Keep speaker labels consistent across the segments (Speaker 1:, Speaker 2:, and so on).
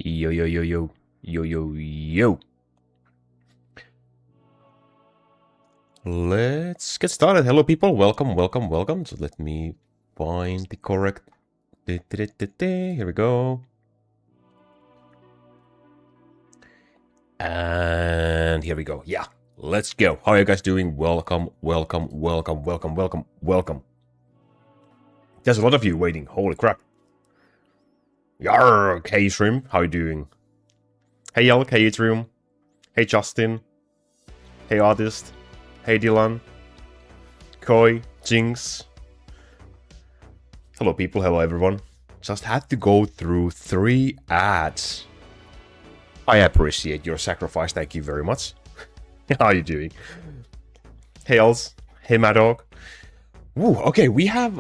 Speaker 1: Yo, yo, yo, yo. Yo, yo, yo. Let's get started. Hello, people. Welcome, welcome, welcome. So let me find the correct... Here we go. And here we go. Yeah, let's go. How are you guys doing? Welcome, welcome, welcome, welcome, welcome, welcome. There's a lot of you waiting. Holy crap. Yarr, hey Shrimp, how you doing? Hey Yelk, hey Atrium. Hey Justin. Hey Artist. Hey Dylan. Koi, Jinx. Hello people, hello everyone. Just had to go through 3 ads. I appreciate your sacrifice, thank you very much. How are you doing? Hey Els, hey Madog. Ooh, okay, we have...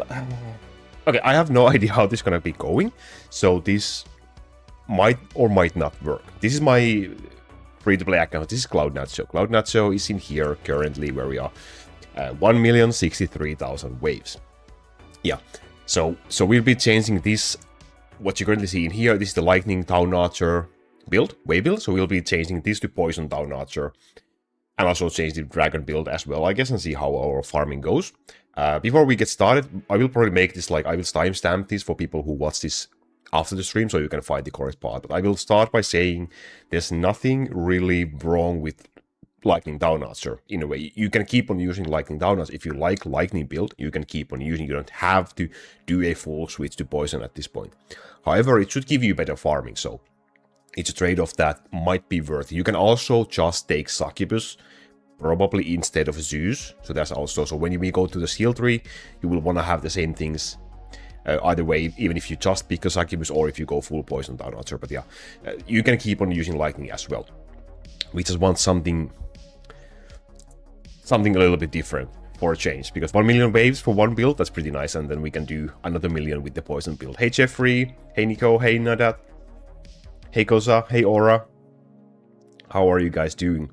Speaker 1: Okay, I have no idea how this is gonna be going, so this might or might not work. This is my free-to-play account. This is CloudNacho. CloudNacho is in here currently where we are 1,063,000 waves. Yeah, so we'll be changing this. What you currently see in here, this is the Lightning Town Archer build, wave build. So we'll be changing this to Poison Town Archer, and also change the Dragon build as well, I guess, and see how our farming goes. Before we get started, I will probably make this like, I will timestamp this for people who watch this after the stream so you can find the correct part. But I will start by saying there's nothing really wrong with Lightning Town Archer in a way. You can keep on using Lightning Town Archer. If you like Lightning build, you can keep on using. You don't have to do a full switch to Poison at this point. However, it should give you better farming, so it's a trade-off that might be worth it. You can also just take Succubus, probably instead of Zeus, so that's also, so when we go to the Skilltree, you will want to have the same things either way, even if you just pick a Succubus or if you go full Poison Town Archer. But yeah, you can keep on using Lightning as well. We just want something a little bit different for a change, because 1 million waves for one build, that's pretty nice, and then we can do another million with the Poison build. Hey Jeffrey, hey Nico, hey Nadat, hey Koza, hey Aura. How are you guys doing?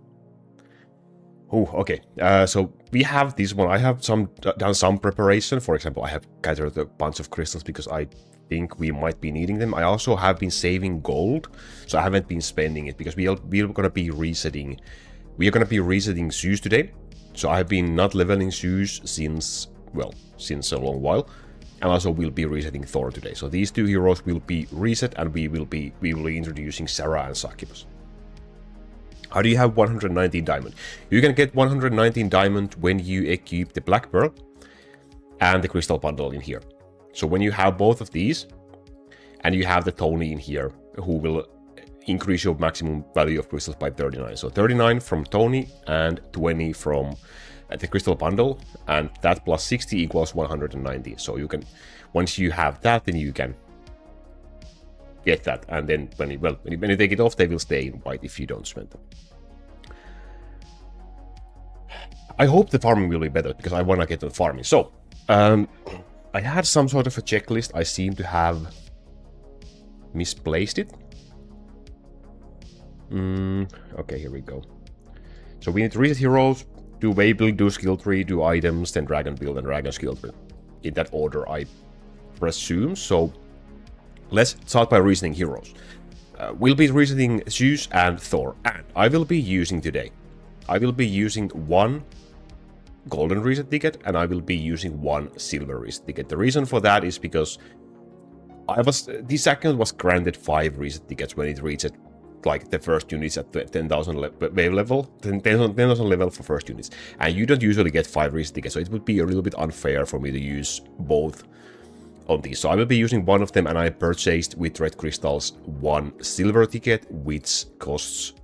Speaker 1: Oh, okay. So we have this one. I have done some preparation. For example, I have gathered a bunch of crystals because I think we might be needing them. I also have been saving gold, so I haven't been spending it because we're gonna be resetting. We are gonna be resetting Zeus today. So I have been not leveling Zeus since a long while, and also we'll be resetting Thor today. So these 2 heroes will be reset, and we will be introducing Sarah and Succubus. How do you have 119 diamond? You can get 119 diamond when you equip the Black Pearl and the Crystal Bundle in here. So when you have both of these, and you have the Tony in here, who will increase your maximum value of crystals by 39. So 39 from Tony and 20 from the Crystal Bundle, and that plus 60 equals 190. So you can, once you have that, then you can get that, and then when you take it off, they will stay in white if you don't spend them. I hope the farming will be better because I want to get on farming. So I had some sort of a checklist. I seem to have misplaced it. Okay, here we go. So we need to reset heroes, do wave build, do skill tree, do items, then dragon build and dragon skill tree. In that order, I presume. So let's start by resetting heroes. We'll be resetting Zeus and Thor, and I will be using today. I will be using 1 golden reset ticket, and I will be using 1 silver reset ticket. The reason for that is because this account was granted 5 reset tickets when it reached like the first units at 10,000 wave level, 10,000 level for first units, and you don't usually get 5 reset tickets, so it would be a little bit unfair for me to use both on these. So I will be using 1 of them, and I purchased with red crystals 1 silver ticket, which costs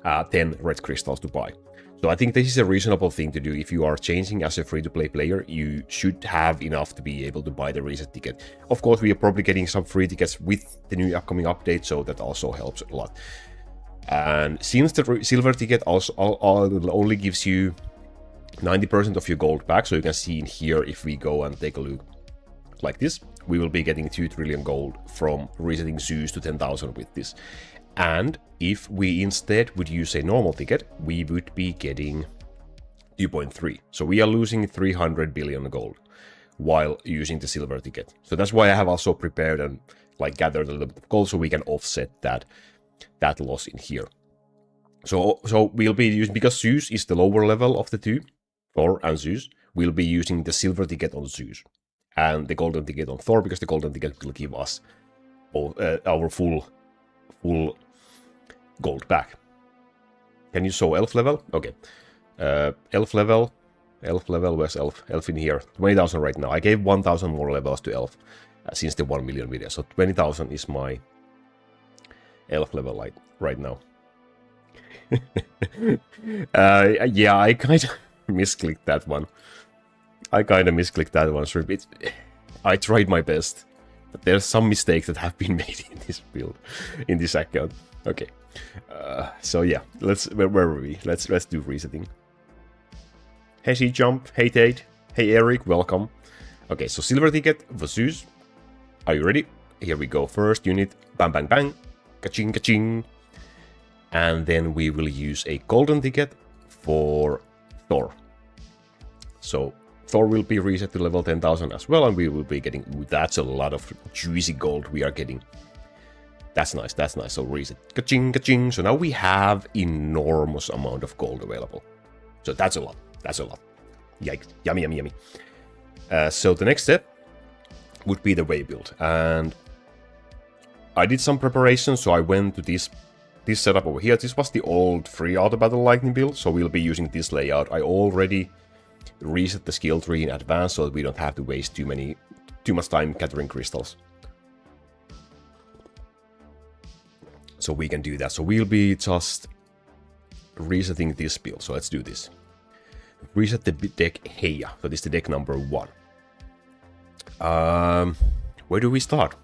Speaker 1: 10 red crystals to buy. So I think this is a reasonable thing to do. If you are changing as a free-to-play player, you should have enough to be able to buy the reset ticket. Of course, we are probably getting some free tickets with the new upcoming update, so that also helps a lot. And since the silver ticket also only gives you 90% of your gold back, so you can see in here, if we go and take a look like this, we will be getting 2 trillion gold from resetting Zeus to 10,000 with this. And if we instead would use a normal ticket, we would be getting 2.3. So we are losing 300 billion gold. while using the silver ticket. So that's why I have also prepared and like gathered a little bit of gold so we can offset that loss in here. So we'll be using, because Zeus is the lower level of the two, Thor and Zeus, we'll be using the silver ticket on Zeus and the golden ticket on Thor, because the golden ticket will give us our full gold back. Can you show elf level? Okay. Elf level, where's elf? Elf in here. 20,000 right now. I gave 1,000 more levels to elf since the 1 million video. So 20,000 is my elf level like right now. Yeah, I kind of misclicked that one. So I tried my best, but there's some mistakes that have been made in this build, in this account. Okay. So yeah, where were we? Let's do resetting. Hey C-Jump, hey Tate, hey Eric, welcome. Okay, so silver ticket for Zeus. Are you ready? Here we go. First unit, bang bang bang, ka-ching ka-ching. And then we will use a golden ticket for Thor. So Thor will be reset to level 10,000 as well, and we will be getting, that's a lot of juicy gold we are getting. That's nice, that's nice. So reset, ka-ching, ka-ching. So now we have enormous amount of gold available. So that's a lot, Yikes, yummy, yummy, yummy. So the next step would be the way build. And I did some preparation, so I went to this setup over here. This was the old free auto battle lightning build, so we'll be using this layout. I already reset the skill tree in advance so that we don't have to waste too much time gathering crystals. So we can do that. So we'll be just resetting this build. So let's do this. Reset the deck Heia. So this is the deck number 1. Where do we start?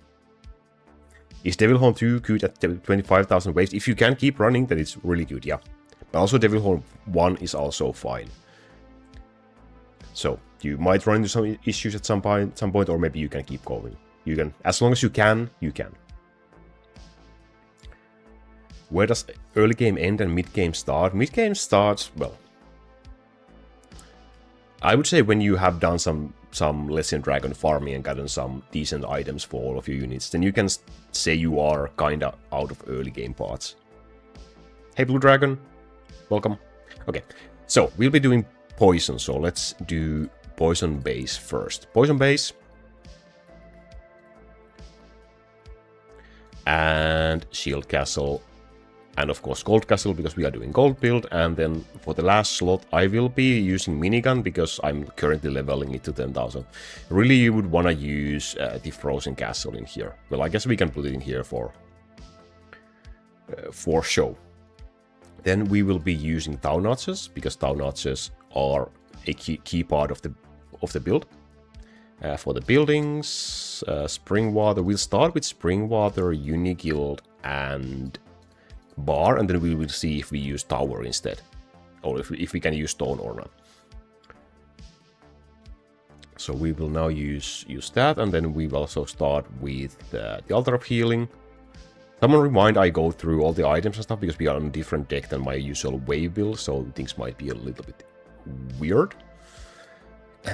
Speaker 1: Is Devil Horn 2 good at 25,000 waves? If you can keep running, then it's really good, yeah. But also Devil Horn 1 is also fine. So you might run into some issues at some point, or maybe you can keep going. You can, as long as you can, you can. Where does early game end and mid game start? Mid game starts, well, I would say when you have done some Legend Dragon farming and gotten some decent items for all of your units, then you can say you are kinda out of early game parts. Hey Blue Dragon, welcome. Okay, so we'll be doing poison, so let's do poison base first. Poison base. And shield castle. And of course gold castle, because we are doing gold build. And then for the last slot I will be using minigun, because I'm currently leveling it to 10,000. Really you would want to use the frozen castle in here. Well, I guess we can put it in here for show. Then we will be using CloudNacho, because CloudNacho are a key part of the build. For the buildings, spring water, we'll start with spring water, Uniguild and bar, and then we will see if we use tower instead, or if we can use stone or not. So we will now use that, and then we will also start with the altar of healing. Someone remind I go through all the items and stuff, because we are on a different deck than my usual wave build, so things might be a little bit weird.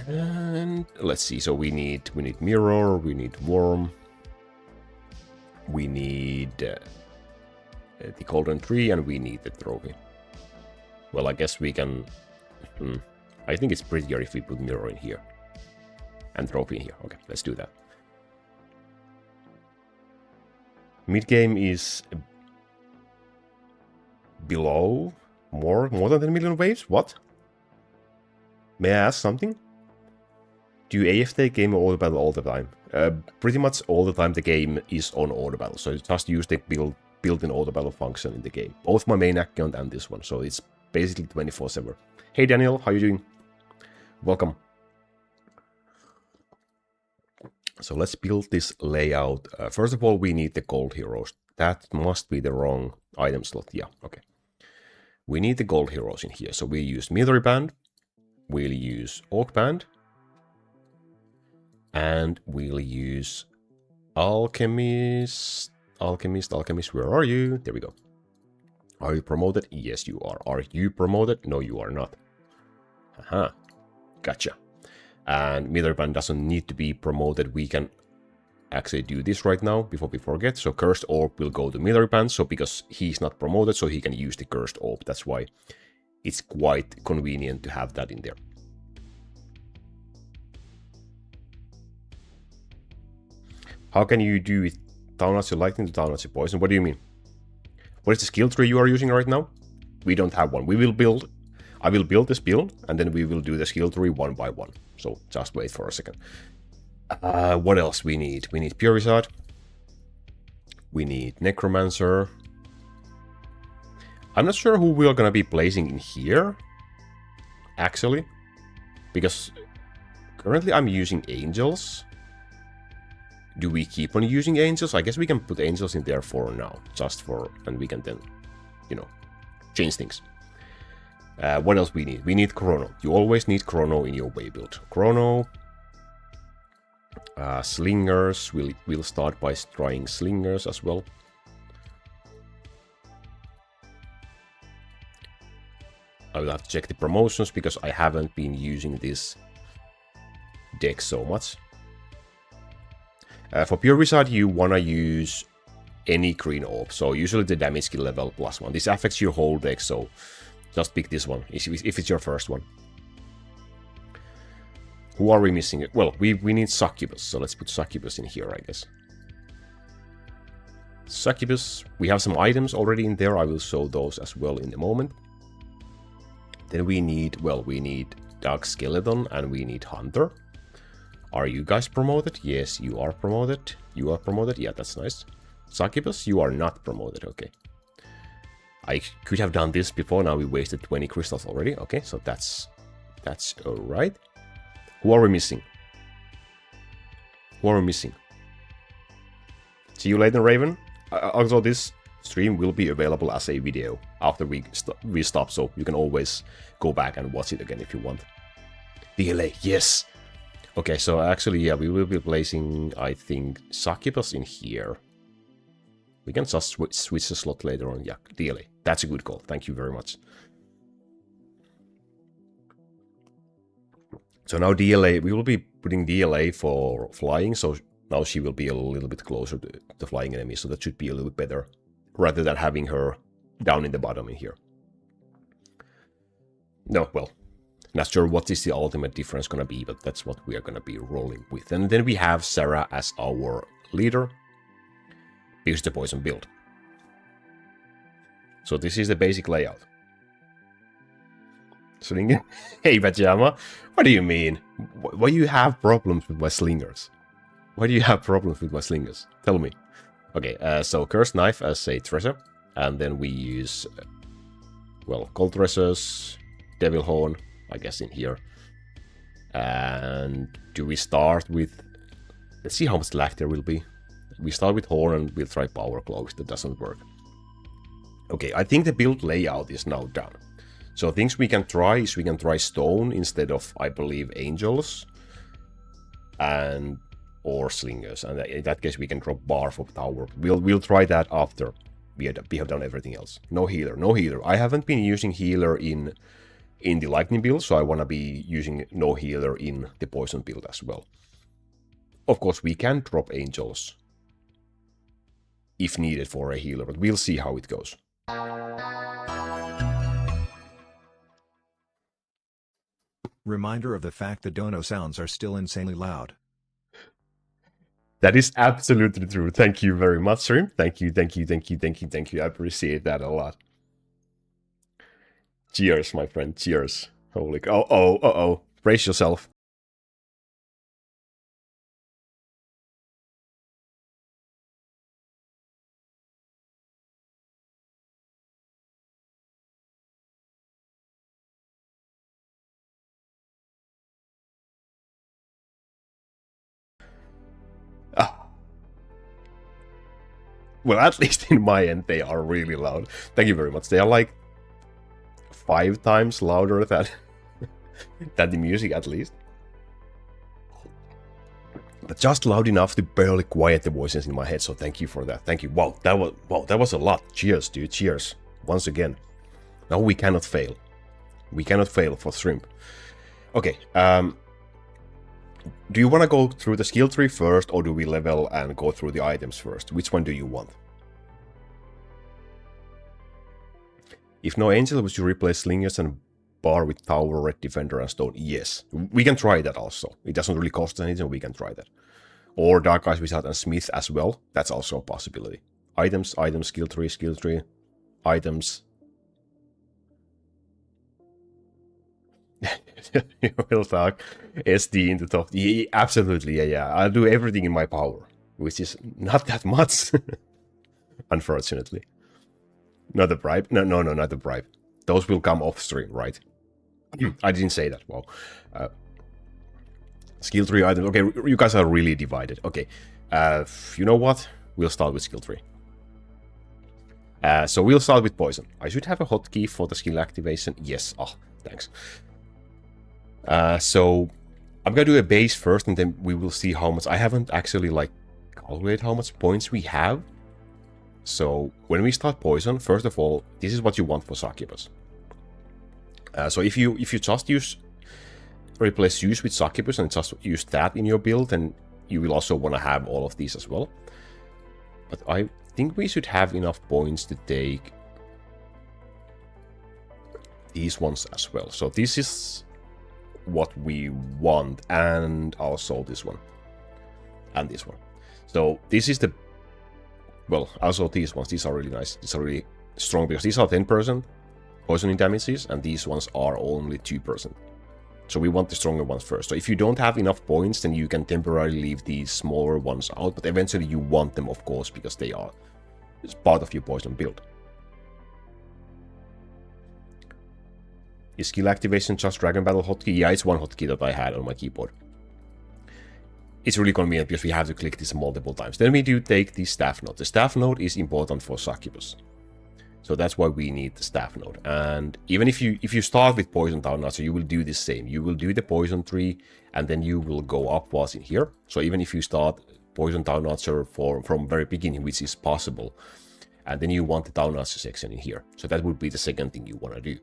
Speaker 1: And let's see, so we need mirror, we need worm, we need the golden tree, and we need the trophy. Well, I guess we can... I think it's prettier if we put mirror in here. And trophy in here. Okay, let's do that. Mid-game is... below? More than 10 million waves? What? May I ask something? Do you AFK game or auto battle all the time? Pretty much all the time the game is on auto battle, so just use the built-in auto battle function in the game. Both my main account and this one, so it's basically 24/7. Hey Daniel, how you doing? Welcome. So let's build this layout. First of all, we need the gold heroes. That must be the wrong item slot. Yeah, okay. We need the gold heroes in here. So we use military band, we'll use orc band, and we'll use alchemist. Alchemist, where are you? There we go. Are you promoted? Yes, you are. Are you promoted? No, you are not. Aha. Gotcha. And military band doesn't need to be promoted. We can actually do this right now before we forget. So Cursed Orb will go to military band. So because he's not promoted, so he can use the Cursed Orb. That's why it's quite convenient to have that in there. How can you do it? Town-Nazi Lightning to Town-Nazi Poison? What do you mean? What is the skill tree you are using right now? We don't have one. We will build. I will build this build, and then we will do the skill tree one by one. So just wait for a second. What else we need? We need Pure Wizard. We need Necromancer. I'm not sure who we are gonna be placing in here, actually, because currently I'm using Angels. Do we keep on using Angels? I guess we can put Angels in there for now, just for, and we can then, you know, change things. What else we need? We need Chrono. You always need Chrono in your way build. Chrono. Slingers. We'll start by trying Slingers as well. I will have to check the promotions because I haven't been using this deck so much. For Pure Wizard, you wanna use any green orb. So usually the damage skill level +1. This affects your whole deck, so just pick this one if it's your first one. Who are we missing? Well, we need Succubus, so let's put Succubus in here, I guess. Succubus, we have some items already in there. I will show those as well in a moment. Then we need, well, we need Dark Skeleton and we need Hunter. Are you guys promoted? Yes, you are promoted. You are promoted. Yeah, that's nice. Succubus, you are not promoted. Okay. I could have done this before. Now we wasted 20 crystals already. Okay, so that's alright. Who are we missing? Who are we missing? See you later, Raven. Also, this stream will be available as a video after we stop, so you can always go back and watch it again if you want. DLA, yes. Okay, so actually, yeah, we will be placing, I think, Succubus in here. We can just switch the slot later on. Yeah, DLA. That's a good call. Thank you very much. So now DLA, we will be putting DLA for flying, so now she will be a little bit closer to the flying enemy, so that should be a little bit better, rather than having her down in the bottom in here. No, well, not sure what is the ultimate difference gonna be, but that's what we are gonna be rolling with. And then we have Sarah as our leader, because the poison build. So this is the basic layout. Slinger? Hey, Pajama, what do you mean? Why do you have problems with my slingers? Why do you have problems with my slingers? Tell me. Okay, so Cursed Knife as a treasure, and then we use, well, Cold Treasures, Devil Horn, I guess in here. And do we start with, let's see how much lag there will be. We start with Horn and we'll try Power Claw if that doesn't work. Okay, I think the build layout is now done. So things we can try is we can try Stone instead of, I believe, Angels. And or Slingers. And in that case we can drop Bar for Tower. We'll try that after we have done everything else. No healer, no healer. I haven't been using healer in the Lightning build, so I want to be using no healer in the Poison build as well. Of course, we can drop Angels if needed for a healer, but we'll see how it goes.
Speaker 2: Reminder of the fact that dono sounds are still insanely loud.
Speaker 1: That is absolutely true. Thank you very much, Stream. Thank you, thank you, thank you, thank you, thank you. I appreciate that a lot. Cheers, my friend. Cheers. Holy cow. Uh-oh. Brace yourself. Well, at least in my end, they are really loud. Thank you very much. They are like 5 times louder than, than the music, at least. But just loud enough to barely quiet the voices in my head, so thank you for that. Thank you. Wow, that was a lot. Cheers, dude. Cheers. Once again. Now we cannot fail. We cannot fail for Shrimp. Okay, Do you want to go through the skill tree first, or do we level and go through the items first? Which one do you want? If no angel, would you replace slingers and bar with tower, red defender, and stone? Yes, we can try that also. It doesn't really cost anything, we can try that. Or dark eyes wizard and smith as well. That's also a possibility. Items, skill tree, items. You will talk SD in the top. Yeah, absolutely, yeah. I'll do everything in my power, which is not that much, unfortunately. Not a bribe. No, not a bribe. Those will come off stream, right? I didn't say that. Wow. Skill tree items. Okay, you guys are really divided. Okay. You know what? We'll start with skill tree. So we'll start with poison. I should have a hotkey for the skill activation. Yes. Oh, thanks. So I'm gonna do a base first, and then we will see how much. I haven't actually calculated how much points we have. So when we start poison, first of all, this is what you want for succubus. So if you just replace use with succubus and just use that in your build, then you will also want to have all of these as well. But I think we should have enough points to take these ones as well. So this is what we want, and also this one and this one. So this is the, well, also these ones. These are really nice. These are really strong because these are 10% poisoning damages, and these ones are only 2%. So we want the stronger ones first. So if you don't have enough points, then you can temporarily leave these smaller ones out, but eventually you want them, of course, because they are part of your poison build. Is skill activation just Dragon Battle hotkey? Yeah, it's one hotkey that I had on my keyboard. It's really convenient because we have to click this multiple times. Then we do take the staff node. The staff node is important for succubus. So that's why we need the staff node. And even if you start with poison TownNacho, you will do the same. You will do the poison tree, and then you will go upwards in here. So even if you start poison TownNacho from very beginning, which is possible, and then you want the TownNacho section in here. So that would be the second thing you want to do.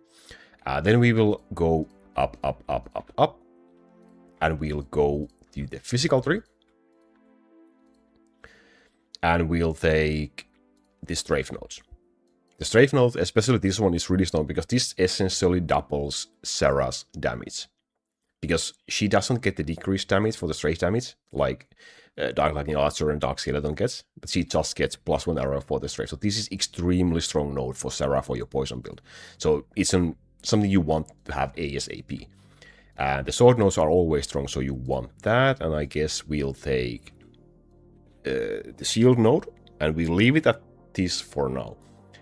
Speaker 1: Then we will go up, and we'll go to the physical tree, and we'll take the strafe nodes. The strafe node, especially this one, is really strong because this essentially doubles Sarah's damage. Because she doesn't get the decreased damage for the strafe damage, like Dark Lightning Archer and Dark Skeleton gets, but she just gets +1 arrow for the strafe. So this is extremely strong node for Sarah for your poison build. So it's something you want to have ASAP. The sword nodes are always strong, so you want that. And I guess we'll take the shield node, and we'll leave it at this for now.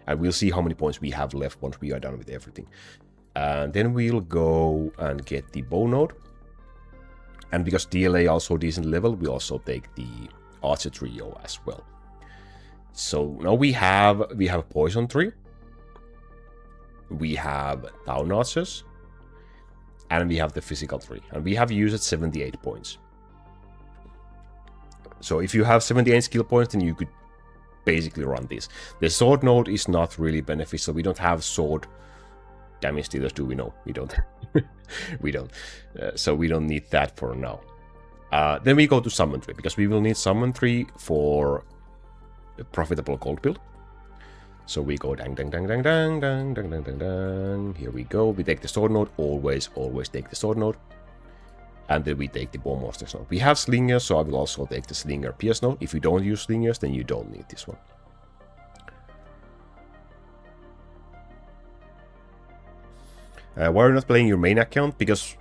Speaker 1: And we'll see how many points we have left once we are done with everything. And then we'll go and get the bow node. And because DLA also decent level, we also take the archer trio as well. So now we have a poison tree. We have TownNachos. And we have the physical tree. And we have used 78 points. So if you have 78 skill points, then you could basically run this. The sword node is not really beneficial. We don't have sword damage dealers, do we? No, we don't. We don't. So we don't need that for now. Then we go to summon tree, because we will need summon tree for a profitable gold build. So we go dang. Here we go. We take the sword node. Always take the sword node. And then we take the Bone Monsters node. We have slingers, so I will also take the slinger PS node. If you don't use slingers, then you don't need this one. Why are you not playing your main account? Because,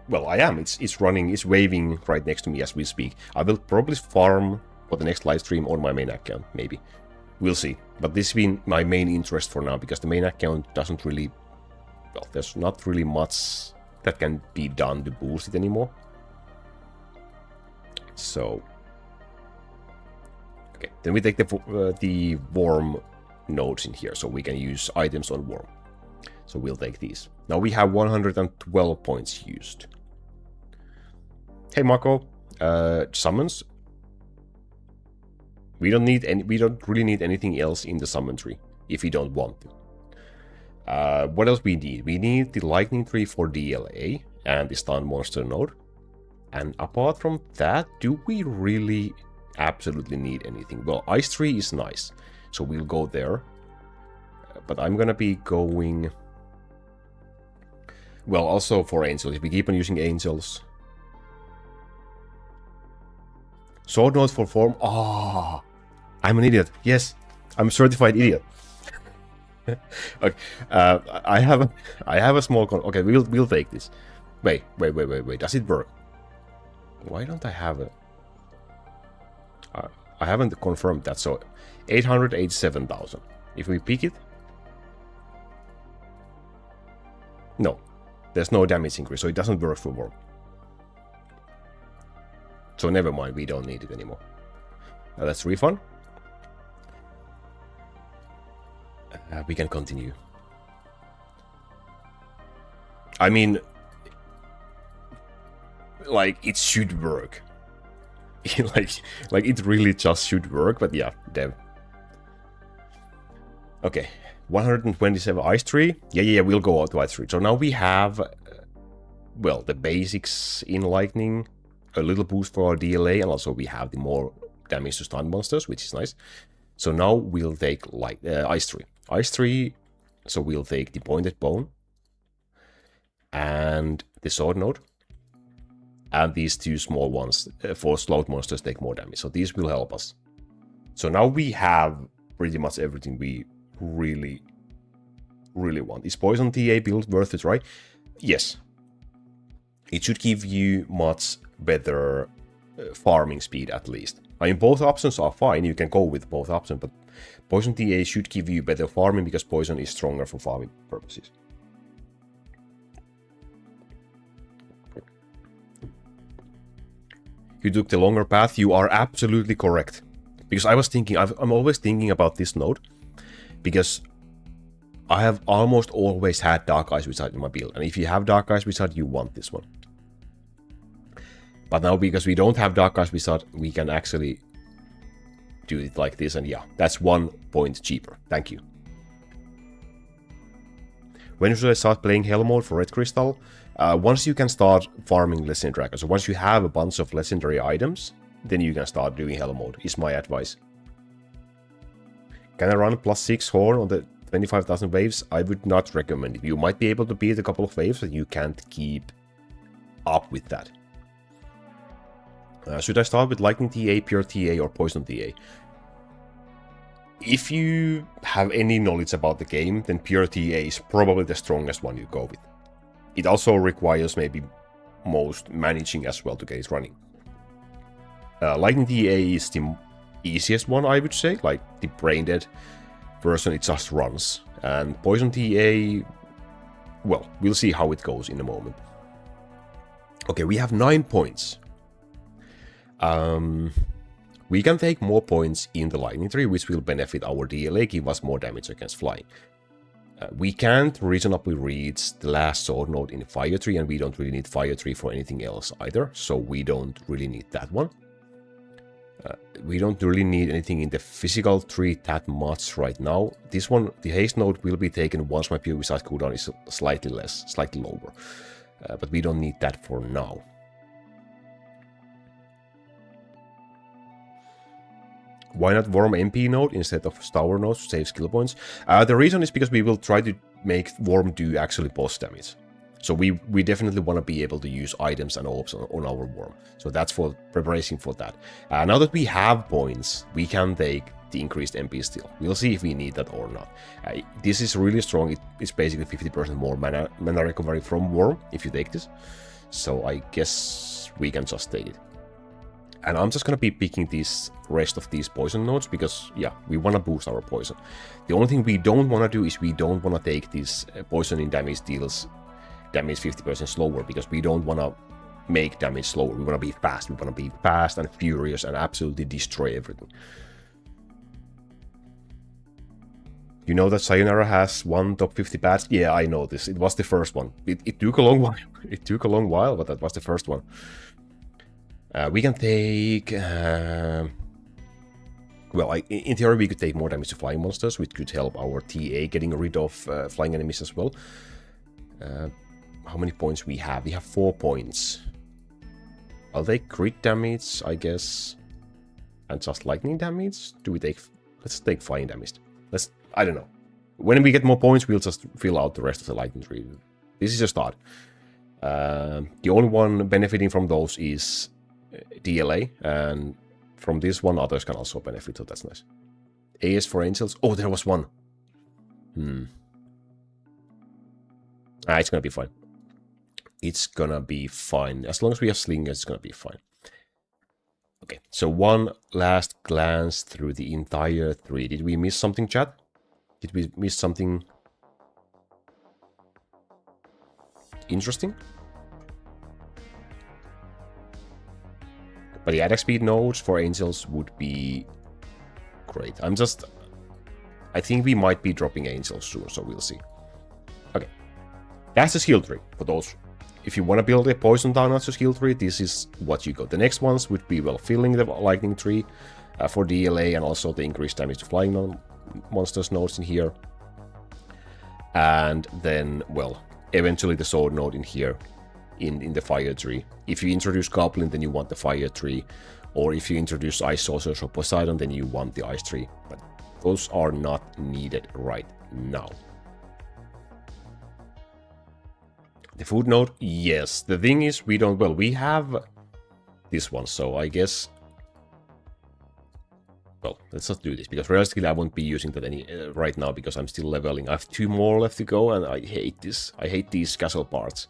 Speaker 1: well, I am. It's running, it's waving right next to me as we speak. I will probably farm for the next live stream on my main account, maybe. We'll see. But this has been my main interest for now, because the main account doesn't really... Well, there's not really much that can be done to boost it anymore. So... Okay, then we take the worm nodes in here, so we can use items on worm. So we'll take these. Now we have 112 points used. Hey Marco, summons. We don't really need anything else in the summon tree if we don't want to. What else we need? We need the lightning tree for DLA and the stun monster node. And apart from that, do we really absolutely need anything? Well, Ice Tree is nice, so we'll go there. But I'm gonna be going... Well, also for Angels, if we keep on using Angels. Sword Note for form... Ah, I'm an idiot. Yes, I'm a certified idiot. Okay, I have a small... Okay, we'll take this. Wait. Does it work? Why don't I have it? I haven't confirmed that, so 887,000. If we pick it... No, there's no damage increase, so it doesn't work for work. So never mind, we don't need it anymore. Let's refund. We can continue. I mean... Like, it should work. like it really just should work, but yeah, dev. Okay, 127 Ice Tree. Yeah, we'll go out to Ice Tree. So now we have, well, the basics in Lightning, a little boost for our DLA, and also we have the more damage to stun monsters, which is nice. So now we'll take Ice Tree. Ice Tree, so we'll take the Pointed Bone and the Sword Node. And these two small ones for slowed monsters take more damage. So these will help us. So now we have pretty much everything we really want. Is Poison TA build worth it, right? Yes. It should give you much better farming speed at least. I mean, both options are fine. You can go with both options. But Poison TA should give you better farming because Poison is stronger for farming purposes. You took the longer path. You are absolutely correct. Because I was thinking, I'm always thinking about this node. Because I have almost always had Dark Ice Wizard in my build. And if you have Dark Ice Wizard, you want this one. But now, because we don't have Dark Ice Wizard, we can actually do it like this. And yeah, that's 1 point cheaper. Thank you. When should I start playing Hell Mode for Red Crystal? Once you can start farming Legendary Dragons. So once you have a bunch of legendary items, then you can start doing Hell Mode, is my advice. Can I run +6 Horn on the 25,000 waves? I would not recommend it. You might be able to beat a couple of waves, but you can't keep up with that. Should I start with Lightning TA, Pure TA, or Poison TA? If you have any knowledge about the game, then Pure TA is probably the strongest one you go with. It also requires maybe most managing as well to get it running. Lightning TA is the easiest one, I would say. Like the brain dead version, it just runs. And Poison TA, well, we'll see how it goes in a moment. Okay, we have 9 points. We can take more points in the Lightning Tree, which will benefit our DLA, give us more damage against flying. We can't reasonably reach the last Sword Node in Fire Tree, and we don't really need Fire Tree for anything else either, so we don't really need that one. We don't really need anything in the physical tree that much right now. This one, the Haste Node, will be taken once my Pure Wizard cooldown is slightly lower. But we don't need that for now. Why not Worm MP node instead of Tower node to save skill points? The reason is because we will try to make Worm do actually boss damage. So we definitely want to be able to use items and orbs on our Worm. So that's for preparation for that. Now that we have points, we can take the increased MP still. We'll see if we need that or not. This is really strong. It's basically 50% more mana recovery from Worm if you take this. So I guess we can just take it. And I'm just going to be picking this rest of these poison nodes because, yeah, we want to boost our poison. The only thing we don't want to do is we don't want to take these poisoning damage deals damage 50% slower because we don't want to make damage slower. We want to be fast. We want to be fast and furious and absolutely destroy everything. You know that Sayonara has 1 top 50 patch? Yeah, I know this. It was the first one. It took a long while. It took a long while, but that was the first one. We can take... well, in theory, we could take more damage to flying monsters, which could help our TA getting rid of flying enemies as well. How many points we have? We have 4 points. I'll take crit damage, I guess. And just lightning damage? Do we take... Let's take fire damage. I don't know. When we get more points, we'll just fill out the rest of the lightning tree. This is a start. The only one benefiting from those is DLA, and from this one others can also benefit, so that's nice. AS for angels. Oh, there was one. It's gonna be fine. It's gonna be fine. As long as we have slingers, it's gonna be fine. Okay, so one last glance through the entire tree. Did we miss something, chat? Did we miss something interesting? But the attack speed nodes for angels would be great. I think we might be dropping angels soon, so we'll see. Okay, that's the skill tree for those. If you want to build a poison TauNacho skill tree, this is what you got. The next ones would be, well, filling the lightning tree for DLA and also the increased damage to flying monsters nodes in here. And then, well, eventually the sword node in here in the fire tree. If you introduce Goblin, then you want the fire tree. Or if you introduce Ice Sorcerers or Poseidon, then you want the ice tree. But those are not needed right now. The food node, yes. The thing is, we have this one, so I guess... Well, let's just do this, because realistically I won't be using that right now, because I'm still leveling. I have 2 more left to go, and I hate this. I hate these castle parts.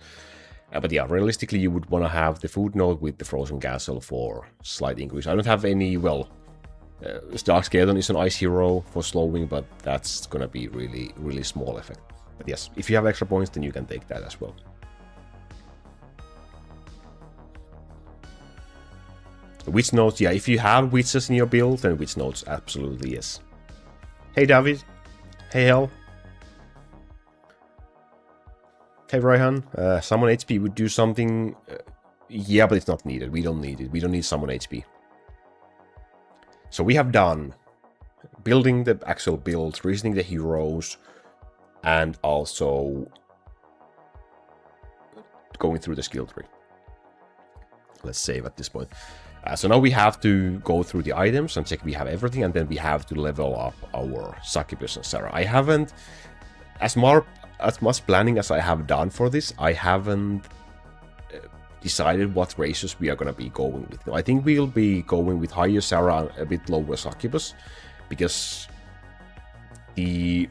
Speaker 1: But yeah, realistically you would want to have the food node with the frozen castle for slight increase. I don't have any, well... Dark Skeleton is an ice hero for slowing, but that's gonna be really, really small effect. But yes, if you have extra points, then you can take that as well. Witch nodes, yeah, if you have witches in your build, then witch nodes, absolutely yes. Hey David. Hey Hel. Hey Raihan. Summon HP would do something. Yeah, but it's not needed. We don't need it. We don't need summon HP. So we have done building the actual build, reasoning the heroes, and also going through the skill tree. Let's save at this point. So now we have to go through the items and check we have everything, and then we have to level up our Succubus and Sarah. I haven't, as much planning as I have done for this, I haven't decided what races we are going to be going with. I think we'll be going with higher Sarah and a bit lower Succubus, because the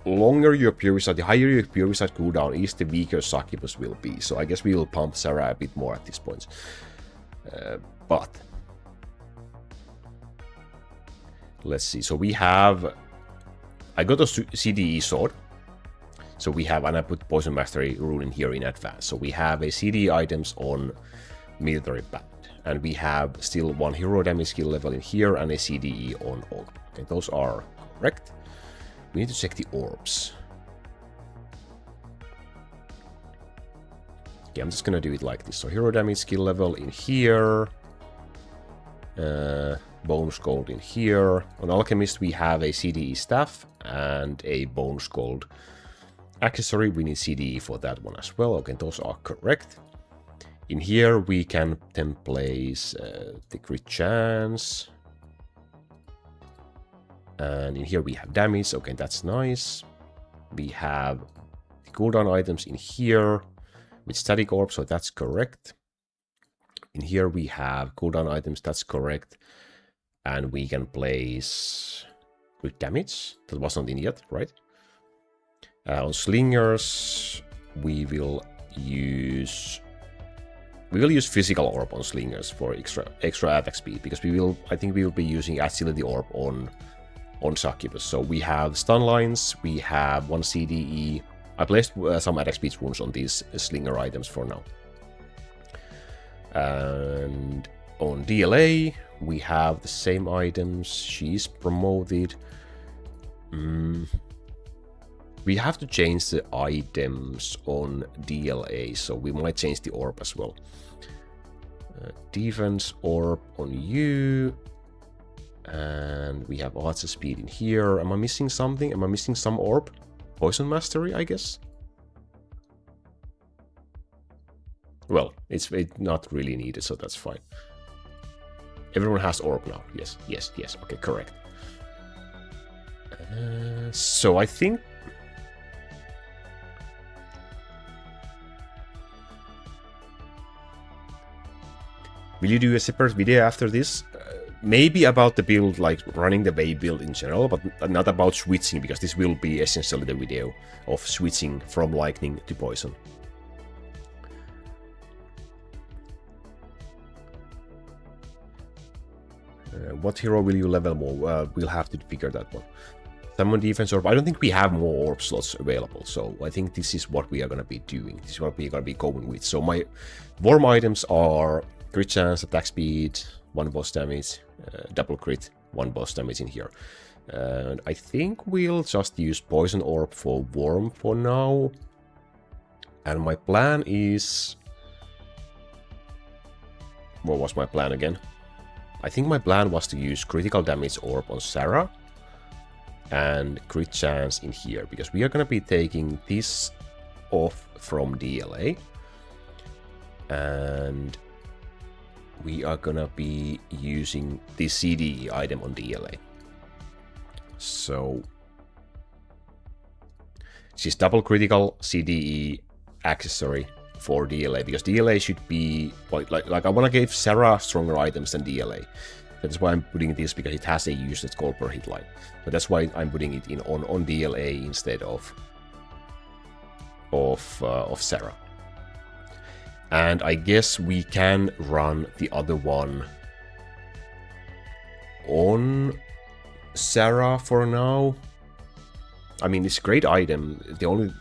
Speaker 1: longer your Puricide, the higher your Puricide cooldown is, the weaker Succubus will be. So I guess we will pump Sarah a bit more at this point. But let's see. So we have, I got a CDE sword. So we have, and I put Poison Mastery rune in here in advance. So we have a CDE items on military band, and we have still 1 hero damage skill level in here and a CDE on all. Okay, those are correct. We need to check the orbs. Okay, I'm just gonna do it like this. So hero damage skill level in here. Bonus gold in here. On Alchemist we have a CDE staff and a bonus gold accessory. We need CDE for that one as well. Okay, those are correct. In here we can then place the crit chance. And in here we have damage. Okay, that's nice. We have the cooldown items in here with static orb, so that's correct. In here we have cooldown items, that's correct. And we can place crit damage. That wasn't in yet, right? On slingers, we will use physical orb on slingers for extra attack speed, because I think we will be using agility orb on Succubus. So we have stun lines, we have 1 CDE. I placed some attack speed wounds on these slinger items for now. And on DLA, we have the same items. She's promoted. We have to change the items on DLA, so we might change the orb as well. Defense orb on you. And we have archer speed in here. Am I missing something? Am I missing some orb? Poison Mastery, I guess? Well, it's not really needed, so that's fine. Everyone has orb now. Yes, yes, yes. Okay, correct. So I think... Will you do a separate video after this? Maybe about the build, like running the way build in general, but not about switching, because this will be essentially the video of switching from lightning to poison. What hero will you level more? We'll have to figure that one. Summon defense orb. I don't think we have more orb slots available, so I think this is what we are going to be doing. This is what we are going to be going with. So my warm items are crit chance, attack speed, 1 boss damage, double crit, 1 boss damage in here. And I think we'll just use poison orb for warm for now. And my plan is... What was my plan again? I think my plan was to use critical damage orb on Sarah and crit chance in here, because we are going to be taking this off from DLA and we are going to be using this CDE item on DLA. So she's double critical CDE accessory for DLA, because DLA should be like I want to give Sarah stronger items than DLA. That's why I'm putting this, because it has a useless gold per hit line. But that's why I'm putting it in on DLA instead of Sarah. And I guess we can run the other one on Sarah for now. I mean, it's a great item. The only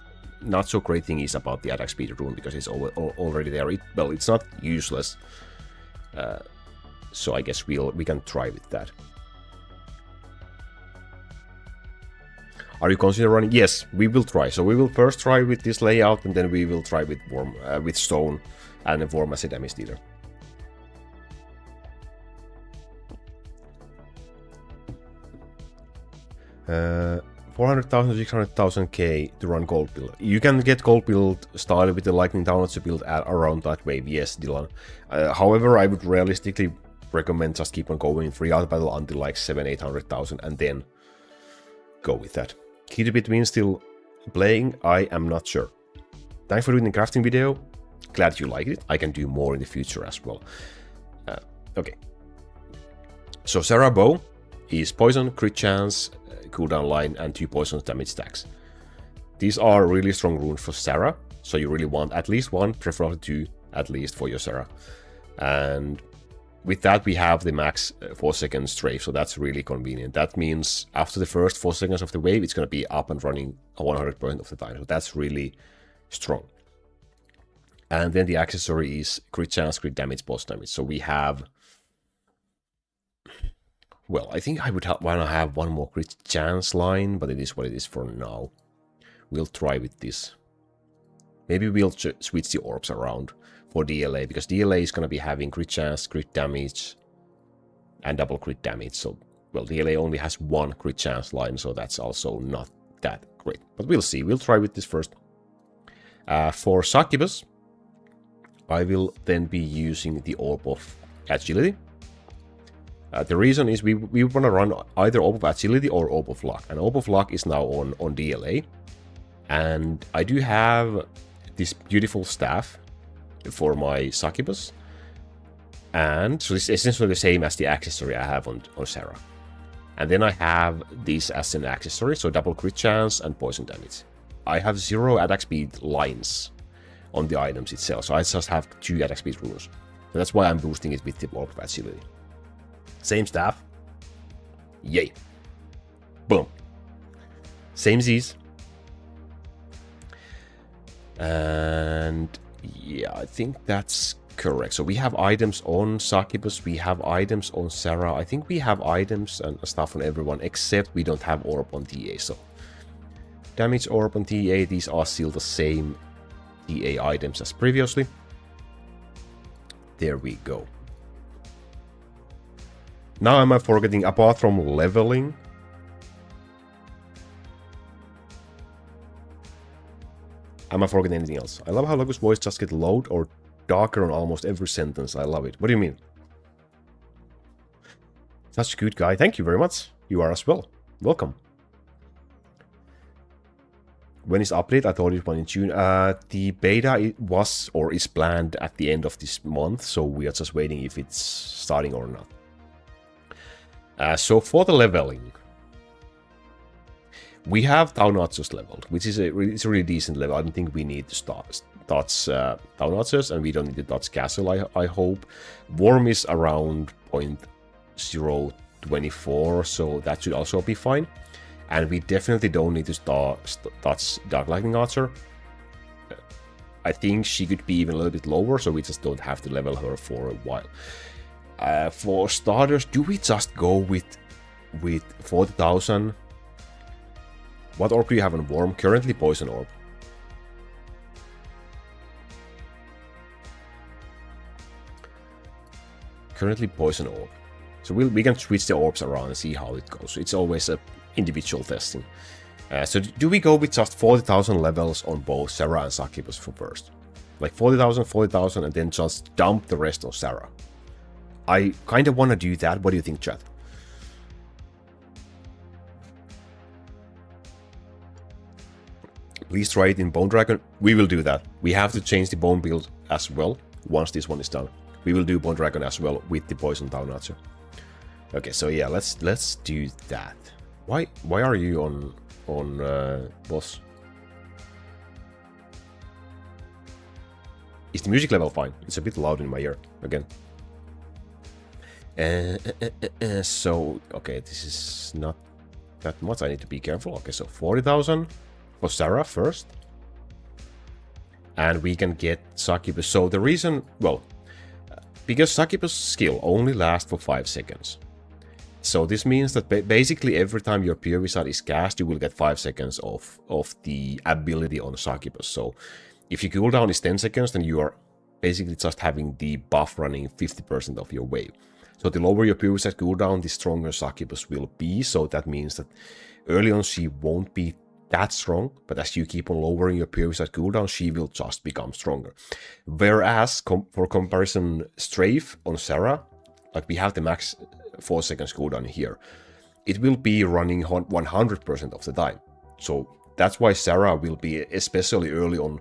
Speaker 1: not so great thing is about the attack speed rune, because it's already there. Well, it's not useless. So I guess we can try with that. Are you considering running? Yes, we will try. So we will first try with this layout, and then we will try with warm, with stone and a warm as a damage dealer. Uh, 400,000, 600,000 K to run gold build. You can get gold build started with the lightning downloads build at around that wave. Yes, Dylan. However, I would realistically recommend just keep on going free out battle until like 700,000-800,000 and then go with that. Key to between still playing? I am not sure. Thanks for doing the crafting video. Glad you liked it. I can do more in the future as well. Okay. So Sarah Bow is poison, crit chance, cooldown line, and 2 poison damage stacks. These are really strong runes for Sarah, so you really want at least 1, preferably 2 at least for your Sarah. And with that we have the max 4 seconds strafe, so that's really convenient. That means after the first 4 seconds of the wave, it's going to be up and running 100% of the time, so that's really strong. And then the accessory is crit chance, crit damage, boss damage. So we have... Well, I think I would want to have 1 more crit chance line, but it is what it is for now. We'll try with this. Maybe we'll switch the orbs around for DLA, because DLA is going to be having crit chance, crit damage, and double crit damage. So, well, DLA only has 1 crit chance line, so that's also not that great. But we'll see. We'll try with this first. For Succubus, I will then be using the Orb of Agility. The reason is we want to run either Orb of Agility or Orb of Luck. And Orb of Luck is now on DLA. And I do have this beautiful staff for my Succubus. And so it's essentially the same as the accessory I have on Sarah. And then I have this as an accessory, so double crit chance and poison damage. I have 0 attack speed lines on the items itself, so I just have 2 attack speed runes. So that's why I'm boosting it with the Orb of Agility. Same staff. Yay. Boom. Same Z's. And yeah, I think that's correct. So we have items on Succubus, we have items on Sarah. I think we have items and stuff on everyone, except we don't have Orb on TA. So damage Orb on TA, these are still the same TA items as previously. There we go. Now am I forgetting, apart from leveling, am I forgetting anything else? I love how Laku's voice just gets loud or darker on almost every sentence. I love it. What do you mean? Such a good guy. Thank you very much. You are as well. Welcome. When is update? I thought it was in June. The beta was or is planned at the end of this month, so we are just waiting if it's starting or not. So for the leveling, we have CloudNacho leveled, which is it's a really decent level. I don't think we need to touch CloudNacho, and we don't need to touch Castle, I hope. Worm is around 0.024, so that should also be fine. And we definitely don't need to touch Dark Lightning Archer. I think she could be even a little bit lower, so we just don't have to level her for a while. For starters, do we just go with 40,000? What orb do you have on Worm? Currently Poison Orb. Currently Poison Orb. So we can switch the orbs around and see how it goes. It's always a individual testing. So do we go with just 40,000 levels on both Sarah and Succubus for first? Like 40,000, 40,000, and then just dump the rest on Sarah. I kind of want to do that. What do you think, chat? Please try it in Bone Dragon. We will do that. We have to change the Bone build as well once this one is done. We will do Bone Dragon as well with the Poison CloudNacho. Okay, so yeah, let's do that. Why are you on boss? Is the music level fine? It's a bit loud in my ear again. So okay, this is not that much. I need to be careful. Okay, so 40,000 for Sarah first, and we can get Succubus. So the reason, well, because Succubus skill only lasts for 5 seconds. So this means that basically every time your Pure Wizard is cast, you will get 5 seconds of the ability on Succubus. So if your cooldown is 10 seconds, then you are basically just having the buff running 50% of your wave. So the lower your Pure Wizard cooldown, the stronger Succubus will be. So that means that early on she won't be that strong, but as you keep on lowering your Pure Wizard cooldown, she will just become stronger. Whereas for comparison, Strafe on Sarah, like we have the max 4 seconds cooldown here, it will be running 100% of the time. So that's why Sarah will be, especially early on,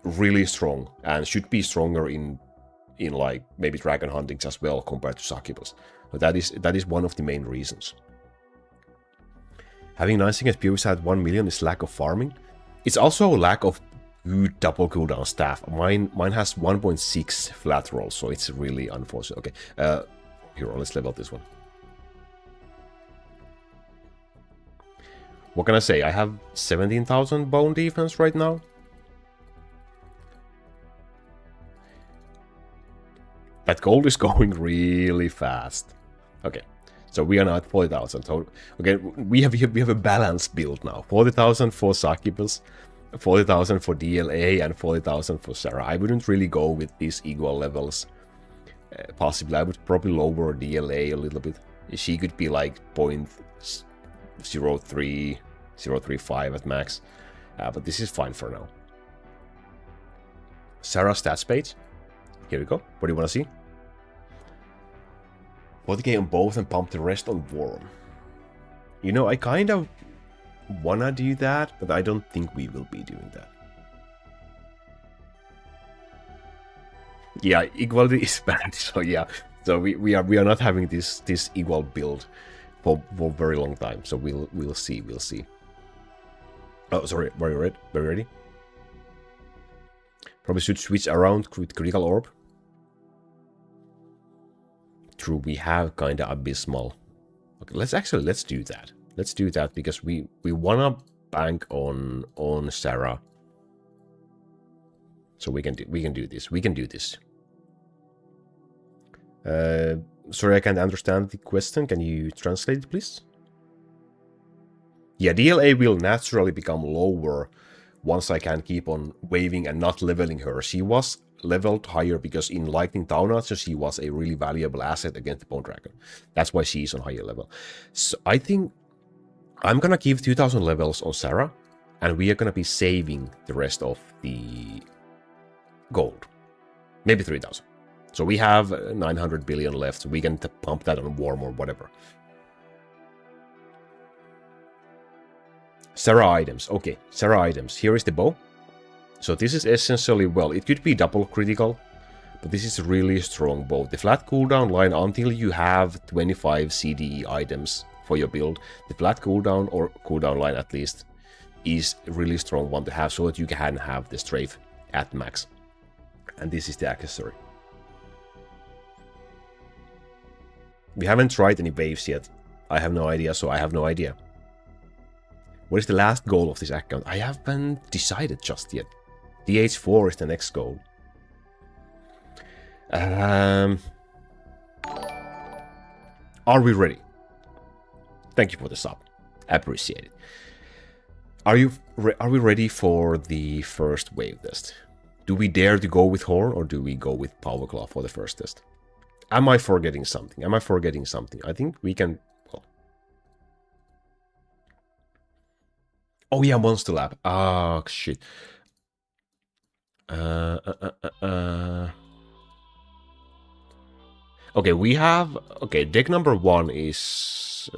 Speaker 1: really strong and should be stronger in like maybe dragon huntings as well compared to Succubus. But that is one of the main reasons. Having 9 seconds Pure Wizard 1 million is lack of farming. It's also a lack of good double cooldown staff. Mine has 1.6 flat roll, so it's really unfortunate. Okay, here, let's level this one. What can I say? I have 17,000 bone defense right now. That gold is going really fast. Okay, so we are now at 40,000. So okay, we have a balanced build now. 40,000 for Succubus, 40,000 for DLA, and 40,000 for Sarah. I wouldn't really go with these equal levels. Possibly, I would probably lower DLA a little bit. She could be like 0.03, 0.35 at max. But this is fine for now. Sarah stats page. Here we go. What do you want to see? 40k on both and pump the rest on Worm. You know, I kind of wanna do that, but I don't think we will be doing that. Yeah, equality is bad, so yeah. So we are not having this equal build for a very long time. So we'll see. Oh, sorry, very ready. Probably should switch around with critical orb. True, we have kind of abysmal. Okay, let's do that. Let's do that because we wanna bank on Sarah. So we can do this. We can do this. Sorry, I can't understand the question. Can you translate it, please? Yeah, DLA will naturally become lower once I can keep on waving and not leveling her. She was leveled higher because in Lightning CloudNacho she was a really valuable asset against the Bone Dragon. That's why she's on higher level. So I think I'm gonna give 2000 levels on Sarah, and we are gonna be saving the rest of the gold. Maybe 3,000. So we have 900 billion left, so we can pump that on warm or whatever. Sarah items. Okay, Sarah items. Here is the bow. So this is essentially, well, it could be double critical, but this is really strong bow. The flat cooldown line until you have 25 CDE items for your build. The flat cooldown, or cooldown line at least, is a really strong one to have so that you can have the strafe at max. And this is the accessory. We haven't tried any waves yet. I have no idea, so I have no idea. What is the last goal of this account? I haven't decided just yet. DH4 is the next goal. Are we ready? Thank you for the sub. Appreciate it. Are we ready for the first wave test? Do we dare to go with Horn or do we go with Power Claw for the first test? Am I forgetting something? I think we can... Well. Oh yeah, Monster Lab. Ah, shit. Okay, we have... Okay, deck number 1 is...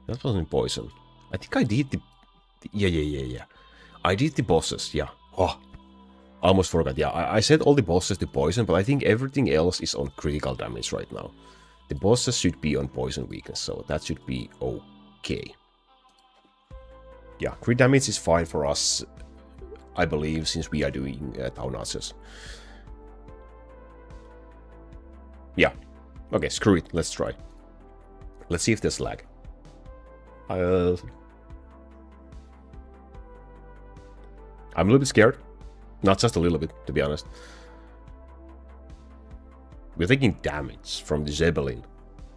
Speaker 1: that wasn't Poison. I think I did the... Yeah. I did the bosses, yeah. Oh, almost forgot. Yeah, I set all the bosses to Poison, but I think everything else is on critical damage right now. The bosses should be on Poison weakness, so that should be okay. Yeah, crit damage is fine for us, I believe, since we are doing Taunachos. Yeah. Okay, screw it. Let's try. Let's see if there's lag. I'm a little bit scared. Not just a little bit, to be honest. We're taking damage from the Zebelin.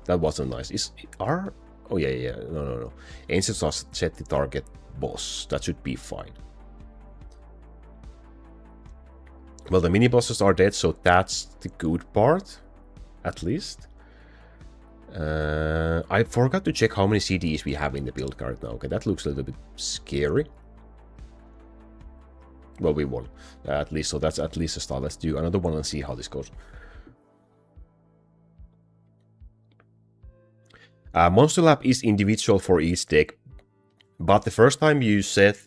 Speaker 1: That wasn't nice. Oh, yeah. No. Ancients are set the target boss. That should be fine. Well, the mini-bosses are dead, so that's the good part. At least. I forgot to check how many CDs we have in the build card now. Okay, that looks a little bit scary. Well, we won. At least, so that's at least a start. Let's do another one and see how this goes. Monster Lab is individual for each deck, but the first time you set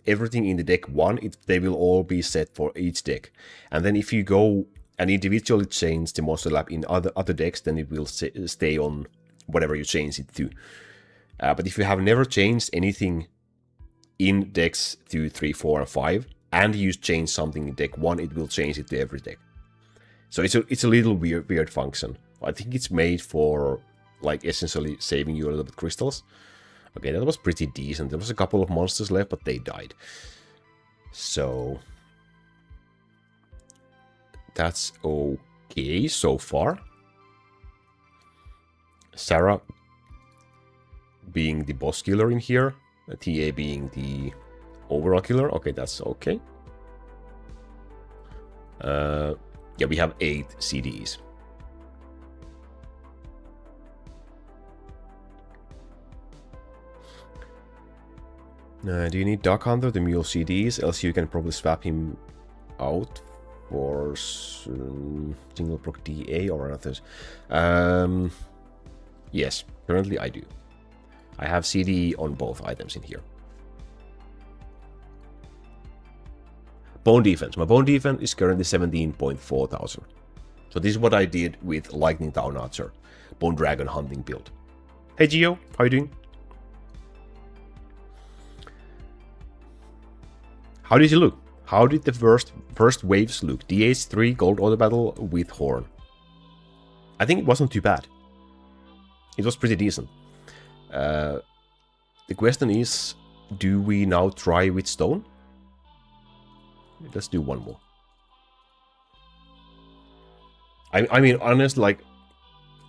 Speaker 1: everything in the deck 1, they will all be set for each deck. And then if you go and individually change the Monster Lab in other decks, then it will stay on whatever you change it to. But if you have never changed anything in decks 2, 3, 4, and 5, and you change something in deck 1, it will change it to every deck. So it's a little weird function. I think it's made for, like, essentially saving you a little bit crystals. Okay, that was pretty decent. There was a couple of monsters left, but they died. So that's okay so far. Sarah being the boss killer in here, TA being the overall killer. Okay, that's okay. Yeah, we have 8 CDs. Do you need Duck Hunter to mule CDs? Else you can probably swap him out for single proc DA or others. Yes, currently I do. I have CD on both items in here. Bone defense. My bone defense is currently 17.4 thousand. So this is what I did with Lightning Taunachor, Bone Dragon hunting build. Hey Gio, how you doing? How did it look? How did the first waves look? DH3 Gold Auto Battle with Horn. I think it wasn't too bad. It was pretty decent. The question is, do we now try with Stone? Let's do one more. I mean, honestly, like,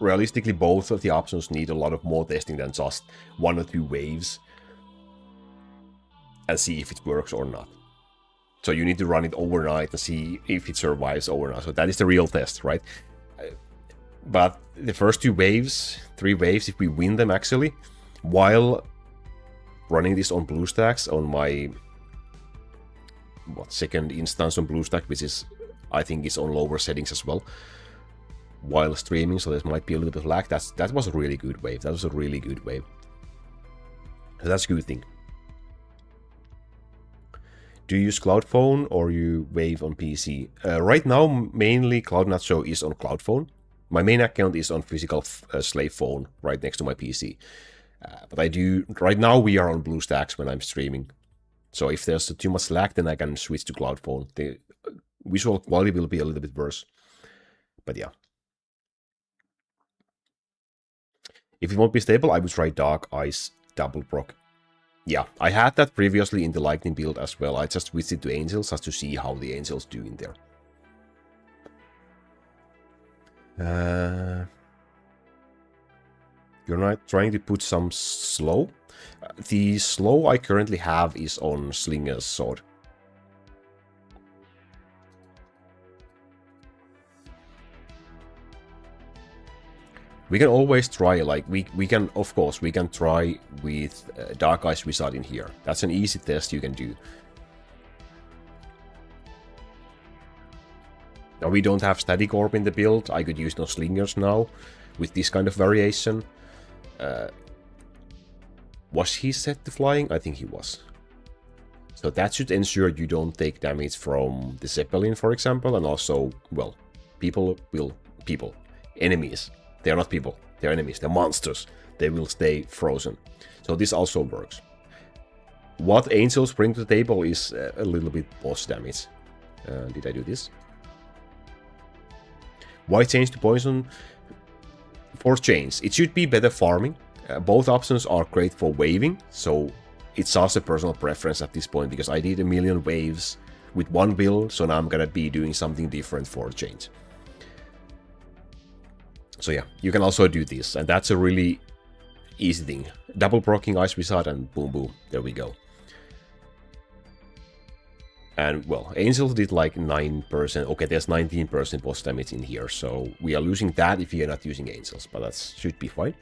Speaker 1: realistically, both of the options need a lot of more testing than just 1 or 2 waves and see if it works or not. So you need to run it overnight and see if it survives overnight. So that is the real test, right? But the first 2 waves, 3 waves, if we win them actually, while running this on BlueStacks on my second instance on BlueStack, which is, I think, is on lower settings as well while streaming, so there might be a little bit of lag. That was a really good wave. That was a really good wave. So that's a good thing. Do you use Cloud Phone or you Wave on PC? Right now, mainly CloudNacho is on Cloud Phone. My main account is on physical slave phone right next to my PC. But I do, right now we are on BlueStacks when I'm streaming. So if there's too much lag, then I can switch to Cloud Phone. The visual quality will be a little bit worse. But yeah. If it won't be stable, I would try Dark Ice Double Proc. Yeah, I had that previously in the Lightning build as well. I just switched it to Angels just to see how the Angels do in there. You're not trying to put some slow? The slow I currently have is on Slinger's Sword. We can always try, like, we can, of course, we can try with Dark Ice Wizard in here. That's an easy test you can do. Now we don't have Static Orb in the build. I could use no Slingers now with this kind of variation. Was he set to flying? I think he was. So that should ensure you don't take damage from the Zeppelin, for example, and also, well, enemies. They're not people, they're enemies, they're monsters. They will stay frozen. So this also works. What Angels bring to the table is a little bit boss damage. Did I do this? Why change to poison? For change, it should be better farming. Both options are great for waving, so it's just a personal preference at this point, because I did a million waves with one build, so now I'm gonna be doing something different for a change. So yeah, you can also do this, and that's a really easy thing. Double proccing Ice Wizard and boom boom, there we go. And well, Angels did like 9%, okay, there's 19% boss damage in here, so we are losing that if we are not using Angels, but that should be fine.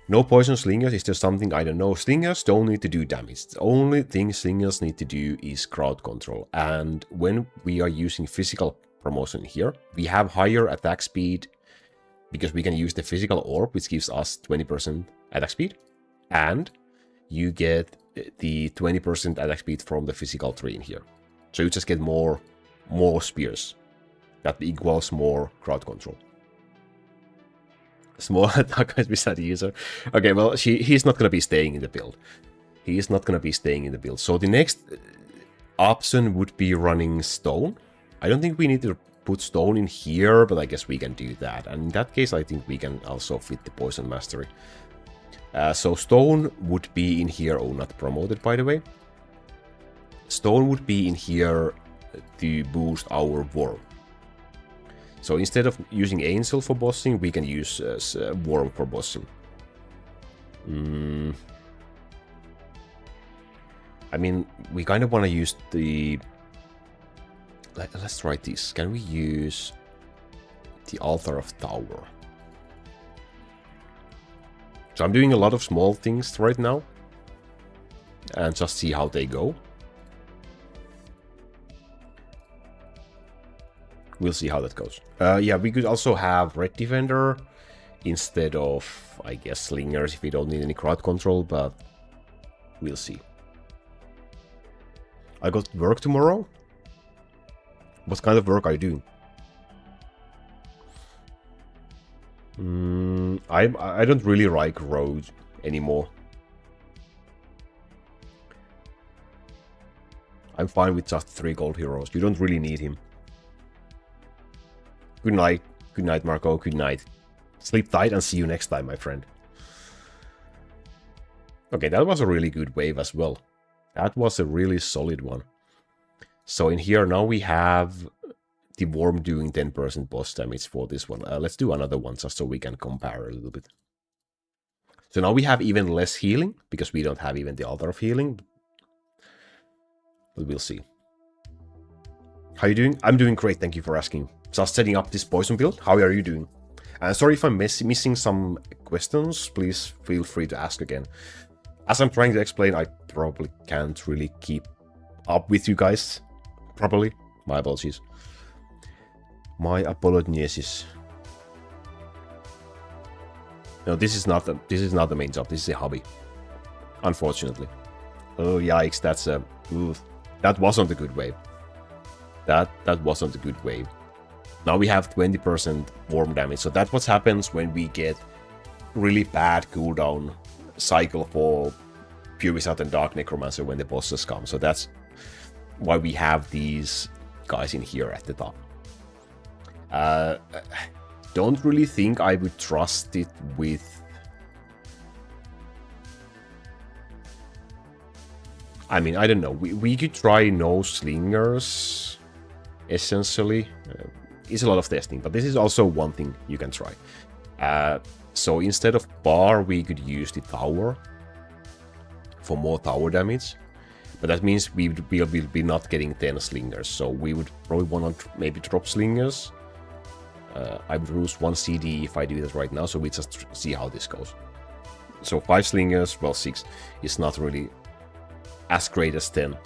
Speaker 1: No poison Slingers, is there something I don't know? Slingers don't need to do damage. The only thing Slingers need to do is crowd control, and when we are using physical promotion here, we have higher attack speed because we can use the physical orb, which gives us 20% attack speed, and you get the 20% attack speed from the physical tree in here. So you just get more spears. That equals more crowd control. Small attack wizard user. Okay, well, he's not going to be staying in the build. He is not going to be staying in the build. So the next option would be running stone. I don't think we need to put stone in here, but I guess we can do that. And in that case, I think we can also fit the poison mastery. So stone would be in here. Oh, not promoted, by the way. Stone would be in here to boost our worm. So instead of using Angel for bossing, we can use worm for bossing. I mean, we kind of want to use the... Let's try this. Can we use the Altar of Tower? So I'm doing a lot of small things right now. And just see how they go. We'll see how that goes. Yeah, we could also have Red Defender instead of, I guess, Slingers if we don't need any crowd control, but we'll see. I got work tomorrow. What kind of work are you doing? I don't really like Road anymore. I'm fine with just 3 gold heroes. You don't really need him. Good night. Good night, Marco. Good night. Sleep tight and see you next time, my friend. Okay, that was a really good wave as well. That was a really solid one. So in here now we have the worm doing 10% boss damage for this one. Let's do another one just so we can compare a little bit. So now we have even less healing because we don't have even the Altar of Healing. But we'll see. How are you doing? I'm doing great, thank you for asking. Just setting up this poison build. How are you doing? Sorry if I'm missing some questions. Please feel free to ask again. As I'm trying to explain, I probably can't really keep up with you guys properly. My apologies. My apologies. No, this is not the main job. This is a hobby. Unfortunately. Oh yikes! That's a that wasn't a good wave. That wasn't a good wave. Now we have 20% worm damage. So that's what happens when we get really bad cooldown cycle for Pure Wizard and Dark Necromancer when the bosses come. So that's why we have these guys in here at the top. Don't really think I would trust it with... I mean, I don't know. We could try no slingers, essentially. It's a lot of testing, but this is also one thing you can try. So instead of bar, we could use the tower for more tower damage. But that means we will be not getting 10 slingers. So we would probably want to maybe drop slingers. I would lose 1 CD if I do that right now, so we just see how this goes. So 5 slingers, well 6 is not really as great as 10.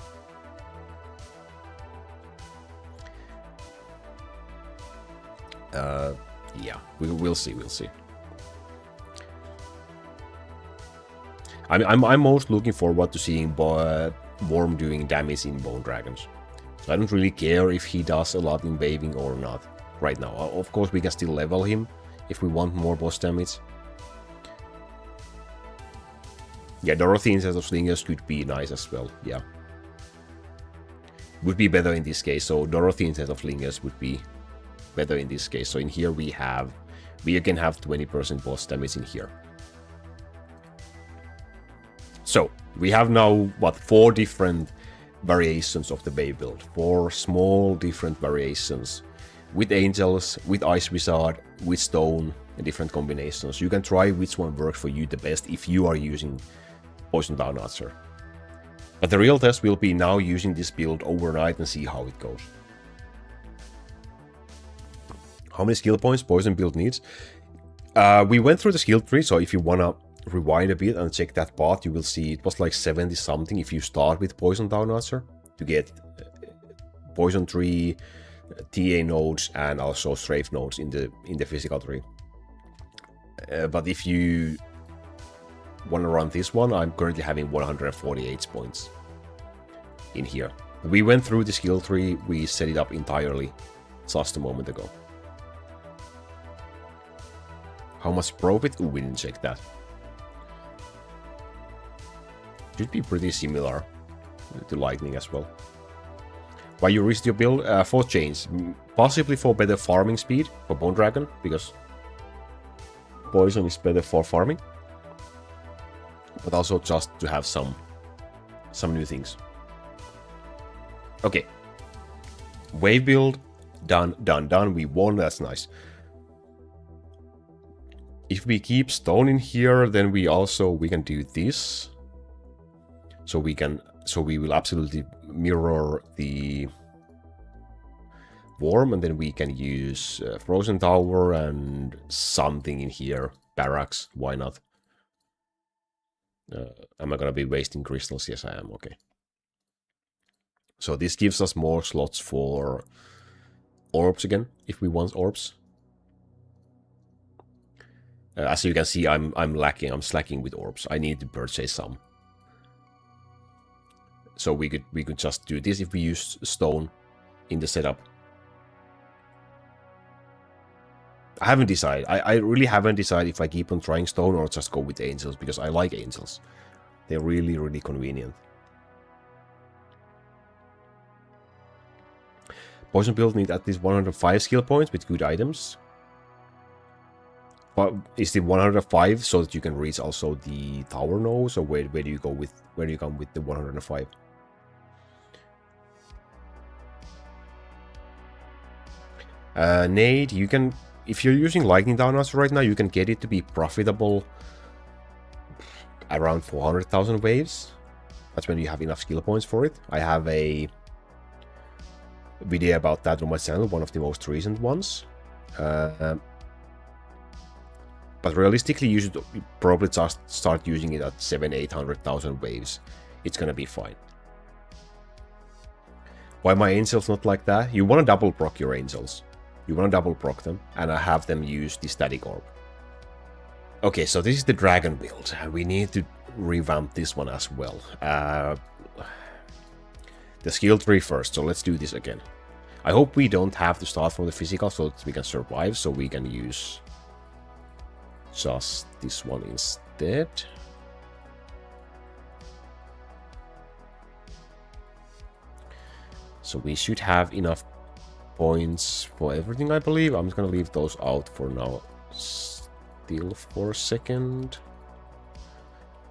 Speaker 1: Yeah, we'll see. I'm most looking forward to seeing Worm doing damage in Bone Dragons. So I don't really care if he does a lot in waving or not right now. Of course, we can still level him if we want more boss damage. Yeah, Dorothy instead of slingers could be nice as well, yeah. Would be better in this case, so Dorothy instead of slingers would be better in this case. So in here we again have 20% boss damage in here. So we have now, what, 4 different variations of the Bay build. 4 small different variations. With angels, with ice wizard, with stone, and different combinations. You can try which one works for you the best if you are using Poison Downarcher. But the real test will be now using this build overnight and see how it goes. How many skill points Poison build needs? We went through the skill tree, so if you wanna rewind a bit and check that part, you will see it was like 70 something if you start with Poison Downarcher to get Poison tree, TA nodes and also strafe nodes in the physical tree. But if you want to run this one, I'm currently having 148 points in here. We went through the skill tree, we set it up entirely just a moment ago. How much profit? Oh, we didn't check that. Should be pretty similar to Lightning as well. Why you risked your build? For change. Possibly for better farming speed for Bone Dragon, because Poison is better for farming. But also just to have some new things. Okay. Wave build. Done. We won. That's nice. If we keep stone in here, then we can do this. So we will absolutely mirror the Worm, and then we can use Frozen Tower and something in here. Barracks, why not? Am I gonna be wasting crystals? Yes, I am. Okay. So this gives us more slots for orbs again, if we want orbs. As you can see, I'm slacking with orbs. I need to purchase some. So we could just do this if we use stone in the setup. I haven't decided. I really haven't decided if I keep on trying stone or just go with angels, because I like angels. They're really, really convenient. Poison build need at least 105 skill points with good items. But is it 105 so that you can reach also the tower nose, or where do you go with the 105? Nade, you can, if you're using Lightning Downarcher right now, you can get it to be profitable around 400,000 waves. That's when you have enough skill points for it. I have a video about that on my channel, one of the most recent ones. But realistically, you should probably just start using it at 700,000-800,000 waves. It's gonna be fine. Why my angels not like that? You want to double proc your angels. You want to double proc them, and I have them use the static orb. Okay, so this is the dragon build. We need to revamp this one as well. The skill tree first, so let's do this again. I hope we don't have to start from the physical so that we can survive, so we can use just this one instead. So we should have enough points for everything, I believe. I'm just gonna leave those out for now still for a second.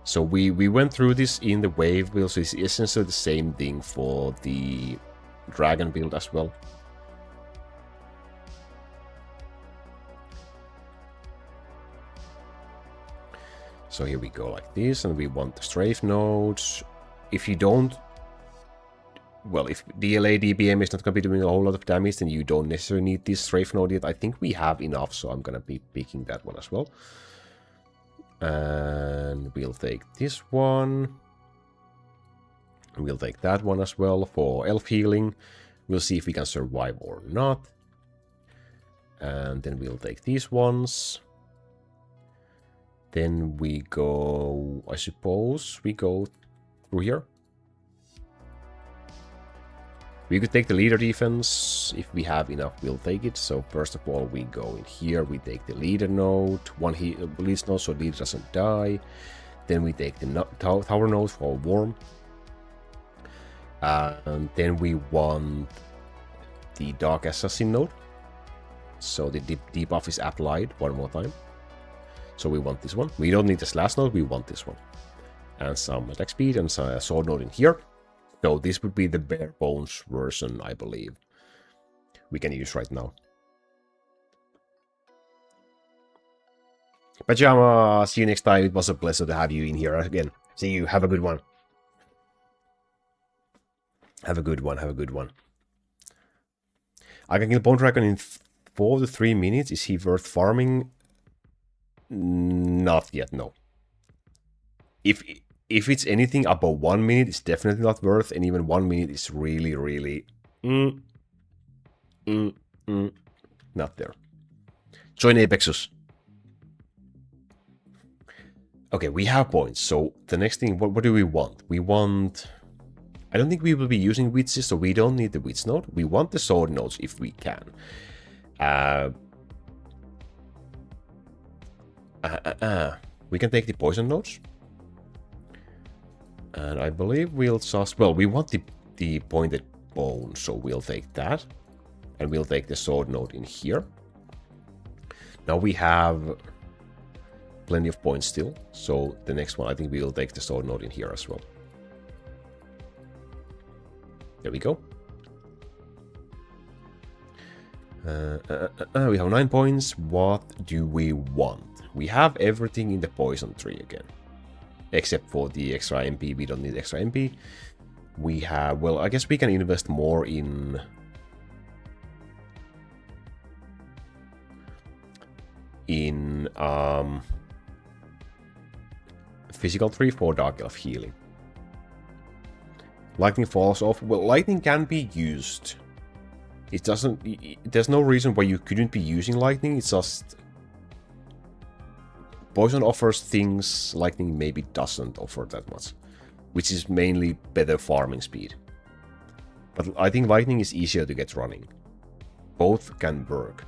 Speaker 1: So we went through this in the wave build, so it's essentially the same thing for the dragon build as well. So here we go like this, and we want the strafe nodes. If you don't, well, if DLA DBM is not going to be doing a whole lot of damage, then you don't necessarily need this strafe node yet. I think we have enough, so I'm going to be picking that one as well. And we'll take this one. We'll take that one as well for elf healing. We'll see if we can survive or not. And then we'll take these ones. Then we go, I suppose, we go through here. We could take the leader defense. If we have enough, we'll take it. So first of all, we go in here. We take the leader node. One leads node, so leader doesn't die. Then we take the tower node for warm. And then we want the dark assassin node. So the debuff is applied one more time. So we want this one. We don't need the slash node, we want this one. And some attack speed and some sword node in here. So this would be the bare bones version, I believe, we can use right now. Pajama, see you next time. It was a pleasure to have you in here again. See you. Have a good one. Have a good one. Have a good one. I can kill Bone Dragon in 4 to 3 minutes. Is he worth farming? Not yet, no. If it's anything above 1 minute, it's definitely not worth, and even 1 minute is really, really not there. Join Apexus. Okay, we have points. So the next thing, what do we want? We want... I don't think we will be using witches, so we don't need the witch node. We want the sword nodes if we can. We can take the poison nodes. And I believe we'll just... Well, we want the pointed bone, so we'll take that. And we'll take the sword node in here. Now we have plenty of points still. So the next one, I think we will take the sword node in here as well. There we go. We have 9 points. What do we want? We have everything in the poison tree again. Except for the extra MP. We don't need extra MP. We have... Well, I guess we can invest more in... physical tree for Dark Elf healing. Lightning falls off. Well, lightning can be used. It doesn't... There's no reason why you couldn't be using lightning. It's just... Poison offers things lightning maybe doesn't offer that much. Which is mainly better farming speed. But I think lightning is easier to get running. Both can work.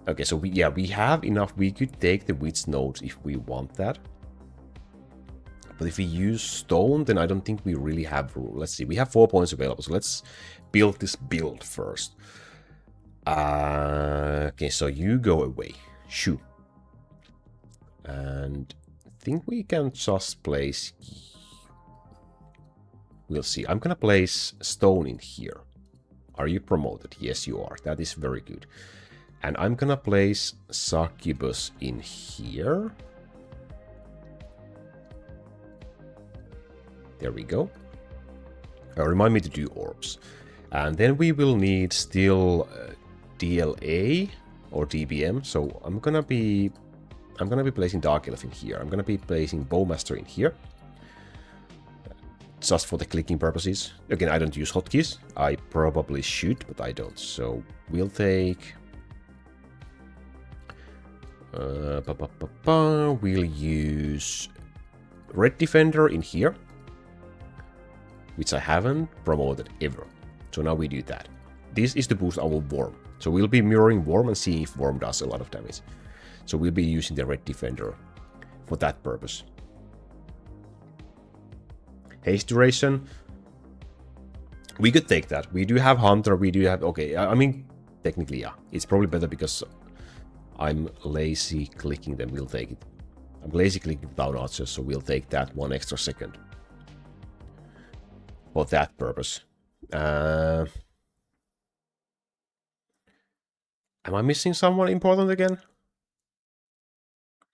Speaker 1: Okay, so we have enough. We could take the witch nodes if we want that. But if we use stone, then I don't think we really have room. Let's see, we have 4 points available, so let's build this build first. Okay, so you go away. Shoo. And I think we can just place... We'll see. I'm gonna place stone in here. Are you promoted? Yes, you are. That is very good. And I'm gonna place Succubus in here. There we go. Remind me to do orbs. And then we will need still DLA or DBM. So I'm gonna be placing Dark Elf in here. I'm gonna be placing Bowmaster in here. just for the clicking purposes. Again, I don't use hotkeys. I probably should, but I don't. So we'll take... we'll use Red Defender in here, which I haven't promoted ever. So now we do that. This is to boost our Worm. So we'll be mirroring Worm and seeing if Worm does a lot of damage. So we'll be using the Red Defender for that purpose. Haste duration. We could take that. We do have Hunter, we do have... Okay, I mean, technically, yeah. It's probably better because I'm lazy clicking them. We'll take it. I'm lazy clicking down archers, so we'll take that 1 extra second. For that purpose. Am I missing someone important again?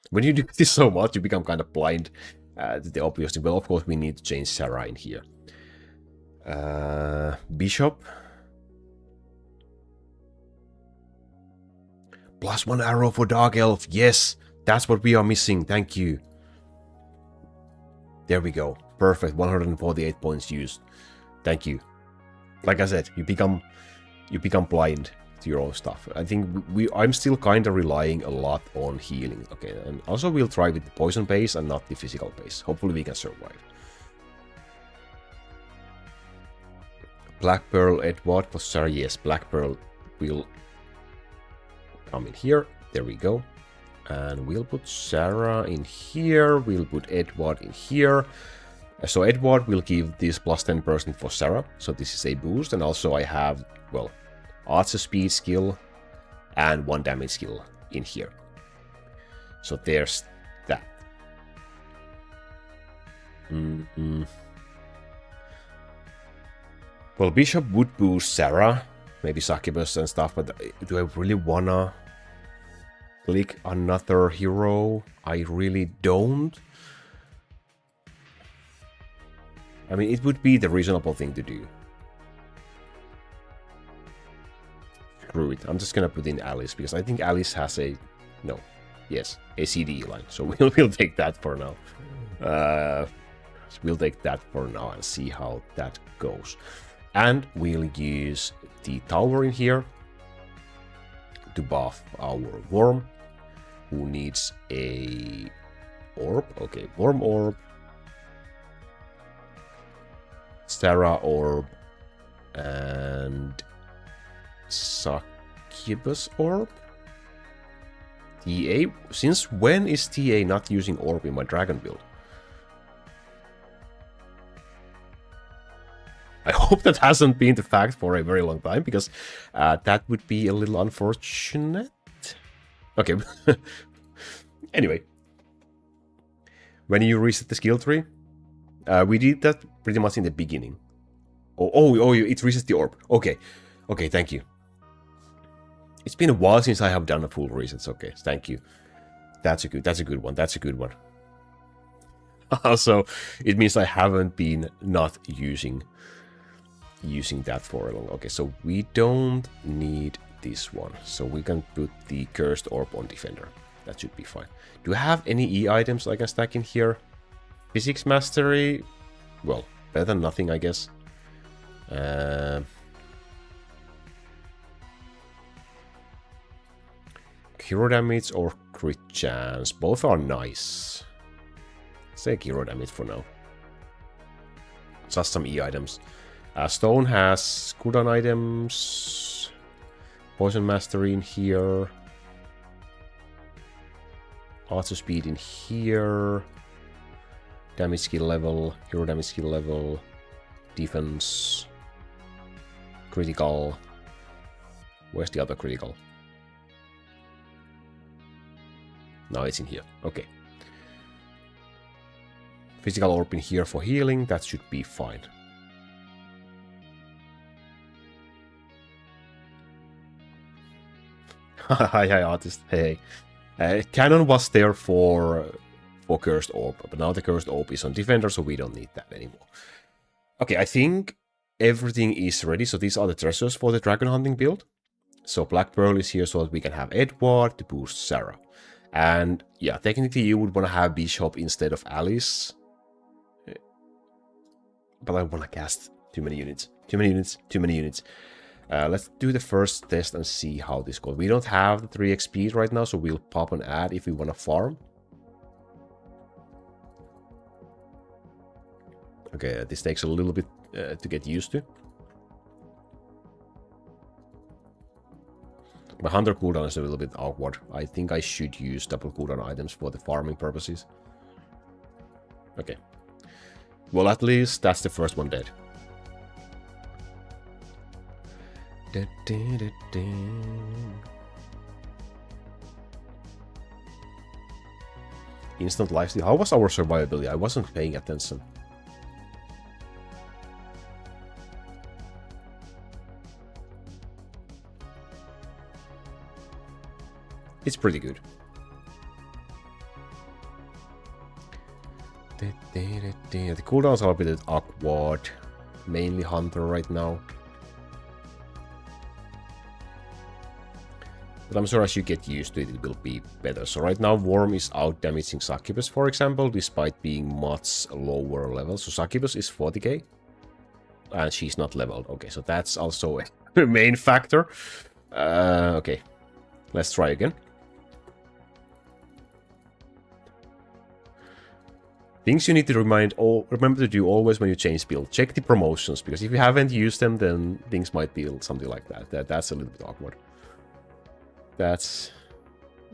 Speaker 1: When you do this so much, you become kind of blind to the obvious thing. Well, of course, we need to change Sarah in here. Bishop. +1 arrow for Dark Elf. Yes, that's what we are missing. Thank you. There we go. Perfect. 148 points used. Thank you. Like I said, you become blind to your own stuff. I think I'm still kind of relying a lot on healing. Okay, and also we'll try with the poison base and not the physical base. Hopefully we can survive. Black Pearl, Edward for Sarah. Yes, Black Pearl will come in here. There we go. And we'll put Sarah in here. We'll put Edward in here. So Edward will give this +10% for Sarah. So this is a boost. And also I have, well, Archer speed skill and 1 damage skill in here. So there's that. Well, Bishop would boost Sarah, maybe Succubus and stuff, but do I really wanna click another hero? I really don't. I mean, it would be the reasonable thing to do. Screw it. I'm just gonna put in Alice because I think Alice has a a CDE line. So we'll take that for now. We'll take that for now and see how that goes. And we'll use the tower in here to buff our Worm, who needs a orb. Okay, Worm orb, Sarah orb, and Succubus orb. TA? Since when is TA not using orb in my dragon build? I hope that hasn't been the fact for a very long time, because that would be a little unfortunate. Okay. Anyway. When you reset the skill tree, we did that pretty much in the beginning. Oh, it resets the orb. Okay. Okay, thank you. It's been a while since I have done a full reset. Okay, thank you. That's a good one. That's a good one. Also, it means I haven't been not using that for a long. Okay, so we don't need this one. So we can put the cursed orb on defender. That should be fine. Do I have any E items I can stack in here? Physics mastery? Well, better than nothing, I guess. Hero damage or crit chance? Both are nice. Let's take hero damage for now. Just some E items. Stone has cooldown items. Poison mastery in here. Archer speed in here. Damage skill level. Hero damage skill level. Defense. Critical. Where's the other critical? No, it's in here. Okay. Physical orb in here for healing. That should be fine. Hi, artist. Hey. Cannon was there for Cursed Orb, but now the Cursed Orb is on Defender, so we don't need that anymore. Okay, I think everything is ready. So these are the treasures for the Dragon Hunting build. So Black Pearl is here so that we can have Edward to boost Sarah. And yeah, technically you would want to have Bishop instead of Alice. But I want to cast too many units. Too many units. Too many units. Let's do the first test and see how this goes. We don't have the 3 XP right now, so we'll pop an ad if we want to farm. Okay, this takes a little bit to get used to. My Hunter cooldown is a little bit awkward. I think I should use double cooldown items for the farming purposes. Okay. Well, at least that's the first one dead. Instant lifesteal. How was our survivability? I wasn't paying attention. It's pretty good. The cooldowns are a bit awkward. Mainly Hunter right now. But I'm sure as you get used to it, it will be better. So right now, Worm is out damaging Succubus, for example, despite being much lower level. So Succubus is 40k. And she's not leveled. Okay, so that's also a main factor. Okay, let's try again. Things you need to remember to do always when you change build. Check the promotions, because if you haven't used them, then things might be something like that. That's a little bit awkward. That's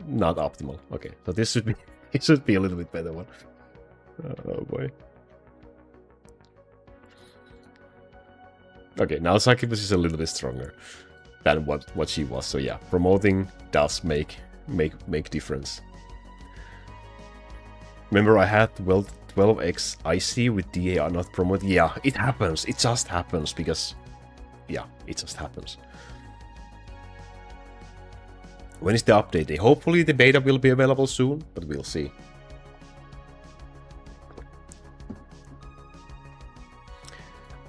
Speaker 1: not optimal. Okay, so this should be it should be a little bit better one. Oh boy. Okay, now Succubus is a little bit stronger than what she was. So yeah, promoting does make difference. Remember, I had 12x IC with DA are not promoted. Yeah, it happens. It just happens because, yeah, it just happens. When is the update day? Hopefully the beta will be available soon, but we'll see.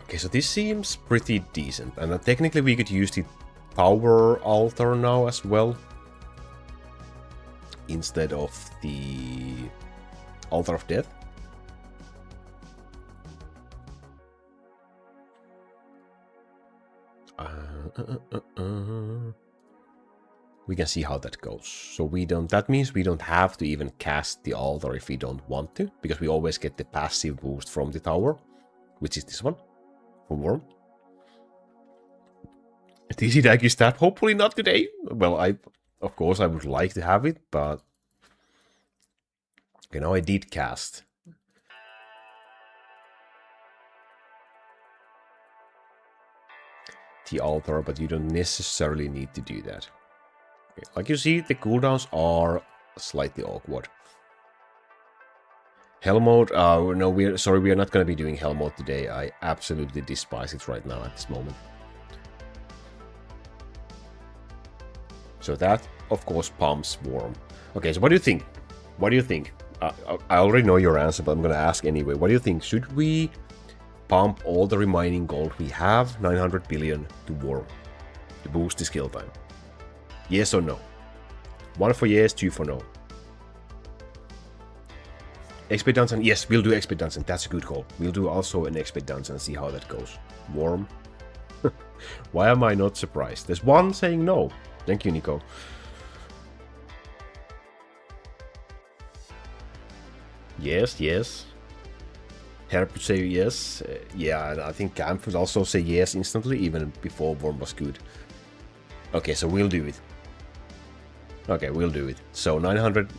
Speaker 1: Okay, so this seems pretty decent. And technically we could use the Power Altar now as well, instead of the Altar of Death. We can see how that goes. So that means we don't have to even cast the altar if we don't want to, because we always get the passive boost from the tower, which is this one from Worm. TC Dag is that hopefully not today. Well, of course I would like to have it, but okay, now I did cast. The altar, but you don't necessarily need to do that. Okay, like you see, the cooldowns are slightly awkward. Hell mode, no, we are not going to be doing hell mode today. I absolutely despise it right now at this moment. So that, of course, pumps Worm. Okay, so what do you think? What do you think? I already know your answer, but I'm going to ask anyway. What do you think? Should we pump all the remaining gold we have, 900 billion, to Worm to boost the skill time? Yes or no? 1 for yes, 2 for no. XP Dungeon? Yes, we'll do XP Dungeon. That's a good call. We'll do also an XP Dungeon and see how that goes. Worm. Why am I not surprised? There's one saying no. Thank you, Nico. Yes, yes. Herb would say yes. Yeah, and I think Camp would also say yes instantly, even before Worm was good. Okay, so we'll do it. Okay, we'll do it. So 900,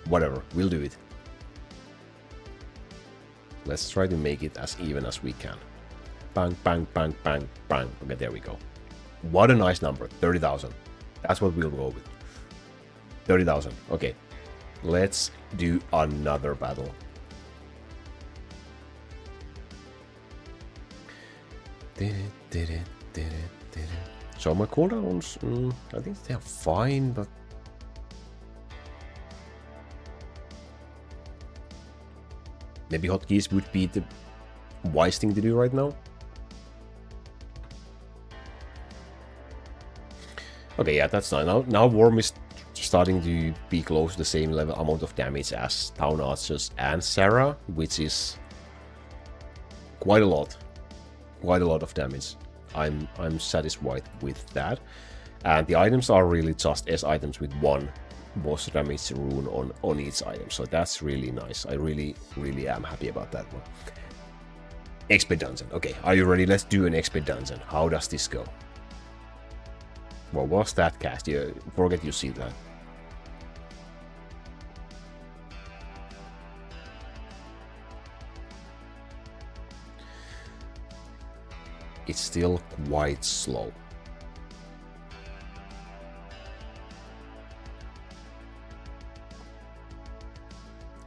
Speaker 1: whatever, we'll do it. Let's try to make it as even as we can. Bang, bang, bang, bang, bang. Okay, there we go. What a nice number, 30,000. That's what we'll go with. 30,000. Okay, let's do another battle. So my cooldowns, I think they're fine, but maybe hotkeys would be the wise thing to do right now. Okay, yeah, that's nice. Now Worm is starting to be close to the same level amount of damage as Town Archers and Sarah, which is quite a lot of damage. I'm satisfied with that. And the items are really just S items with 1 boss damage rune on each item, so that's really nice. I really am happy about that one. XP dungeon. Okay, are you ready? Let's do an XP dungeon. How does this go? What was that cast? You forget you see that. It's still quite slow.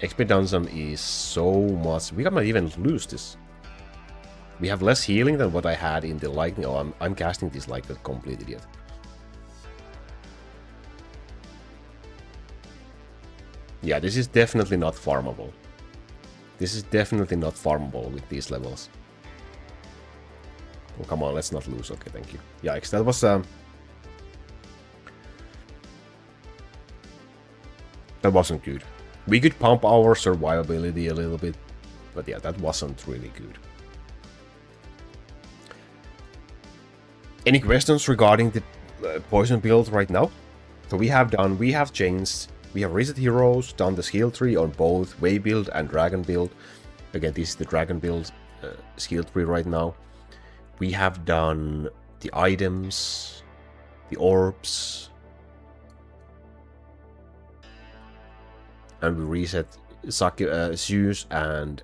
Speaker 1: XP dungeon is so much. We might even lose this. We have less healing than what I had in the lightning. Oh, I'm casting this like a complete idiot. Yeah, this is definitely not farmable. This is definitely not farmable with these levels. Oh, come on, let's not lose. Okay, thank you. Yikes, that was that wasn't good. We could pump our survivability a little bit, but yeah, that wasn't really good. Any questions regarding the poison build right now? So we have changed, we have reset heroes, done the skill tree on both way build and dragon build. Again, this is the dragon build skill tree right now. We have done the items, the orbs, and we reset Zeus and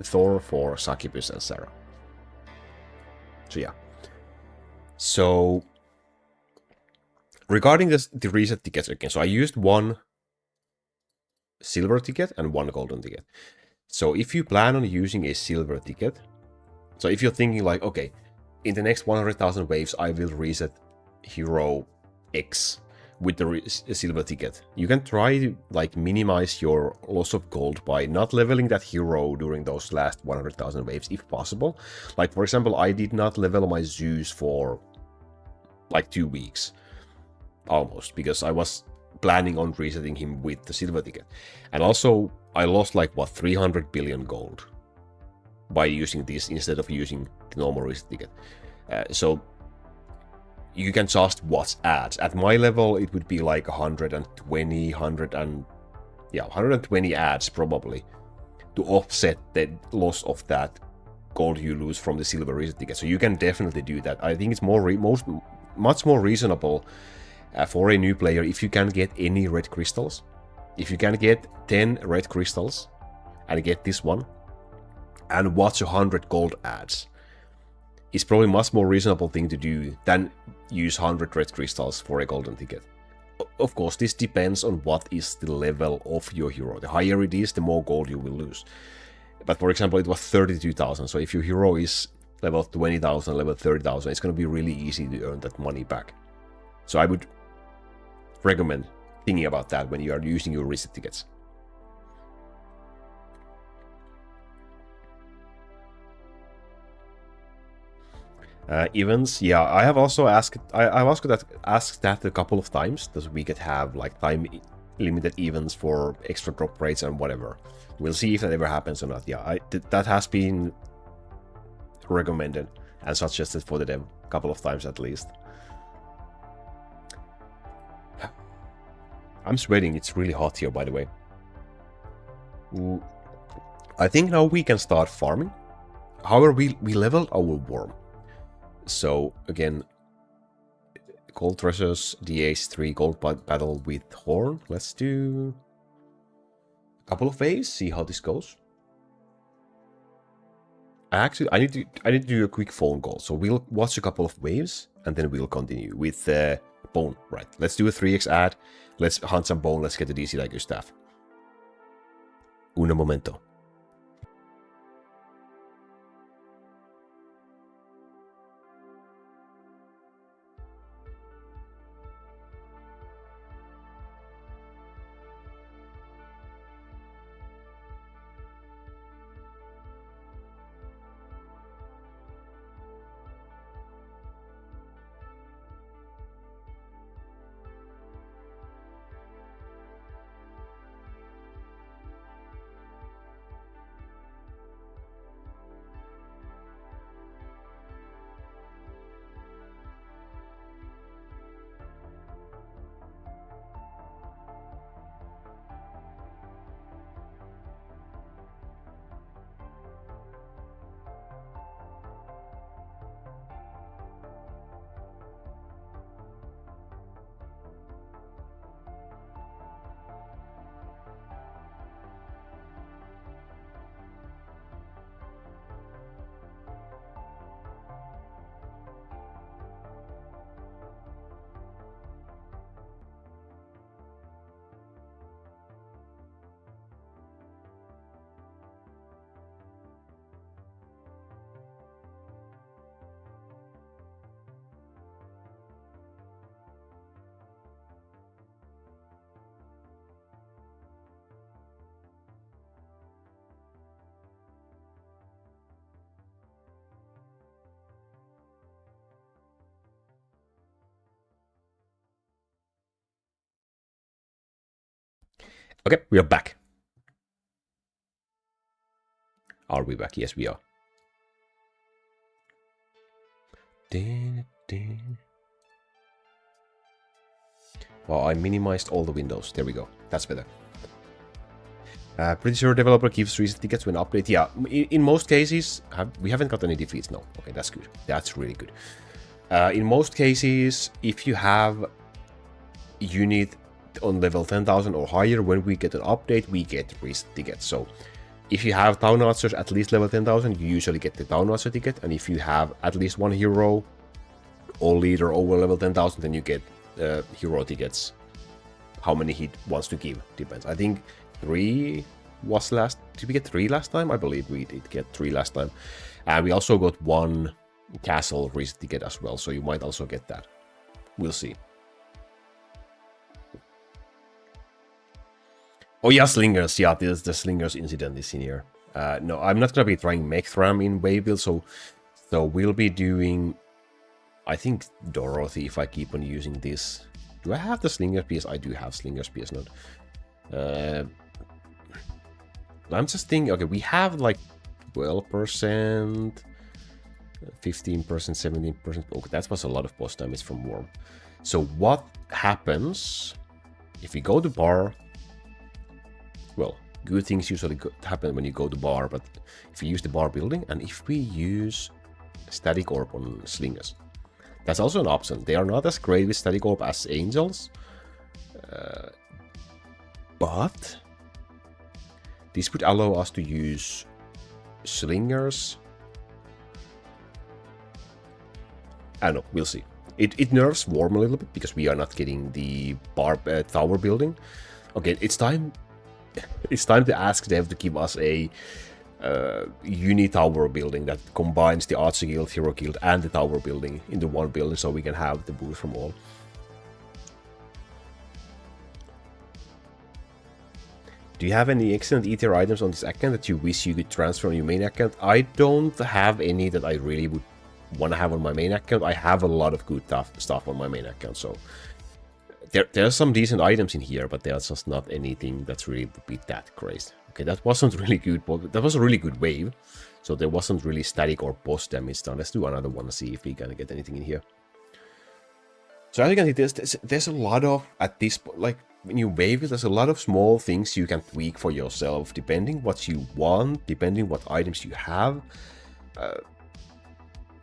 Speaker 1: Thor for Succubus and Sarah. So yeah. So regarding the reset tickets again, so I used 1 silver ticket and 1 golden ticket. So if you plan on using a silver ticket, so if you're thinking like, okay, in the next 100,000 waves, I will reset hero X with the silver ticket. You can try to like minimize your loss of gold by not leveling that hero during those last 100,000 waves if possible. Like for example, I did not level my Zeus for like 2 weeks almost, because I was planning on resetting him with the silver ticket. And also I lost like what, 300 billion gold by using this instead of using the normal reset ticket. So you can just watch ads. At my level it would be like 120 ads probably to offset the loss of that gold you lose from the silver reset ticket. So you can definitely do that. I think it's much more reasonable for a new player if you can get any red crystals. If you can get 10 red crystals and get this one and watch 100 gold ads, it's probably a much more reasonable thing to do than use 100 red crystals for a golden ticket. Of course, this depends on what is the level of your hero. The higher it is, the more gold you will lose. But for example, it was 32,000. So if your hero is level 20,000, level 30,000, it's going to be really easy to earn that money back. So I would recommend thinking about that when you are using your reset tickets. Events, yeah, I have also asked. I've also asked that a couple of times, that we could have like time limited events for extra drop rates and whatever. We'll see if that ever happens or not. Yeah, that has been recommended and suggested for the dev a couple of times at least. I'm sweating. It's really hot here, by the way. I think now we can start farming. However, we leveled our worm. So again, gold treasures, DH3 gold battle with horn. Let's do a couple of waves, see how this goes. I need to do a quick phone call, so we'll watch a couple of waves and then we'll continue with bone. Right, let's do a 3x ad. Let's hunt some bone. Let's get the DC like your staff. Un momento. Okay, we are back. Are we back? Yes, we are. Well, I minimized all the windows. There we go. That's better. Pretty sure developer gives reset tickets when update. Yeah, in most cases, we haven't got any defeats. No. Okay, that's good. That's really good. In most cases, if you have unit on level 10,000 or higher, when we get an update, we get reset tickets. So if you have Town Archers at least level 10,000, you usually get the Town Archer ticket. And if you have at least one hero or leader over level 10,000, then you get hero tickets. How many he wants to give depends. I think 3 was last. Did we get 3 last time? I believe we did get 3 last time. And we also got 1 castle reset ticket as well, so you might also get that. We'll see. Oh yeah, slingers. Yeah, the slingers incident is in here. No, I'm not gonna be trying mech thram in Wayville, so we'll be doing, I think, Dorothy if I keep on using this. Do I have the slinger piece? I do have slingers piece node. I'm just thinking, okay, we have like 12%, 15%, 17%. Okay, that was a lot of boss damage from Worm. So what happens if we go to bar? Well, good things usually happen when you go to bar, but if you use the bar building, and if we use static orb on slingers, that's also an option. They are not as great with static orb as angels, but this would allow us to use slingers. I don't know, we'll see. It nerfs Worm a little bit because we are not getting the bar tower building. Okay, it's time. It's time to ask Dev to give us a uni-tower building that combines the Archer Guild, Hero Guild, and the tower building into one building, so we can have the boost from all. Do you have any excellent E-tier items on this account that you wish you could transfer on your main account? I don't have any that I really would want to have on my main account. I have a lot of good stuff on my main account, so there are some decent items in here, but there's just not anything that's really would be that crazy. Okay, that wasn't really good, but that was a really good wave, so there wasn't really static or boss damage done. Let's do another one and see if we can get anything in here. So as you can see, there's a lot of, at this point, like when you wave it, there's a lot of small things you can tweak for yourself, depending what you want, depending what items you have,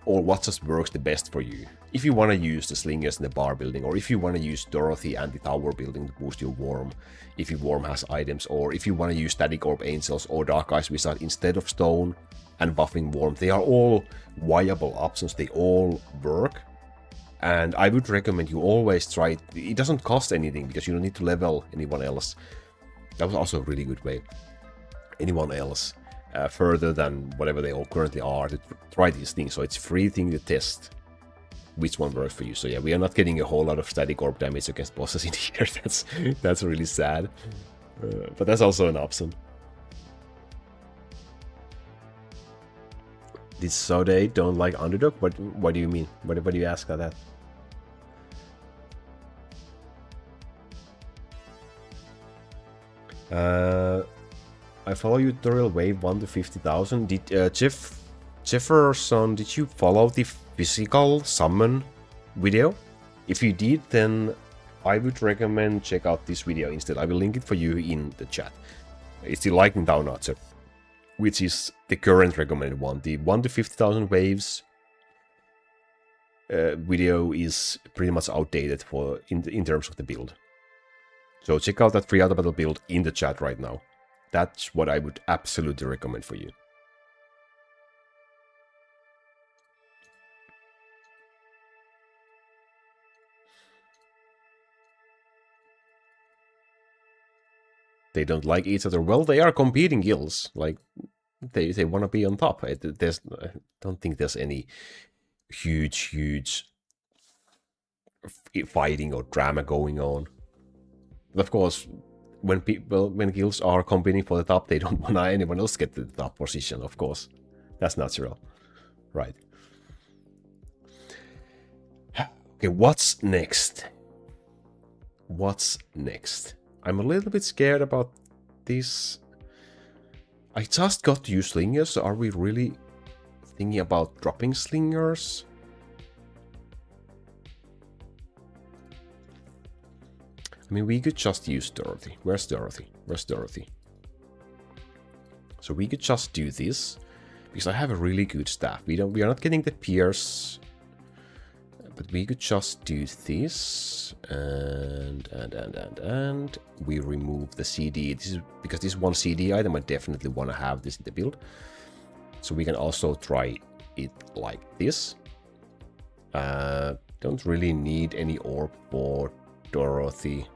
Speaker 1: or what just works the best for you. If you want to use the slingers in the bar building, or if you want to use Dorothy and the tower building to boost your Worm, if your Worm has items, or if you want to use Static Orb Angels or Dark Eyes Wizard instead of Stone and buffing Worm, they are all viable options, they all work. And I would recommend you always try it. It doesn't cost anything because you don't need to level anyone else. That was also a really good way. Anyone else further than whatever they all currently are to try these things. So it's a free thing to test which one works for you. So yeah, we are not getting a whole lot of static orb damage against bosses in here. That's really sad. But that's also an option. Did Sode don't like Underdog? What do you mean? What do you ask at that? I follow you tutorial wave 1 to 50,000. Did Jefferson, did you follow the physical summon video? If you did, then I would recommend check out this video instead. I will link it for you in the chat. It's the Lightning Down Archer, which is the current recommended one. The 1 to 50,000 waves video is pretty much outdated for in terms of the build. So check out that free auto battle build in the chat right now. That's what I would absolutely recommend for you. They don't like each other. Well, they are competing guilds. Like, they want to be on top. I don't think there's any huge fighting or drama going on. But of course, when guilds are competing for the top, they don't want anyone else get the top position, of course. That's natural. Right. Okay, what's next? What's next? I'm a little bit scared about this. I just got to use slingers, so are we really thinking about dropping slingers? I mean, we could just use Dorothy. Where's Dorothy? Where's Dorothy? So we could just do this, because I have a really good staff. We are not getting the Pierce, but we could just do this, and we remove the CD. This is because this one CD item, I definitely want to have this in the build. So we can also try it like this. Don't really need any orb for Dorothy.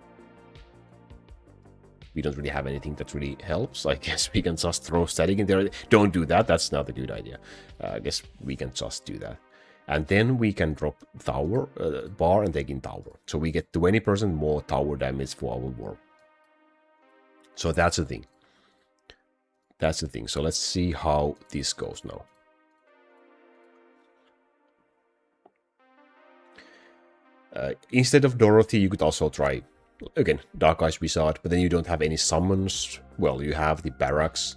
Speaker 1: We don't really have anything that really helps. I guess we can just throw static in there. Don't do that. That's not a good idea. I guess we can just do that. And then we can drop tower bar and take in tower. So we get 20% more tower damage for our war. So that's the thing. That's the thing. So let's see how this goes now. Instead of Dorothy, you could also try, again, Dark Eyes Wizard, but then you don't have any summons. Well, you have the barracks.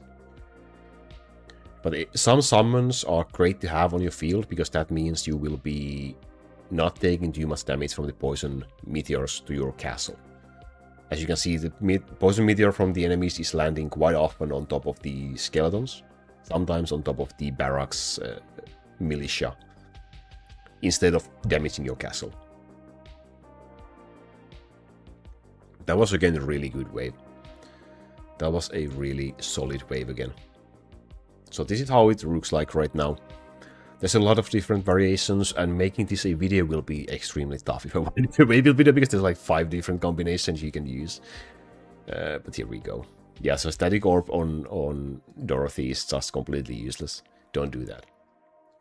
Speaker 1: But some summons are great to have on your field, because that means you will be not taking too much damage from the poison meteors to your castle. As you can see, the poison meteor from the enemies is landing quite often on top of the skeletons, sometimes on top of the barracks militia, instead of damaging your castle. That was again a really good wave. That was a really solid wave again. So this is how it looks like right now. There's a lot of different variations, and making this a video will be extremely tough if I want to make a video, because there's like 5 different combinations you can use. But here we go. Yeah, so static orb on Dorothy is just completely useless. Don't do that.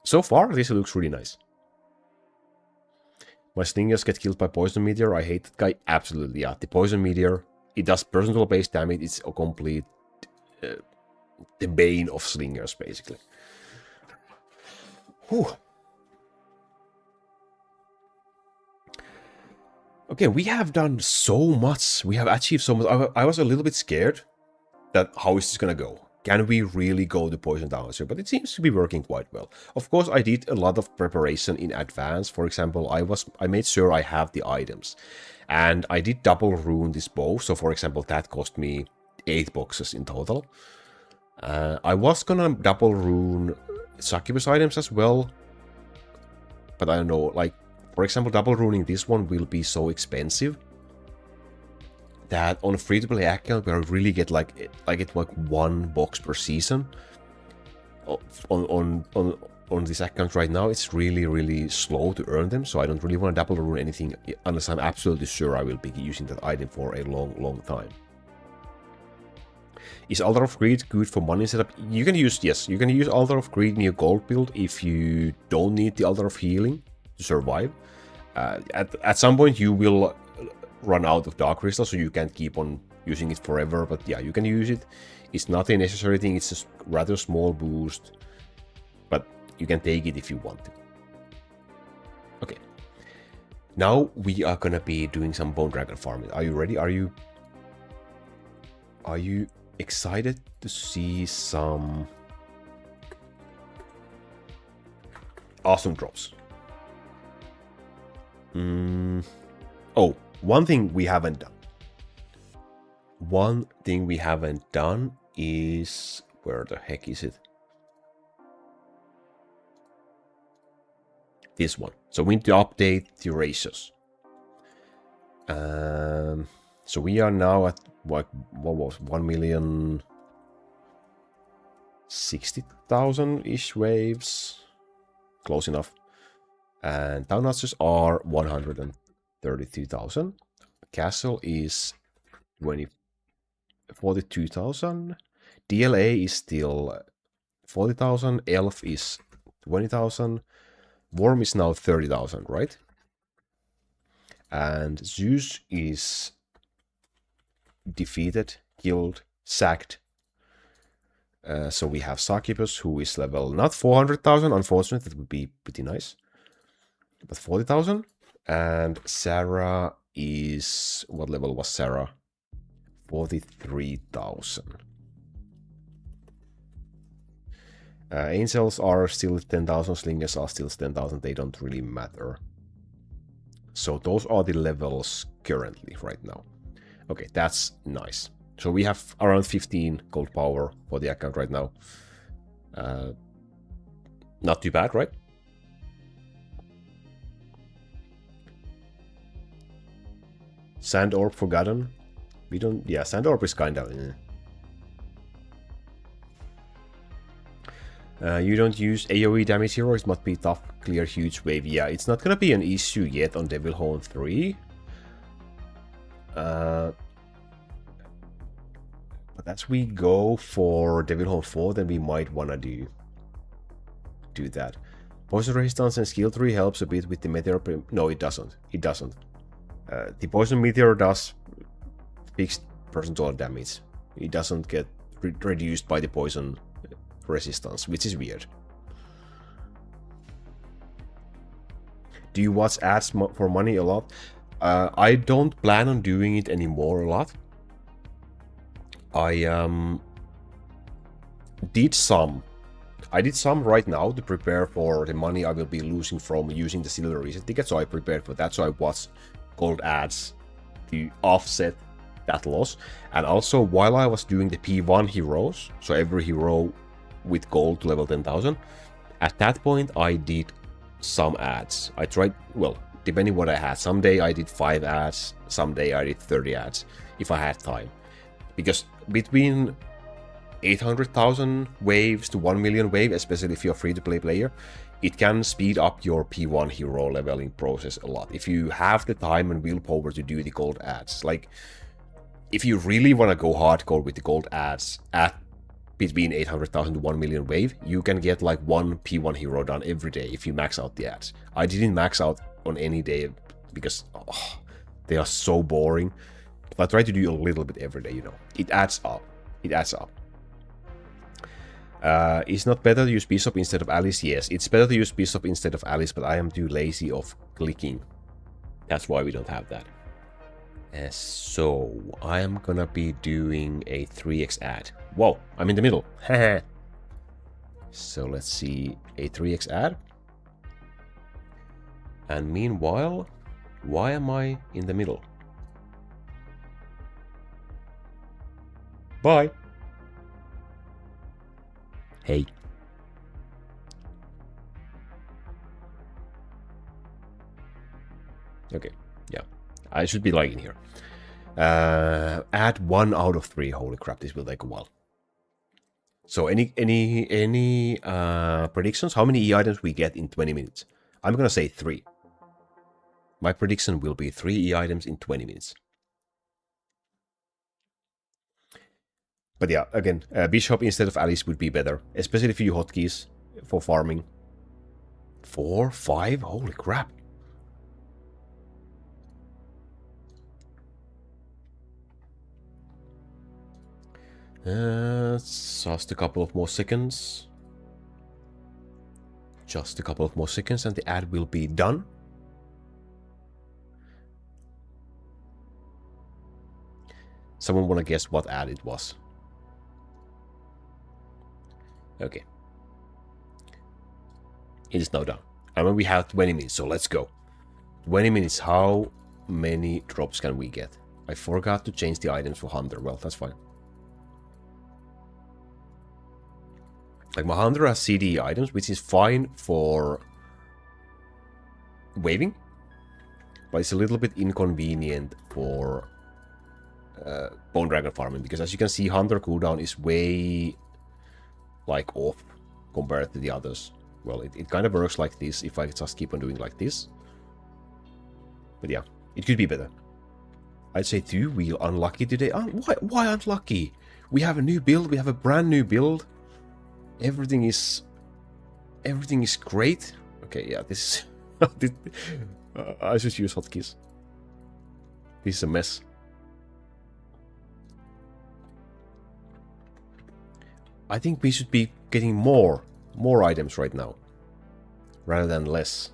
Speaker 1: So far, this looks really nice. My slingers get killed by poison meteor. I hate that guy. Absolutely, yeah. The poison meteor, it does personal base damage. It's a complete the bane of slingers, basically. Whew. Okay, we have done so much. We have achieved so much. I was a little bit scared that how is this gonna go? Can we really go the poison downer? But it seems to be working quite well. Of course, I did a lot of preparation in advance. For example, I made sure I have the items. And I did double rune this bow. So for example, that cost me 8 boxes in total. I was gonna double rune succubus items as well. But I don't know, like, for example, double runing this one will be so expensive that on a free-to-play account where I really get like 1 box per season. On this account right now, it's really slow to earn them, so I don't really want to double rune anything unless I'm absolutely sure I will be using that item for a long time. Is Altar of Greed good for money setup? You can use, yes, you can use Altar of Greed in your gold build if you don't need the Altar of Healing to survive. At some point you will run out of Dark Crystal, so you can't keep on using it forever, but yeah, you can use it. It's not a necessary thing, it's a rather small boost, but you can take it if you want to. Okay, now we are gonna be doing some Bone Dragon farming. Are you ready? Are you excited to see some awesome drops? Oh, one thing we haven't done. One thing we haven't done is... where the heck is it? This one. So we need to update the ratios. So we are now at what was 1,060,000-ish waves. Close enough. And town masters are 132,000. Castle is 42,000. DLA is still 40,000. Elf is 20,000. Worm is now 30,000, right? And Zeus is defeated, killed, sacked. So we have Succubus, who is level not 400,000, unfortunately, that would be pretty nice. But 40,000. And Sarah is... what level was Sarah? 43,000. Angels are still 10,000, slingers are still 10,000, they don't really matter. So those are the levels currently right now. Okay, that's nice. So we have around 15 gold power for the account right now. Not too bad, right? Sand Orb Forgotten. We don't... Yeah, Sand Orb is kind of... you don't use AoE damage heroes, must be tough, clear huge wave. Yeah, it's not gonna be an issue yet on Devil Horn 3. But as we go for Devil Horn 4, then we might wanna do that. Poison resistance and Skilltree helps a bit with the meteor. No, it doesn't. It doesn't. The poison meteor does fixed percentile damage. It doesn't get reduced by the poison resistance, which is weird. Do you watch ads for money a lot? I don't plan on doing it anymore a lot. I did some right now to prepare for the money I will be losing from using the silver reset ticket, so I prepared for that, so I watched gold ads to offset that loss. And also, while I was doing the P1 heroes, so every hero with gold to level 10,000, at that point I did some ads. I tried, well, depending what I had. Some day I did 5 ads, some day I did 30 ads, if I had time. Because between 800,000 waves to 1 million wave, especially if you're a free-to-play player, it can speed up your P1 hero leveling process a lot. If you have the time and willpower to do the gold ads. Like, if you really want to go hardcore with the gold ads at between 800,000 to 1 million wave, you can get like 1 P1 hero done every day if you max out the ads. I didn't max out on any day because they are so boring. But I try to do a little bit every day, you know. It adds up. It adds up. It's not better to use Bishop instead of Alice? Yes, it's better to use Bishop instead of Alice, but I am too lazy of clicking. That's why we don't have that. So, I am gonna be doing a 3x ad. Whoa, I'm in the middle. So, let's see. A 3x ad. And meanwhile, why am I in the middle? Bye. Hey. Okay, yeah. I should be lagging here. Add 1 out of 3. Holy crap, this will take a while. So any predictions? How many E-items we get in 20 minutes? I'm gonna say 3. My prediction will be 3 E-items in 20 minutes. But yeah, again, Bishop instead of Alice would be better. Especially if you hotkeys for farming. 4, 5? Holy crap. Just a couple of more seconds. Just a couple of more seconds and the ad will be done. Someone wanna guess what ad it was? Okay. It is now done. And when we have 20 minutes, so let's go. 20 minutes, how many drops can we get? I forgot to change the items for Hunter. Well, that's fine. Like, my Hunter has CD items, which is fine for waving, but it's a little bit inconvenient for Bone Dragon farming, because as you can see, Hunter cooldown is way like off compared to the others. Well, it kind of works like this if I just keep on doing like this. But yeah, it could be better. I'd say 2 wheel unlucky today. Why unlucky? We have a new build. We have a brand new build. Everything is great. Okay, yeah, this is I should use hotkeys. This is a mess. I think we should be getting more items right now, rather than less.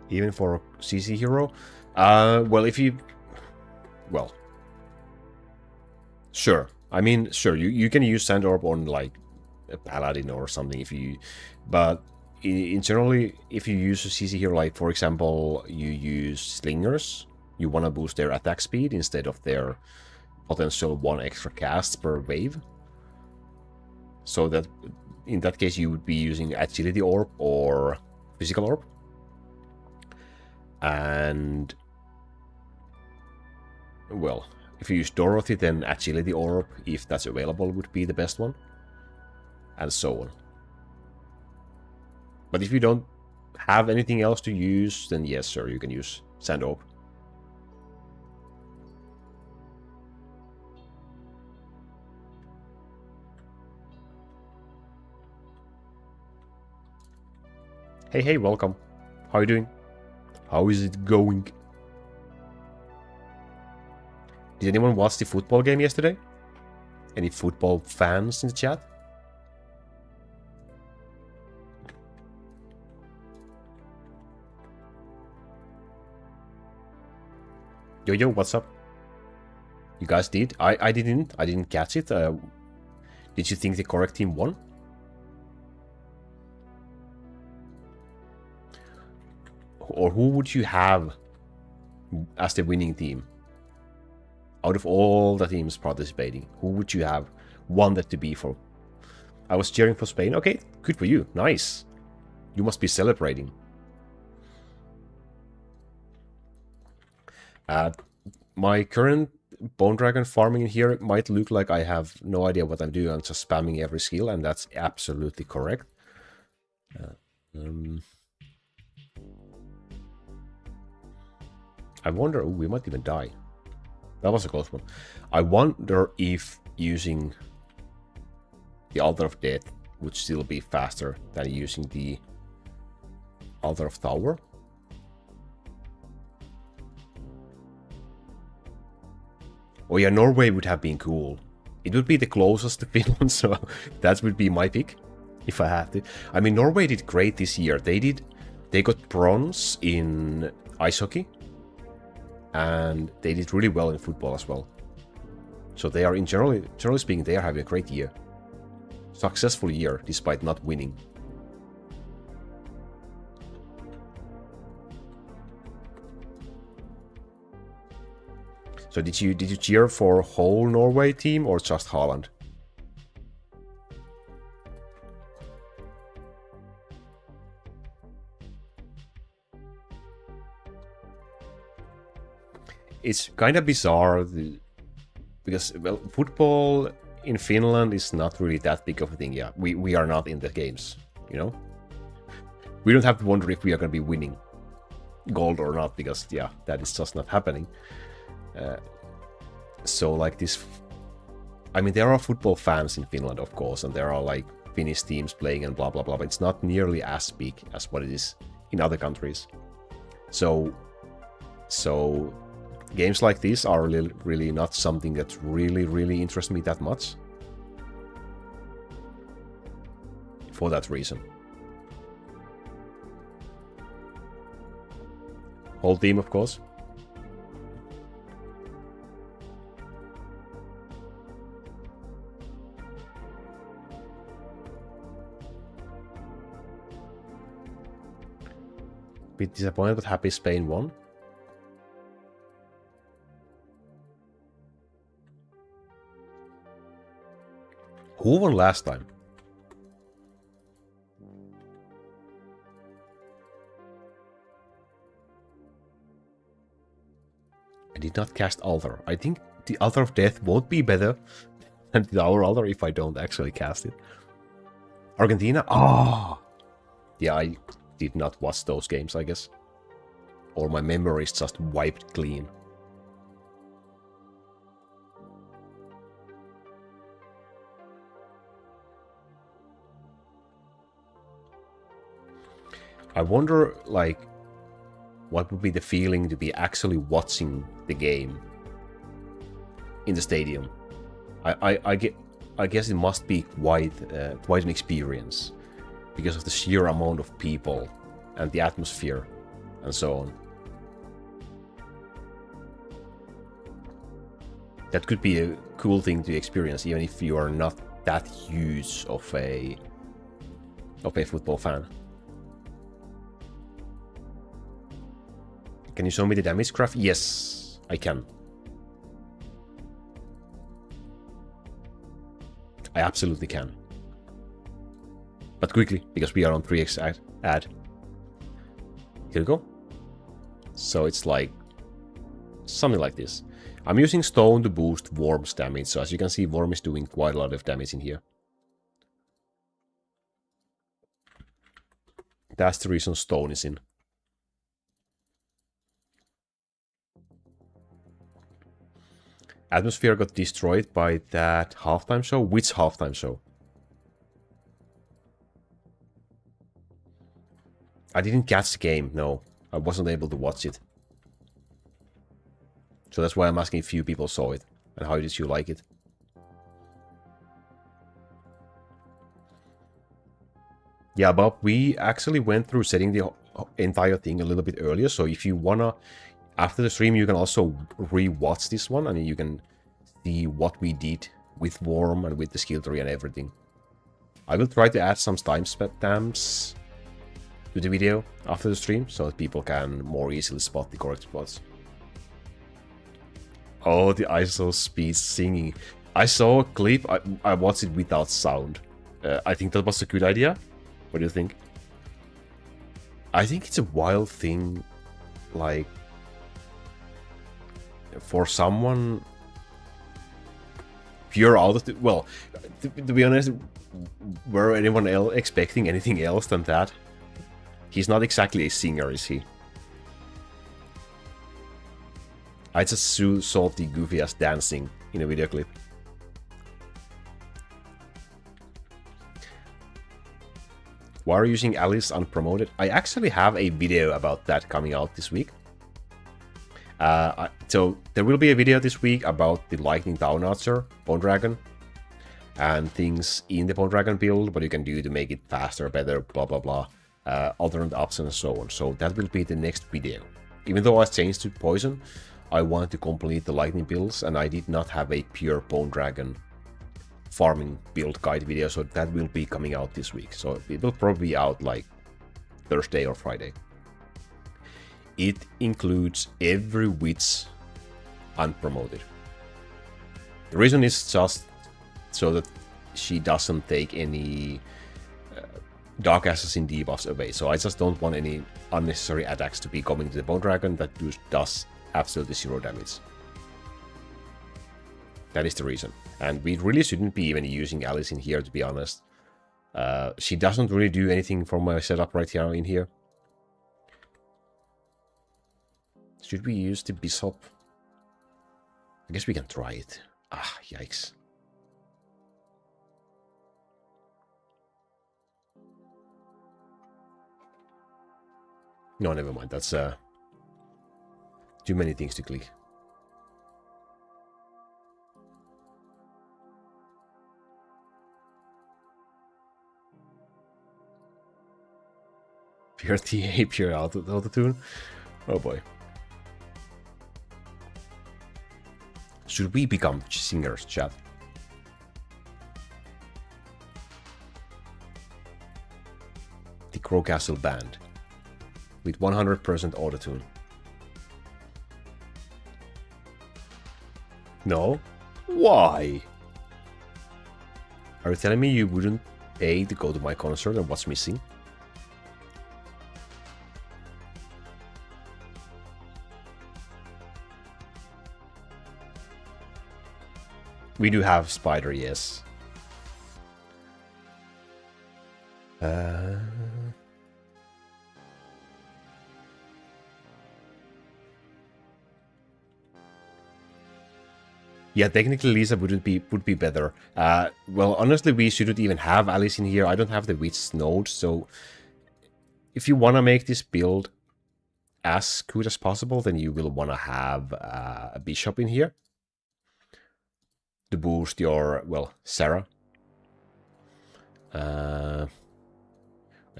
Speaker 1: Even for CC hero? Well, if you... Well... Sure. I mean, sure, you can use Sand Orb on, like, a Paladin or something if you... But in generally, if you use a CC hero, like, for example, you use Slingers, you want to boost their attack speed instead of their potential 1 extra casts per wave. So that, in that case, you would be using Agility Orb or Physical Orb. And... Well, if you use Dorothy, then Agility Orb, if that's available, would be the best one. And so on. But if you don't have anything else to use, then yes, sir, you can use Sand Orb. Hey, welcome. How are you doing? How is it going? Did anyone watch the football game yesterday? Any football fans in the chat? Yo, what's up? You guys did? I didn't catch it. Did you think the correct team won? Or who would you have as the winning team? Out of all the teams participating, who would you have wanted to be for? I was cheering for Spain. Okay, good for you. Nice. You must be celebrating. My current Bone Dragon farming in here might look like I have no idea what I'm doing. I'm just spamming every skill, and that's absolutely correct. I wonder... Oh, we might even die. That was a close one. I wonder if using the Altar of Death would still be faster than using the Altar of Tower. Oh yeah, Norway would have been cool. It would be the closest to Finland, so that would be my pick, if I had to. I mean, Norway did great this year. They got bronze in ice hockey. And they did really well in football as well. So they are, generally speaking, they are having a great year. Successful year, despite not winning. So did you cheer for whole Norway team or just Haaland? It's kind of bizarre because, well, football in Finland is not really that big of a thing. Yeah, we are not in the games, you know? We don't have to wonder if we are going to be winning gold or not, because, yeah, that is just not happening. So, like this... I mean, there are football fans in Finland, of course, and there are, like, Finnish teams playing and blah, blah, blah, but it's not nearly as big as what it is in other countries. So games like this are really not something that really interests me that much. For that reason. Whole team, of course. Bit disappointed, but happy Spain won. Who won last time? I did not cast Altar. I think the Altar of Death won't be better than the Tower Altar if I don't actually cast it. Argentina? Ah! Yeah, I did not watch those games, I guess. Or my memory is just wiped clean. I wonder, like, what would be the feeling to be actually watching the game in the stadium. I I guess it must be quite an experience because of the sheer amount of people and the atmosphere and so on. That could be a cool thing to experience, even if you are not that huge of a football fan. Can you show me the damage graph? Yes, I can. I absolutely can. But quickly, because we are on 3x ad. Here we go. So it's like something like this. I'm using stone to boost Worm's damage. So as you can see, Worm is doing quite a lot of damage in here. That's the reason stone is in. Atmosphere got destroyed by that halftime show. Which halftime show? I didn't catch the game, no. I wasn't able to watch it. So that's why I'm asking if few people saw it. And how did you like it? Yeah, Bob, we actually went through setting the entire thing a little bit earlier. So if you wanna, after the stream, you can also re-watch this one. And you can see what we did with Worm and with the Skilltree and everything. I will try to add some timestamps to the video after the stream so that people can more easily spot the correct spots. Oh, the ISO speed singing. I saw a clip, I watched it without sound. I think that was a good idea. What do you think? I think it's a wild thing, like, for someone pure out of the... Well, to be honest, were anyone else expecting anything else than that? He's not exactly a singer, is he? I just saw the goofy ass dancing in a video clip. Why are you using Alice unpromoted? I actually have a video about that coming out this week. So there will be a video this week about the Lightning Downarcher Bone Dragon and things in the Bone Dragon build, what you can do to make it faster, better, blah blah blah, alternate options and so on. So that will be the next video. Even though I changed to Poison, I wanted to complete the Lightning builds, and I did not have a pure Bone Dragon farming build guide video, so that will be coming out this week. So it will probably be out like Thursday or Friday. It includes every witch unpromoted. The reason is just so that she doesn't take any Dark Assassin debuffs away. So I just don't want any unnecessary attacks to be coming to the Bone Dragon that does absolutely zero damage. That is the reason. And we really shouldn't be even using Alice in here, to be honest. She doesn't really do anything for my setup right here in here. Should we use the Bishop? I guess we can try it. Ah, yikes. No, never mind. That's too many things to click. Pure TA, pure auto-tune. Oh boy. Should we become singers, chat? The Crow Castle Band. With 100% autotune. No? Why? Are you telling me you wouldn't pay to go to my concert and what's missing? We do have Spider, yes. Yeah, technically Lisa would be better. Well, honestly, we shouldn't even have Alice in here. I don't have the Witch node, so if you want to make this build as good as possible, then you will want to have a Bishop in here. to boost your, well, Sarah. I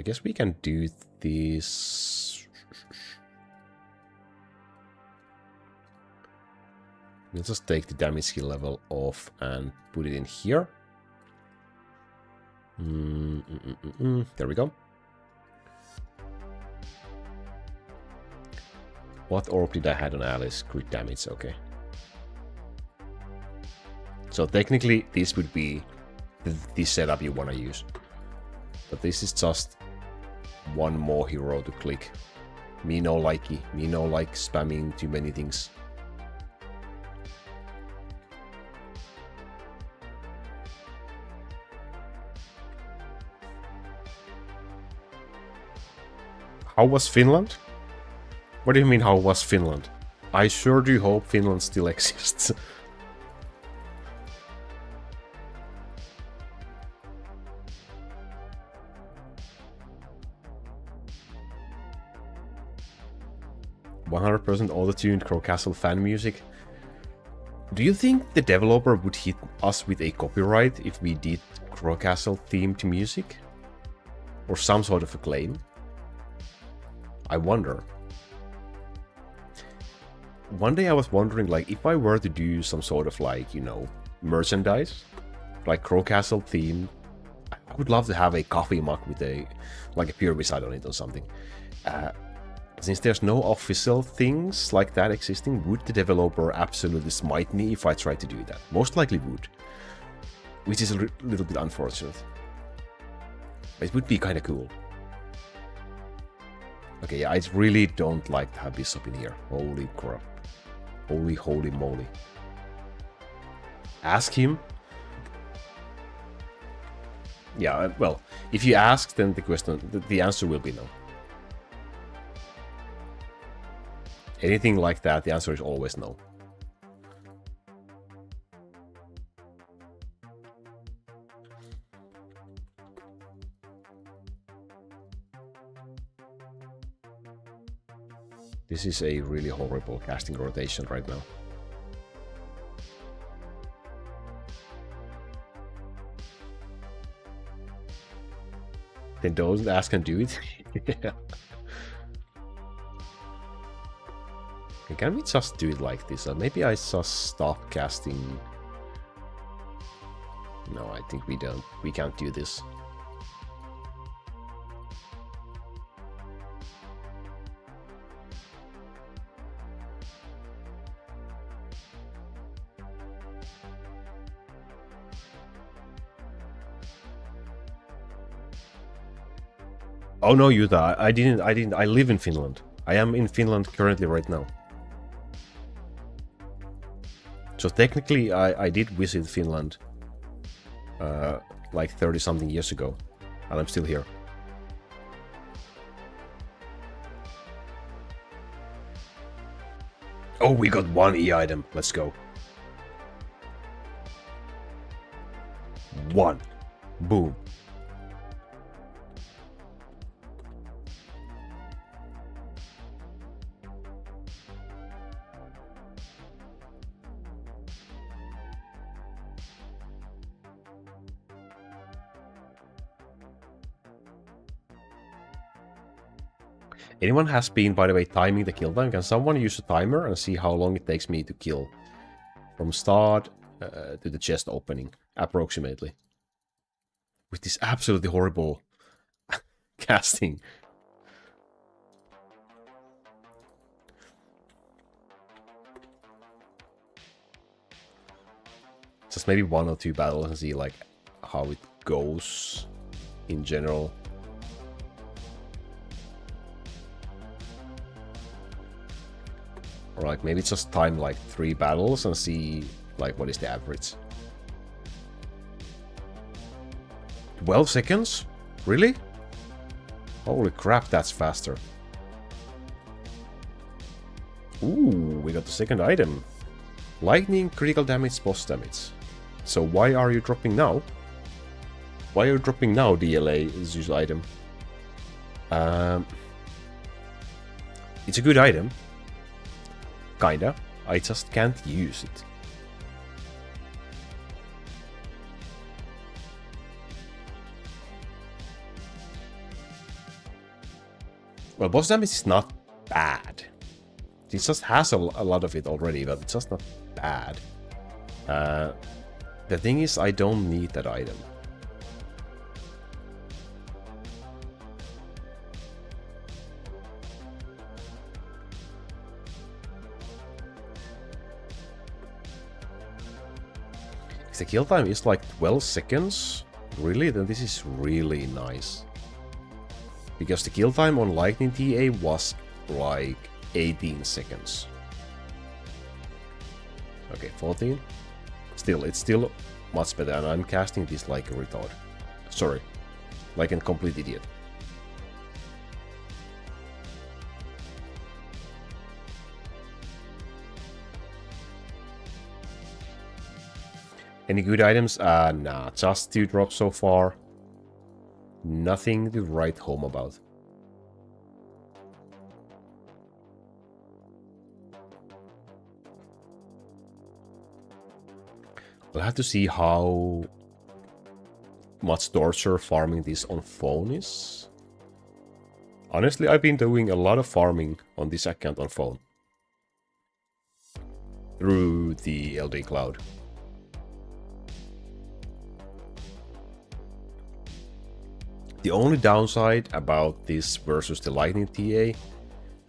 Speaker 1: guess we can do this. We'll just take the damage skill level off and put it in here. There we go. What orb did I had on Alice? Crit damage, okay. So technically this would be the setup you want to use. But this is just one more hero to click. Me no likey. Me no like spamming too many things. How was Finland? What do you mean, how was Finland? I sure do hope Finland still exists. %100% auto-tuned Crow Castle fan music. Do you think the developer would hit us with a copyright if we did Crow Castle themed music? Or some sort of a claim? I wonder. One day I was wondering, like, if I were to do some sort of, like, you know, merchandise, like Crow Castle themed, I would love to have a coffee mug with a, like, a pure beside on it or something. Since there's no official things like that existing, would the developer absolutely smite me if I tried to do that? Most likely would. Which is a little bit unfortunate. It would be kind of cool. Okay, yeah, I really don't like to have Bishop in here. Holy crap. Holy moly. Ask him. Yeah, well, if you ask, then the answer will be no. Anything like that, the answer is always no. This is a really horrible casting rotation right now. Then don't ask and do it. Yeah. Can we just do it like this? Maybe I just stop casting. No, I think we don't. We can't do this. Oh no, Yuta, I didn't. I live in Finland. I am in Finland currently right now. So technically, I did visit Finland like 30-something years ago, and I'm still here. Oh, we got one E item. Let's go. One. Boom. Anyone has been, by the way, timing the kill time? Can someone use a timer and see how long it takes me to kill? From start to the chest opening, approximately. With this absolutely horrible casting. Just maybe 1 or 2 battles and see like how it goes in general. Or like maybe just time like 3 battles and see like what is the average. 12 seconds? Really? Holy crap, that's faster. Ooh, we got the second item. Lightning, critical damage, boss damage. So why are you dropping now? Why are you dropping now, DLA is usual item? It's a good item. Kinda. I just can't use it. Well, boss damage is not bad. It just has a lot of it already, but it's just not bad. The thing is, I don't need that item. If the kill time is like 12 seconds, really, then this is really nice. Because the kill time on Lightning TA was like 18 seconds. Okay, 14. Still, it's still much better, and I'm casting this like a retard. Sorry, like a complete idiot. Any good items? Nah, just 2 drops so far. Nothing to write home about. We'll have to see how much torture farming this on phone is. Honestly, I've been doing a lot of farming on this account on phone. Through the LD Cloud. The only downside about this versus the Lightning TA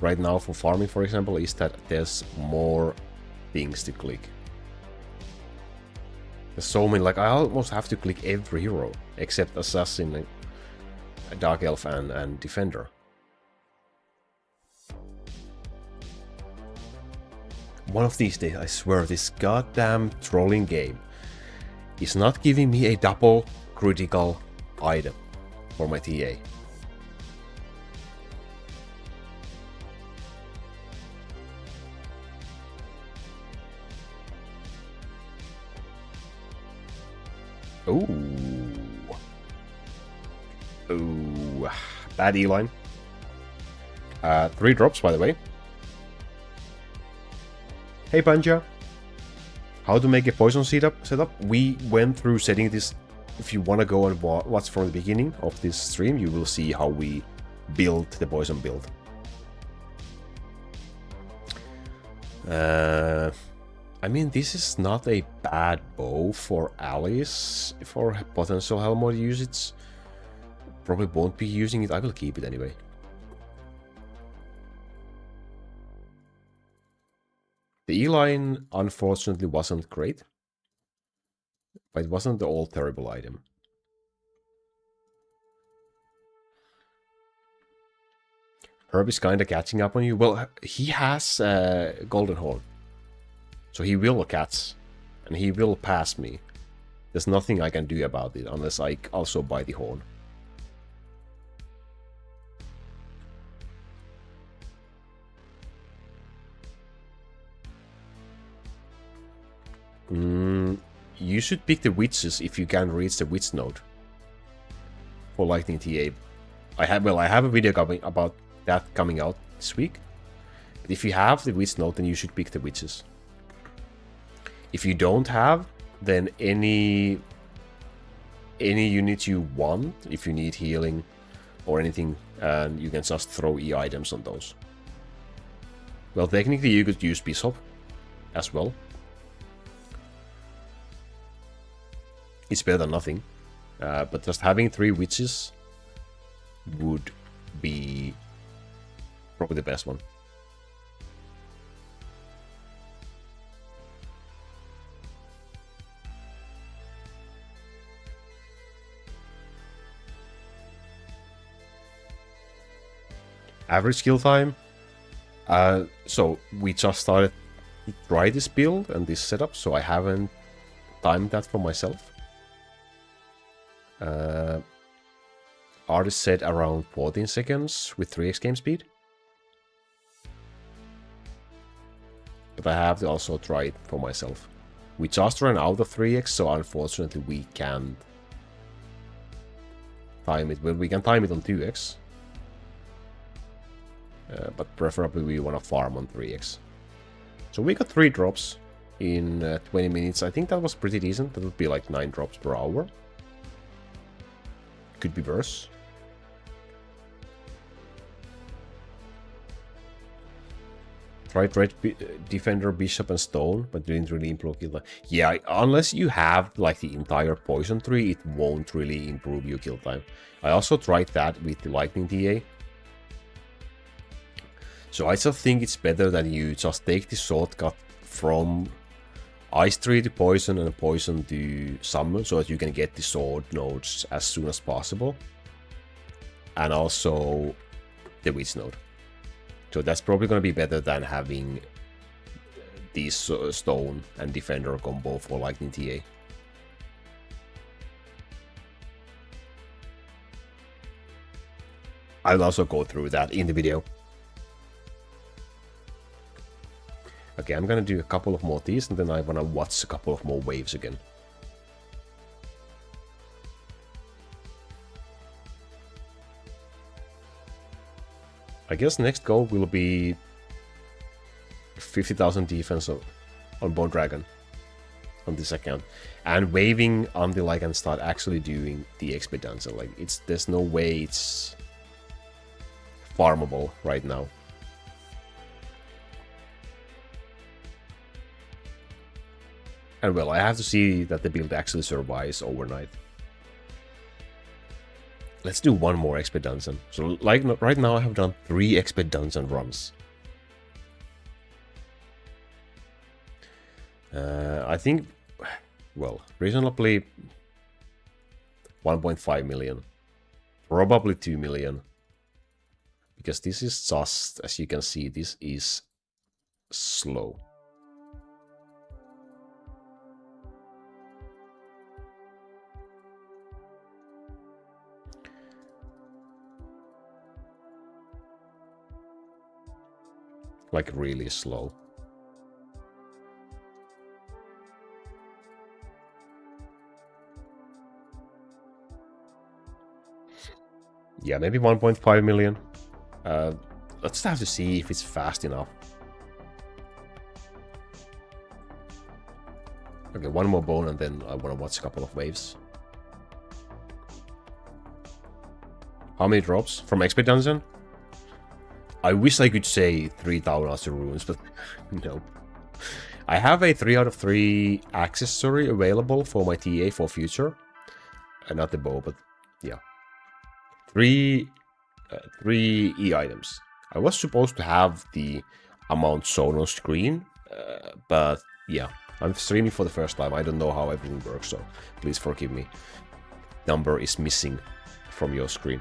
Speaker 1: right now for farming, for example, is that there's more things to click. There's so many, like I almost have to click every hero except Assassin, Dark Elf and Defender. One of these days, I swear, this goddamn trolling game is not giving me a double critical item for my TA. Ooh. Ooh. Bad E-line. 3 drops, by the way. Hey, Panja. How to make a poison setup? We went through setting this. If you want to go and watch from the beginning of this stream, you will see how we built the poison build. I mean, this is not a bad bow for Alice for potential Helmod usage. Probably won't be using it. I will keep it anyway. The E-line unfortunately wasn't great. But it wasn't the all terrible item. Herb is kinda catching up on you. Well, he has Golden Horn. So he will catch. And he will pass me. There's nothing I can do about it unless I also buy the horn. You should pick the witches if you can reach the witch node for Lightning TA. I have a video about that coming out this week. But if you have the witch node, then you should pick the witches. If you don't have, then any unit you want, if you need healing or anything, and you can just throw E items on those. Well, technically you could use Bishop as well. It's better than nothing, but just having 3 witches would be probably the best one. Average skill time. So we just started to try this build and this setup, so I haven't timed that for myself. Artist said around 14 seconds with 3x game speed. But I have to also try it for myself. We just ran out of 3x, so unfortunately we can't time it. Well, we can time it on 2x. But preferably we want to farm on 3x. So we got 3 drops in 20 minutes. I think that was pretty decent. That would be like 9 drops per hour. Could be worse. Tried red defender, bishop, and stone, but didn't really improve kill time. Yeah, unless you have like the entire poison tree, it won't really improve your kill time. I also tried that with the lightning TA. So I just think it's better that you just take the shortcut from ice tree to poison and poison to summon, so that you can get the sword nodes as soon as possible. And also the witch node. So that's probably going to be better than having this stone and defender combo for lightning TA. I'll also go through that in the video. Okay, I'm gonna do a couple of more these, and then I wanna watch a couple of more waves again. I guess next goal will be 50,000 defense on Bone Dragon on this account, and waving until I can start actually doing the XP dungeon. Like there's no way it's farmable right now. And well, I have to see that the build actually survives overnight. Let's do one more XP dungeon. So like right now I have done 3 XP dungeon runs. I think, well, reasonably 1.5 million. Probably 2 million. Because this is just, as you can see, this is slow. Like really slow. Yeah, maybe 1.5 million. Let's have to see if it's fast enough. Okay, one more bone and then I want to watch a couple of waves. How many drops from XP dungeon? I wish I could say 3,000 runes, but no. I have a 3 out of 3 accessory available for my TA for future. Not the bow, but yeah. 3 E items. I was supposed to have the amount shown on screen, but yeah. I'm streaming for the first time. I don't know how everything works, so please forgive me. Number is missing from your screen.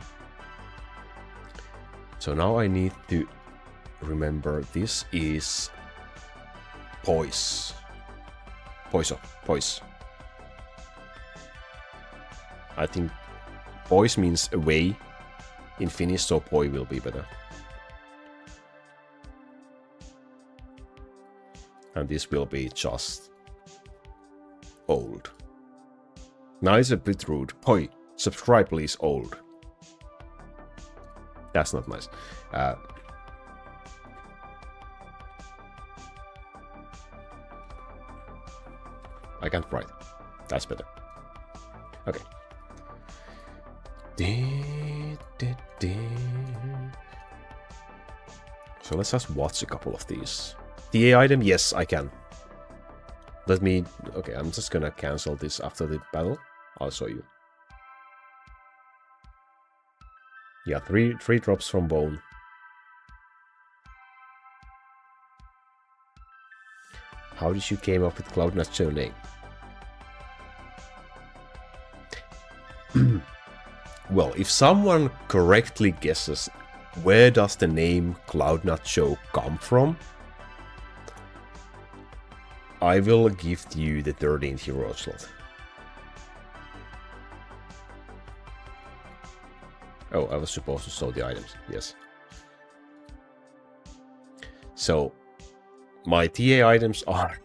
Speaker 1: So now I need to remember this is poise. Poise. I think poise means away in Finnish, so poi will be better. And this will be just old. Now it's a bit rude. Poi, subscribe please, old. That's not nice. I can't write. That's better. Okay. So let's just watch a couple of these. The A item, yes, I can. Let me... Okay, I'm just gonna cancel this after the battle. I'll show you. Yeah, three drops from bone. How did you came up with CloudNacho name? Well, if someone correctly guesses where does the name CloudNacho come from, I will give you the 13th hero slot. Oh, I was supposed to show the items, yes. So, my TA items are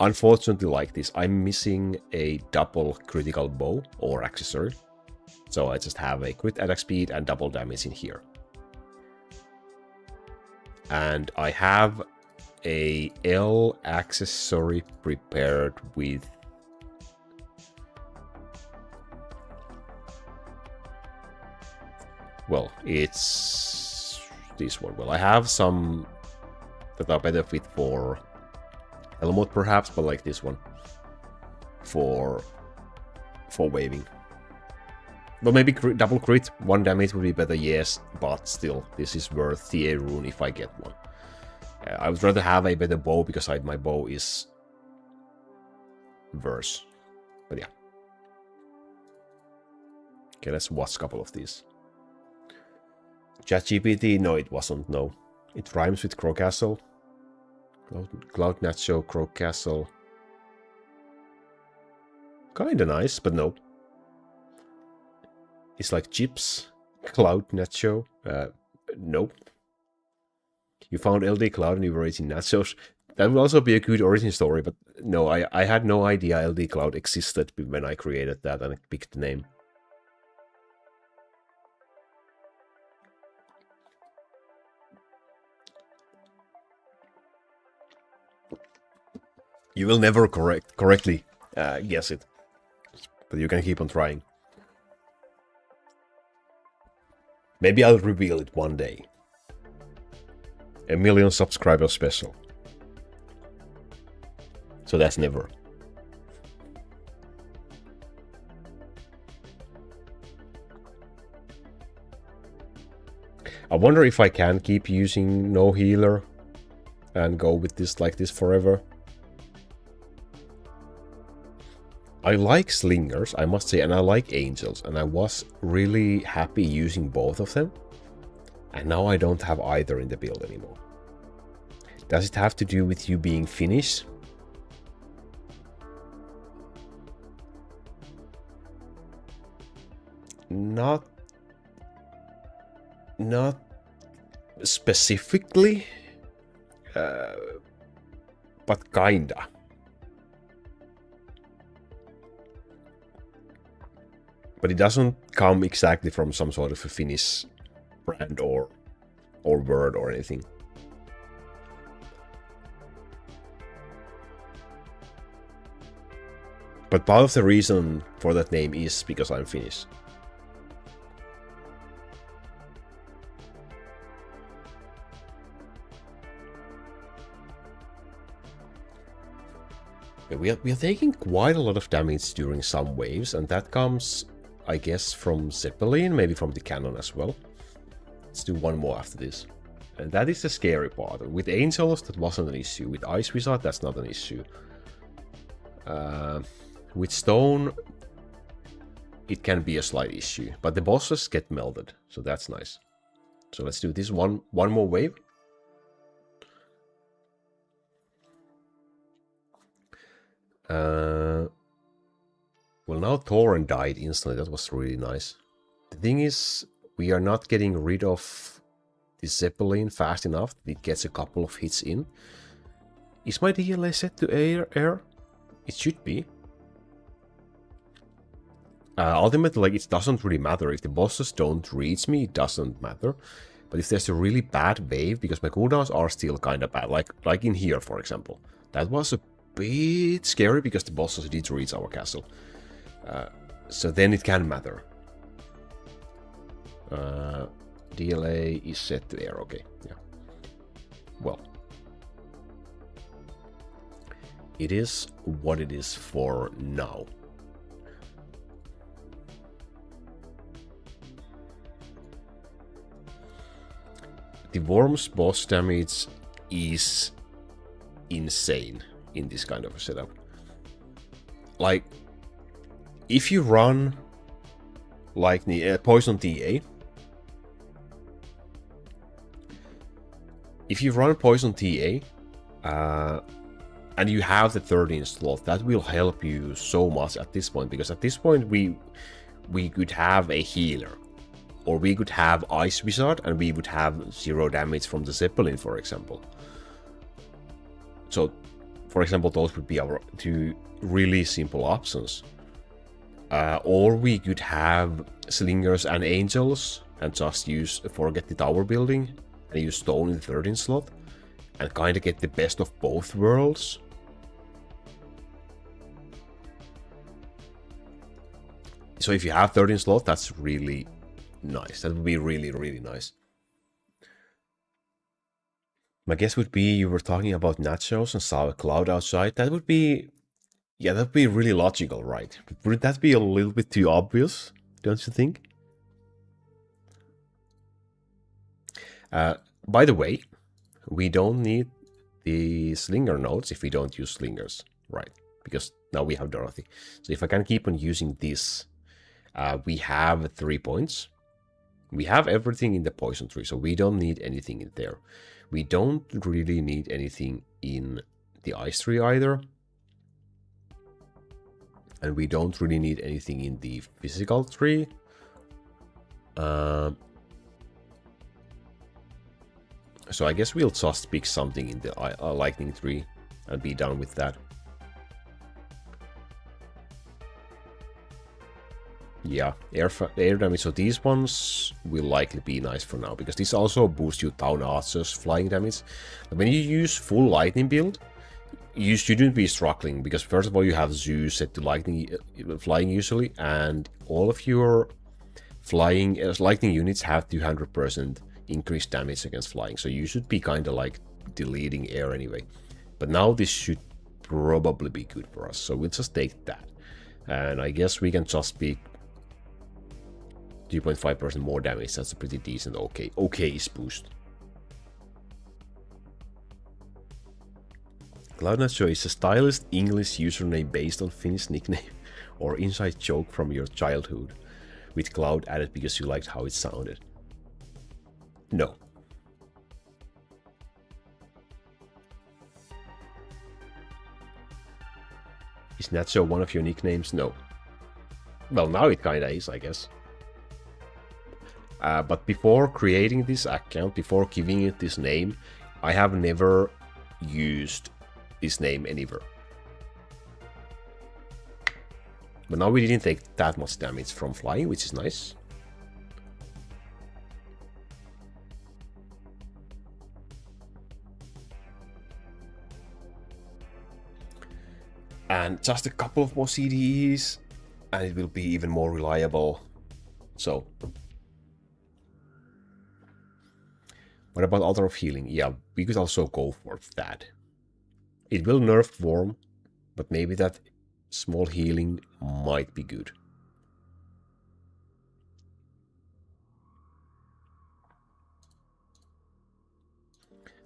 Speaker 1: unfortunately like this. I'm missing a double critical bow or accessory. So I just have a crit attack speed and double damage in here. And I have a L accessory prepared with well, it's this one. Well, I have some that are better fit for hell mode perhaps, but like this one for waving. But maybe double crit, 1 damage would be better, yes, but still, this is worth the A rune if I get one. I would rather have a better bow because my bow is worse. But yeah. Okay, let's watch a couple of these. ChatGPT, no, it wasn't, no. It rhymes with Crow Castle. CloudNacho, Crow Castle. Kinda nice, but no. It's like chips. CloudNacho. Nope. You found LD Cloud and you were eating nachos. That would also be a good origin story, but no, I had no idea LD Cloud existed when I created that and I picked the name. You will never correctly guess it, but you can keep on trying. Maybe I'll reveal it one day. A 1 million subscriber special. So that's never. I wonder if I can keep using no healer and go with this like this forever. I like slingers, I must say, and I like angels, and I was really happy using both of them. And now I don't have either in the build anymore. Does it have to do with you being Finnish? Not specifically, but kinda. But it doesn't come exactly from some sort of a Finnish brand or word or anything. But part of the reason for that name is because I'm Finnish. We are taking quite a lot of damage during some waves, and that comes, I guess, from Zeppelin, maybe from the cannon as well. Let's do one more after this. And that is the scary part. With Angels, that wasn't an issue. With Ice Wizard, that's not an issue. With Stone, it can be a slight issue. But the bosses get melted, so that's nice. So let's do this one more wave. Well, now Thorin died instantly. That was really nice. The thing is, we are not getting rid of the Zeppelin fast enough. It gets a couple of hits in. Is my DLA set to air? It should be. Ultimately, like, it doesn't really matter. If the bosses don't reach me, it doesn't matter. But if there's a really bad wave, because my cooldowns are still kind of bad, like in here, for example. That was a bit scary because the bosses did reach our castle. So then it can matter. DLA is set to air, okay, yeah. Well. It is what it is for now. The Worm's boss damage is insane in this kind of a setup. Like, if you run like the Poison TA, and you have the 13 slot, that will help you so much at this point, because at this point we could have a healer, or we could have Ice Wizard and we would have 0 damage from the Zeppelin, for example. So, for example, those would be our 2 really simple options. Or we could have Slingers and Angels and just forget the tower building and use Stone in the 13 slot and kind of get the best of both worlds. So if you have 13 slot, that's really nice. That would be really, really nice. My guess would be you were talking about nachos and saw a cloud outside. That would be, yeah, that'd be really logical, right? Would that be a little bit too obvious, don't you think? By the way, we don't need the slinger nodes if we don't use slingers, right? Because now we have Dorothy. So if I can keep on using this, we have 3 points. We have everything in the poison tree, so we don't need anything in there. We don't really need anything in the ice tree either. And we don't really need anything in the physical tree. So I guess we'll just pick something in the lightning tree and be done with that. Yeah, air damage. So these ones will likely be nice for now, because this also boosts your town archers flying damage. When you use full lightning build, you shouldn't be struggling, because first of all you have Zeus set to lightning flying usually, and all of your flying lightning units have 200% increased damage against flying. So you should be kind of like deleting air anyway. But now this should probably be good for us. So we'll just take that. And I guess we can just pick 2.5% more damage. That's a pretty decent okay boost. CloudNacho is a stylist English username based on Finnish nickname or inside joke from your childhood, with Cloud added because you liked how it sounded. No. Is Nacho one of your nicknames? No. Well, now it kinda is, I guess. But before creating this account, before giving it this name, I have never used this name anywhere. But now we didn't take that much damage from flying, which is nice. And just a couple of more CDEs, and it will be even more reliable. So, what about Altar of Healing? Yeah, we could also go for that. It will nerf Worm, but maybe that small healing might be good.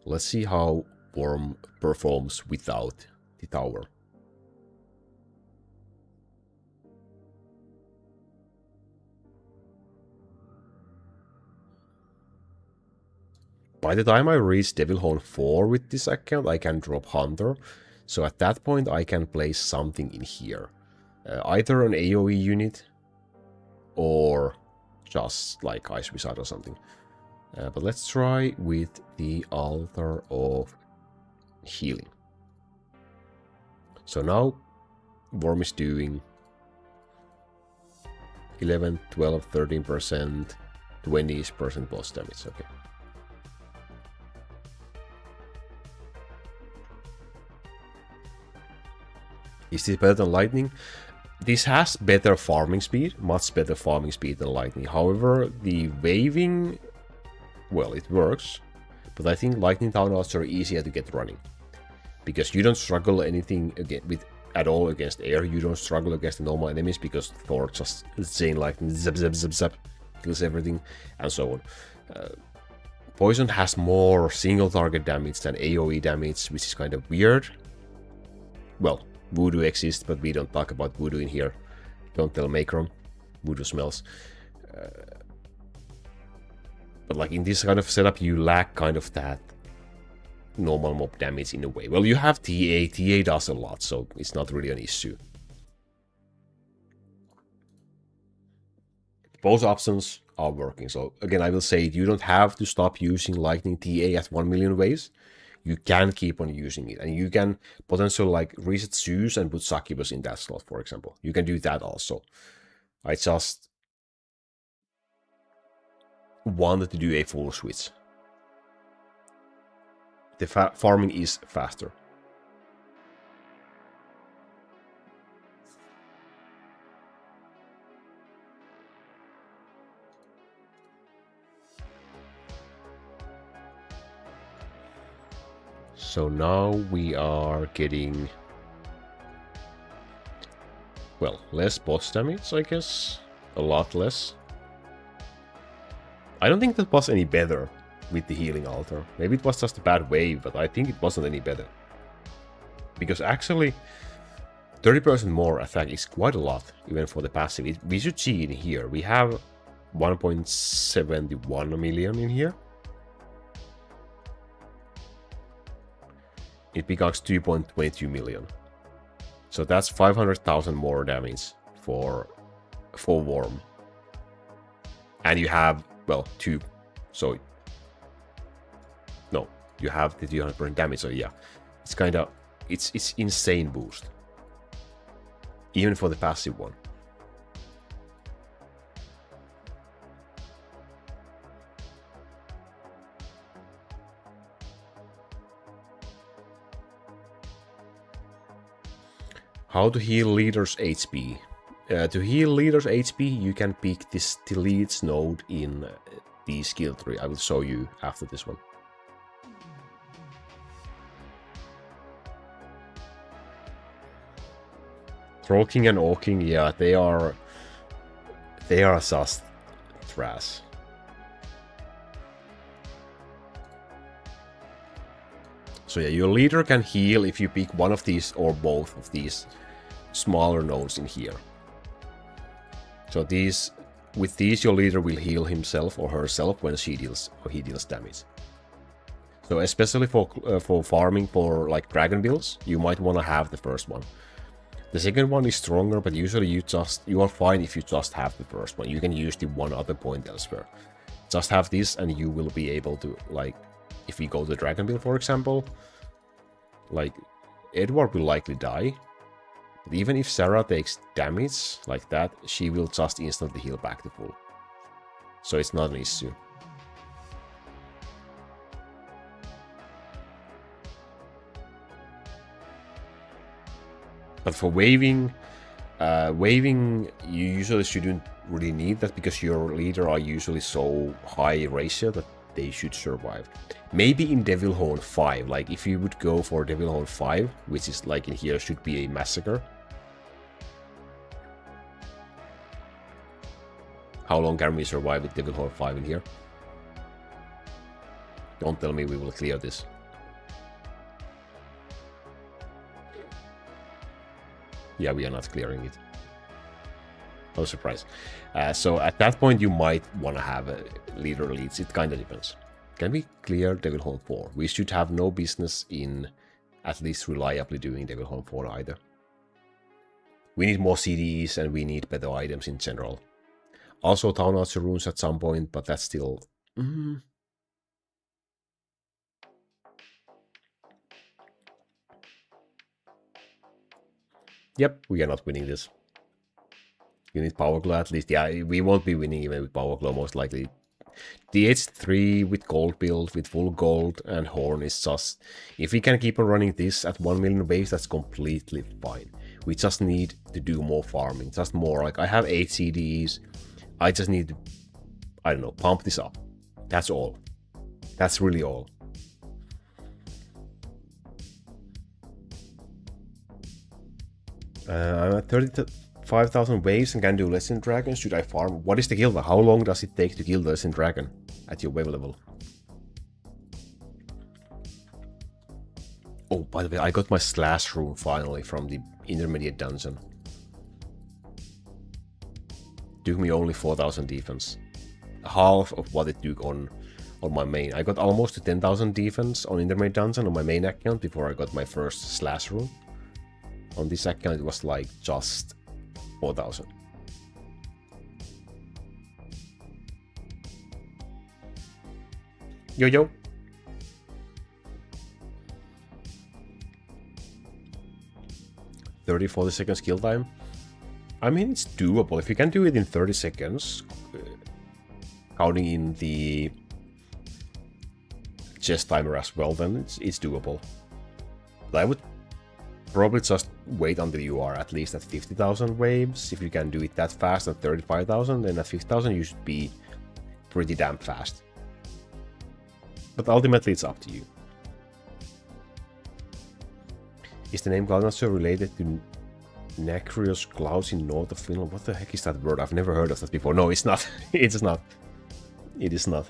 Speaker 1: Let's see how Worm performs without the tower. By the time I reach Devil Horn 4 with this account, I can drop Hunter. So at that point, I can place something in here. Either an AoE unit or just like Ice Wizard or something. But let's try with the Altar of Healing. So now Worm is doing 11, 12, 13%, 20% boss damage. Okay. Is this better than Lightning? This has better farming speed, much better farming speed than Lightning. However, the waving, well, it works, but I think Lightning Town Archers are easier to get running, because you don't struggle anything at all against air. You don't struggle against the normal enemies because Thor just chain lightning, zap zap zap zap, kills everything, and so on. Poison has more single target damage than AoE damage, which is kind of weird. Well, Voodoo exists, but we don't talk about Voodoo in here. Don't tell Macron. Voodoo smells. But like in this kind of setup, you lack kind of that normal mob damage in a way. Well, you have TA. TA does a lot, so it's not really an issue. Both options are working. So again, I will say you don't have to stop using Lightning TA at 1 million ways. You can keep on using it, and you can potentially like reset Zeus and put Succubus in that slot, for example. You can do that also. I just wanted to do a full switch. The farming is faster. So now we are getting, well, less boss damage, I guess. A lot less. I don't think that was any better with the healing altar. Maybe it was just a bad wave, but I think it wasn't any better. Because actually, 30% more attack is quite a lot, even for the passive. We should see in here. We have 1.71 million in here. It becomes 2.22 million. So that's 500,000 more damage for Worm. And you have, well, 2. So, no, you have the 200% damage. So yeah, it's kind of, it's insane boost. Even for the passive one. How to heal leaders' HP. To heal leaders' HP, you can pick this deletes node in the skill tree. I will show you after this one. Troll King and Orc King, yeah, they are just trash. So yeah, your leader can heal if you pick one of these or both of these smaller nodes in here. So these, with these, your leader will heal himself or herself when she deals or he deals damage. So especially for farming for like dragon builds, you might want to have the first one. The second one is stronger, but usually you are fine if you just have the first one. You can use the one other point elsewhere. Just have this and you will be able to, like, if we go to dragon build, for example, like, Edward will likely die. But even if Sarah takes damage like that, she will just instantly heal back to full. So it's not an issue. But for waving, you usually shouldn't really need that because your leader are usually so high ratio that they should survive. Maybe in Devilhorn 5, like if you would go for Devilhorn 5, which is like in here should be a massacre. How long can we survive with Devilhorn 5 in here? Don't tell me we will clear this. Yeah, we are not clearing it. No surprise. So at that point, you might want to have a leader leads. It kind of depends. Can we clear Devilhorn 4? We should have no business in at least reliably doing Devilhorn 4 either. We need more CDs and we need better items in general. Also CloudNacho runes at some point, but that's still... Yep, we are not winning this. You need Power Glow at least. Yeah, we won't be winning even with Power Glow most likely. The H3 with gold build, with full gold and horn is just... If we can keep on running this at 1 million waves, that's completely fine. We just need to do more farming, just more. Like, I have 8 CDs. I just need to, I don't know, pump this up. That's all. That's really all. I'm at 35,000 waves and can do Legend Dragon. Should I farm? What is the kill? How long does it take to kill the Legend Dragon at your wave level? Oh, by the way, I got my slash rune finally from the intermediate dungeon. Took me only 4,000 defense. Half of what it took on my main. I got almost to 10,000 defense on intermediate dungeon on my main account before I got my first slash rune. On this account it was like just 4,000. Yo. 30-40 seconds kill time. I mean, it's doable. If you can do it in 30 seconds, counting in the chest timer as well, then it's doable. But I would probably just wait until you are at least at 50,000 waves. If you can do it that fast at 35,000, then at 50,000 you should be pretty damn fast. But ultimately it's up to you. Is the name CloudNacho related to nacreous clouds in north of Finland? What the heck is that word? I've never heard of that before. No, it's not. It's not. It is not.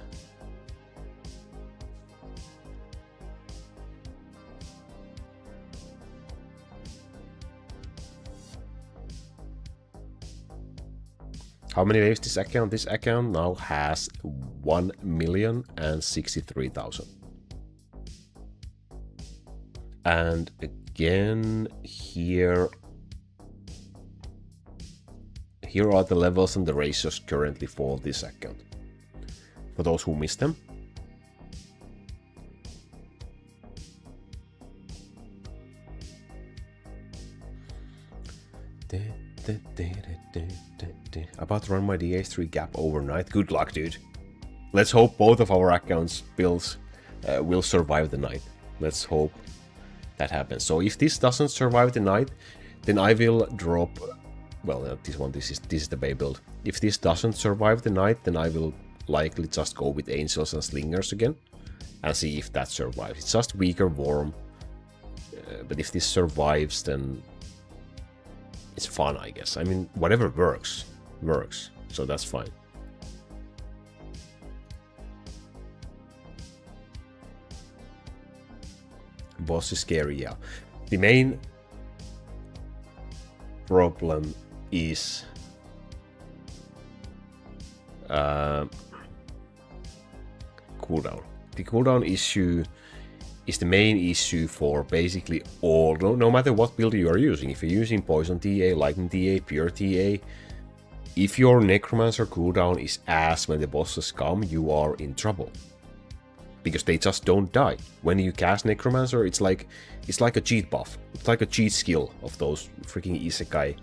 Speaker 1: How many waves this account? This account now has 1,063,000. And again, here are the levels and the ratios currently for this account. For those who missed them. About to run my DH3 gap overnight. Good luck, dude. Let's hope both of our accounts builds will survive the night. Let's hope that happens. So if this doesn't survive the night, then I will drop. Well, this is the Bay build. If this doesn't survive the night, then I will likely just go with Angels and Slingers again and see if that survives. It's just weaker Worm, but if this survives, then it's fun, I guess. I mean, whatever works. So that's fine. Boss is scary, yeah. The main problem is cooldown. The cooldown issue is the main issue for basically all, no matter what build you are using. If you're using Poison TA, Lightning TA, Pure TA, if your Necromancer cooldown is ass when the bosses come, you are in trouble. Because they just don't die. When you cast Necromancer, it's like a cheat buff. It's like a cheat skill of those freaking isekai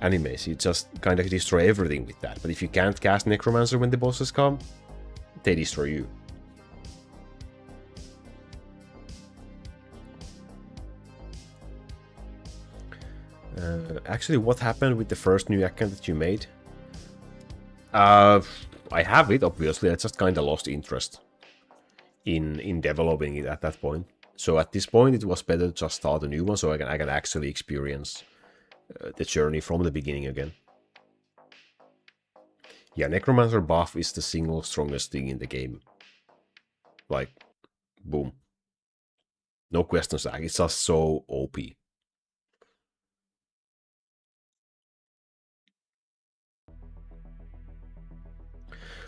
Speaker 1: animes. You just kind of destroy everything with that. But if you can't cast Necromancer when the bosses come, they destroy you. Actually, what happened with the first new account that you made? I have it, obviously. I just kind of lost interest in developing it at that point. So at this point, it was better to just start a new one so I can actually experience the journey from the beginning again. Yeah, Necromancer buff is the single strongest thing in the game. Like, boom. No questions asked. It's just so OP.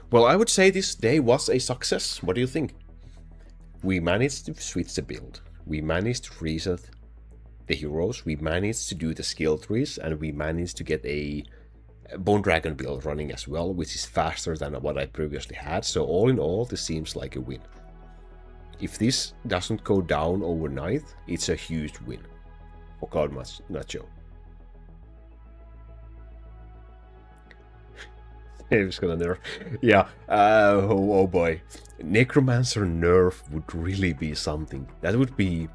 Speaker 1: Well, I would say this day was a success. What do you think? We managed to switch the build. We managed to reset the heroes. We managed to do the skill trees, and we managed to get a Bone Dragon build running as well, which is faster than what I previously had. So all in all, this seems like a win. If this doesn't go down overnight, it's a huge win for CloudNacho. It's gonna nerf. Yeah. Oh boy. Necromancer nerf would really be something. That would be.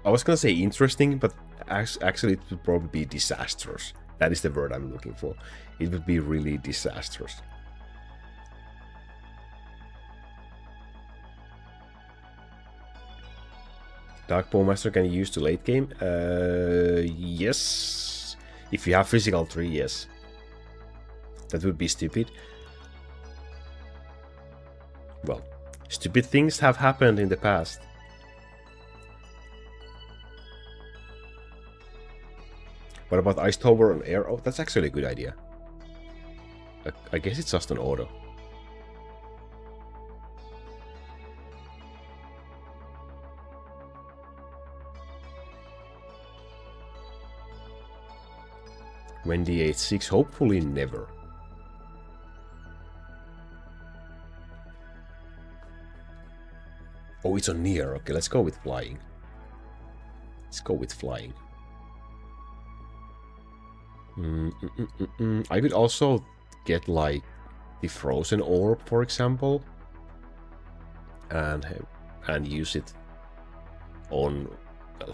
Speaker 1: I was gonna say interesting, but actually it would probably be disastrous. That is the word I'm looking for. It would be really disastrous. Dark Bowmaster can you use to late game? Yes. If you have physical 3, yes. That would be stupid. Well, stupid things have happened in the past. What about Ice Tower and Air? Oh, that's actually a good idea. I guess it's just an auto. When DH6, hopefully never. Oh, it's on near. Okay, let's go with flying. Let's go with flying. I could also get like the frozen orb, for example, and use it on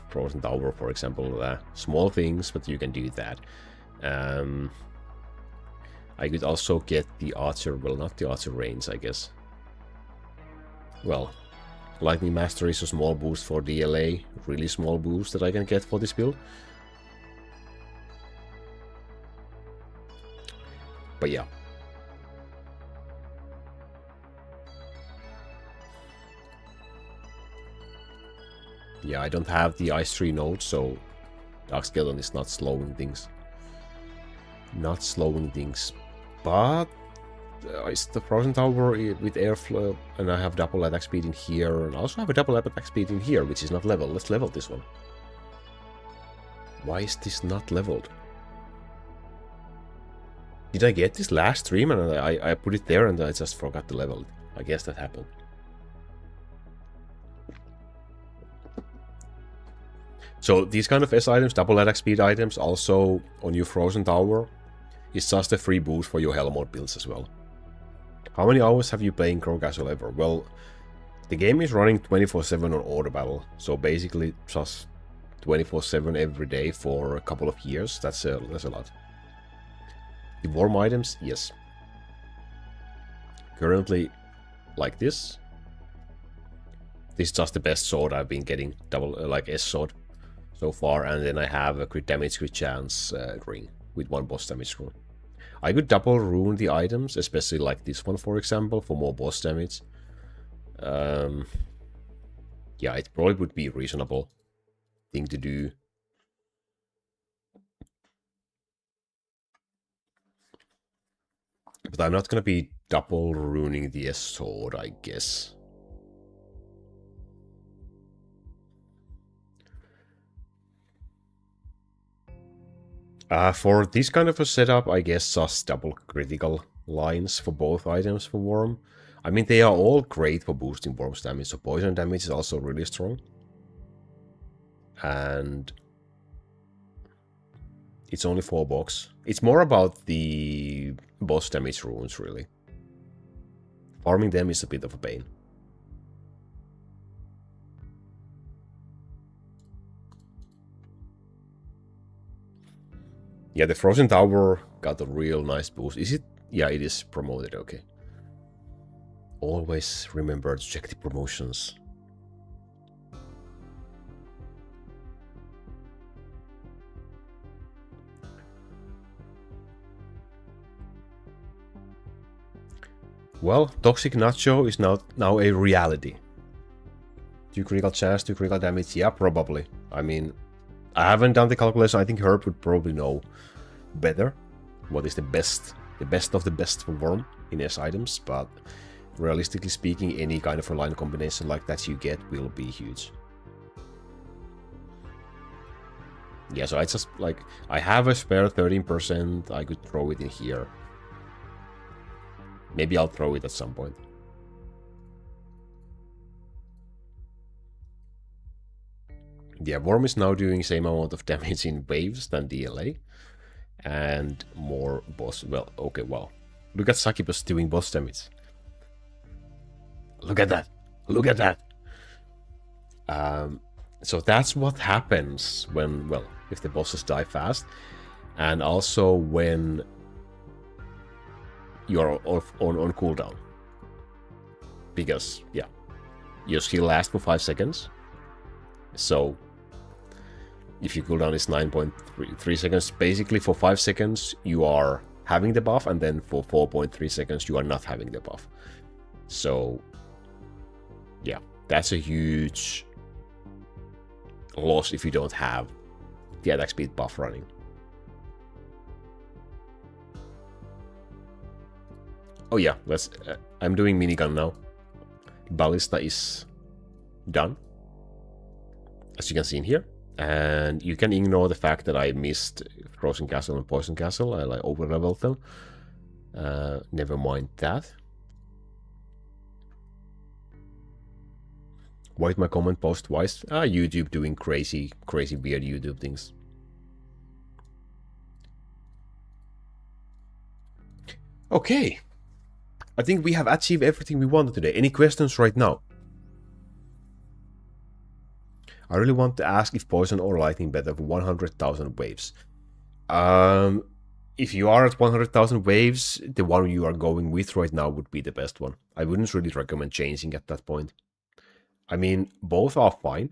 Speaker 1: frozen tower, for example. Small things, but you can do that. I could also get the archer, well, not the archer range, I guess. Well, Lightning Master is a small boost for DLA, really small boost that I can get for this build. But yeah. Yeah, I don't have the Ice Tree node, so Dark Skeleton is not slowing things. Not slowing things. But it's the Frozen Tower with Airflow, and I have double attack speed in here, and I also have a double attack speed in here, which is not leveled. Let's level this one. Why is this not leveled? Did I get this last stream and I put it there and I just forgot to level it? I guess that happened. So these kind of S items, double attack speed items, also on your Frozen Tower, is just a free boost for your Hell mode builds as well. How many hours have you playing Crow Castle ever? Well, the game is running 24/7 on Order Battle, so basically just 24/7 every day for a couple of years. That's a lot. The warm items, yes. Currently, like this. This is just the best sword I've been getting, double like S sword so far, and then I have a crit damage, crit chance ring with 1 boss damage rune. I could double rune the items, especially like this one, for example, for more boss damage. Yeah, it probably would be a reasonable thing to do. But I'm not gonna be double ruining the S sword, I guess. For this kind of a setup, I guess just double critical lines for both items for Worm. I mean, they are all great for boosting Worm's damage, so poison damage is also really strong. And it's only 4 box. It's more about the boss damage runes, really. Farming them is a bit of a pain. Yeah, the Frozen Tower got a real nice boost. Is it? Yeah, it is promoted, okay. Always remember to check the promotions. Well, Toxic Nacho is now a reality. 2 critical chance, 2 critical damage, yeah, probably. I mean, I haven't done the calculation. I think Herb would probably know better what is the best of the best for Worm in S items, but realistically speaking, any kind of a line combination like that you get will be huge. Yeah, so I just, like, I have a spare 13%, I could throw it in here. Maybe I'll throw it at some point. Yeah, Worm is now doing same amount of damage in waves than DLA. And more boss. Well, okay, wow. Look at Succubus doing boss damage. Look at that. Look at that. So that's what happens when, well, if the bosses die fast. And also when you're on cooldown. Because, yeah, your skill lasts for 5 seconds. So if your cooldown is 9.3 seconds, basically for 5 seconds you are having the buff, and then for 4.3 seconds you are not having the buff. So yeah, that's a huge loss if you don't have the attack speed buff running. Oh yeah, let's. I'm doing minigun now. Ballista is done, as you can see in here. And you can ignore the fact that I missed Frozen Castle and Poison Castle. I like over-leveled them. Never mind that. Why did my comment post twice? YouTube doing crazy weird YouTube things. Okay. I think we have achieved everything we wanted today. Any questions right now? I really want to ask if poison or lightning better for 100,000 waves. If you are at 100,000 waves, the one you are going with right now would be the best one. I wouldn't really recommend changing at that point. I mean, both are fine.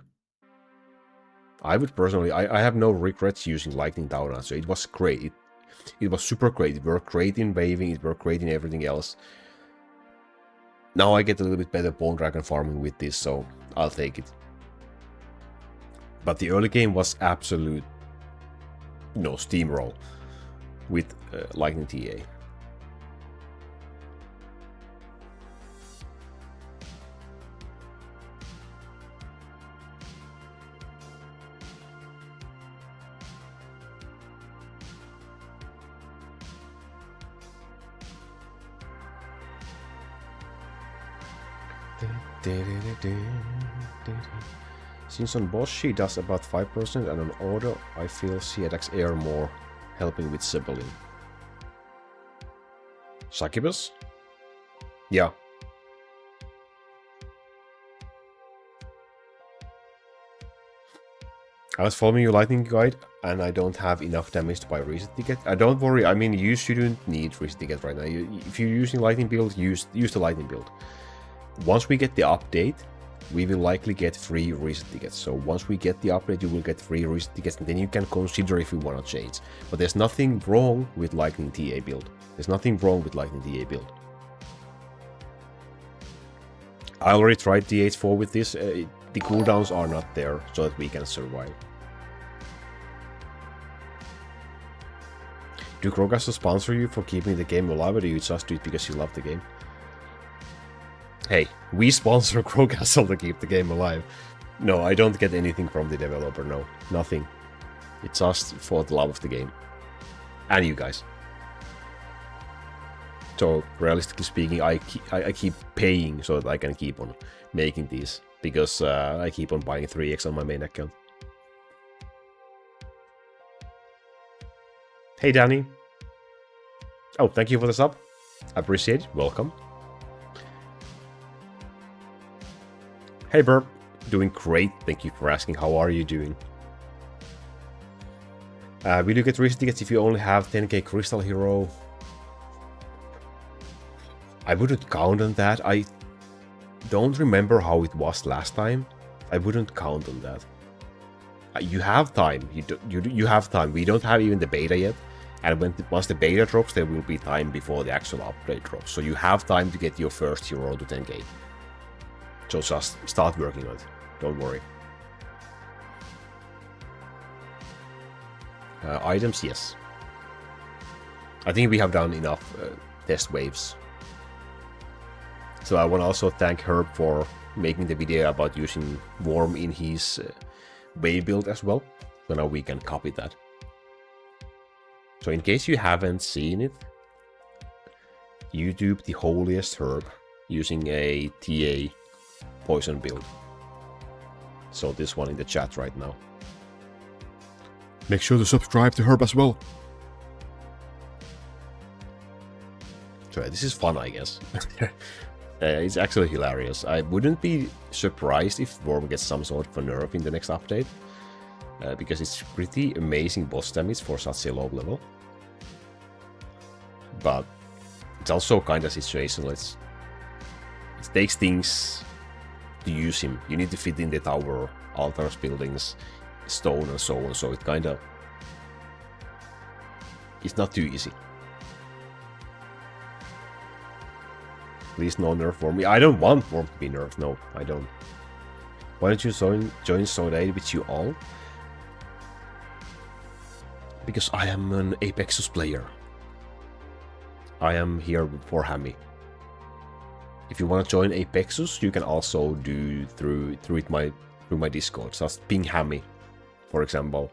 Speaker 1: I would personally, I have no regrets using Lightning Down, so it was great. It was super great. It worked great in waving, it worked great in everything else. Now I get a little bit better Bone Dragon farming with this, so I'll take it. But the early game was absolute, steamroll with Lightning TA. Since on boss she does about 5% and on auto I feel she attacks air more, helping with Sibyllin. Succubus? Yeah. I was following your lightning guide and I don't have enough damage to buy a reset ticket. Don't worry, I mean you shouldn't need reset ticket right now. If you're using lightning build, use the lightning build. Once we get the update, we will likely get free reset tickets. So once we get the update, you will get free reset tickets, and then you can consider if you want to change. But there's nothing wrong with Lightning TA build. There's nothing wrong with Lightning TA build. I already tried DH4 with this. The cooldowns are not there, so that we can survive. Do Crowcastle sponsor you for keeping the game alive, or do you just do it because you love the game? Hey, we sponsor Crowcastle to keep the game alive. No, I don't get anything from the developer, no. Nothing. It's just for the love of the game. And you guys. So, realistically speaking, I keep paying so that I can keep on making these. Because I keep on buying 3x on my main account. Hey, Danny. Oh, thank you for the sub. Appreciate it. Welcome. Hey Burp, doing great, thank you for asking, how are you doing? Will you get reset tickets if you only have 10k Crystal Hero? I wouldn't count on that, I don't remember how it was last time. I wouldn't count on that. You have time, you have time, we don't have even the beta yet. And once the beta drops, there will be time before the actual upgrade drops. So you have time to get your first hero to 10k. So just start working on it, don't worry. Items, yes. I think we have done enough test waves. So I want to also thank Herb for making the video about using Worm in his wave build as well. So now we can copy that. So in case you haven't seen it, YouTube the holiest Herb using a TA poison build. So this one in the chat right now. Make sure to subscribe to Herb as well. So this is fun, I guess. It's actually hilarious. I wouldn't be surprised if Worm gets some sort of a nerf in the next update. Because it's pretty amazing boss damage for such a low level. But it's also kind of situational. It takes things to use him. You need to fit in the tower, altars, buildings, stone and so on, so it kind of... it's not too easy. Please no nerf Worm. I don't want Worm to be nerfed, no, I don't. Why don't you join Zone 8 with you all? Because I am an Apexus player. I am here for Hammy. If you want to join Apexus, you can also do through my Discord. Just ping Hammy, for example.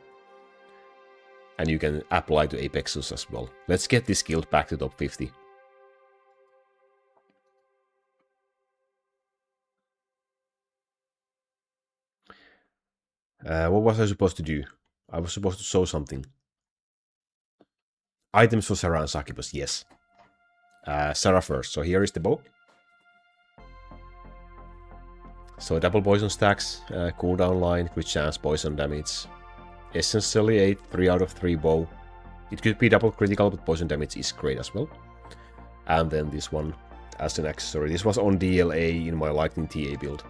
Speaker 1: And you can apply to Apexus as well. Let's get this guild back to top 50. What was I supposed to do? I was supposed to sew something. Items for Sarah and Succubus, yes. Sarah first. So here is the bow. So double poison stacks, cooldown line, crit chance, poison damage. Essentially a 3 out of 3 bow. It could be double critical, but poison damage is great as well. And then this one as an accessory. This was on DLA in my Lightning TA build.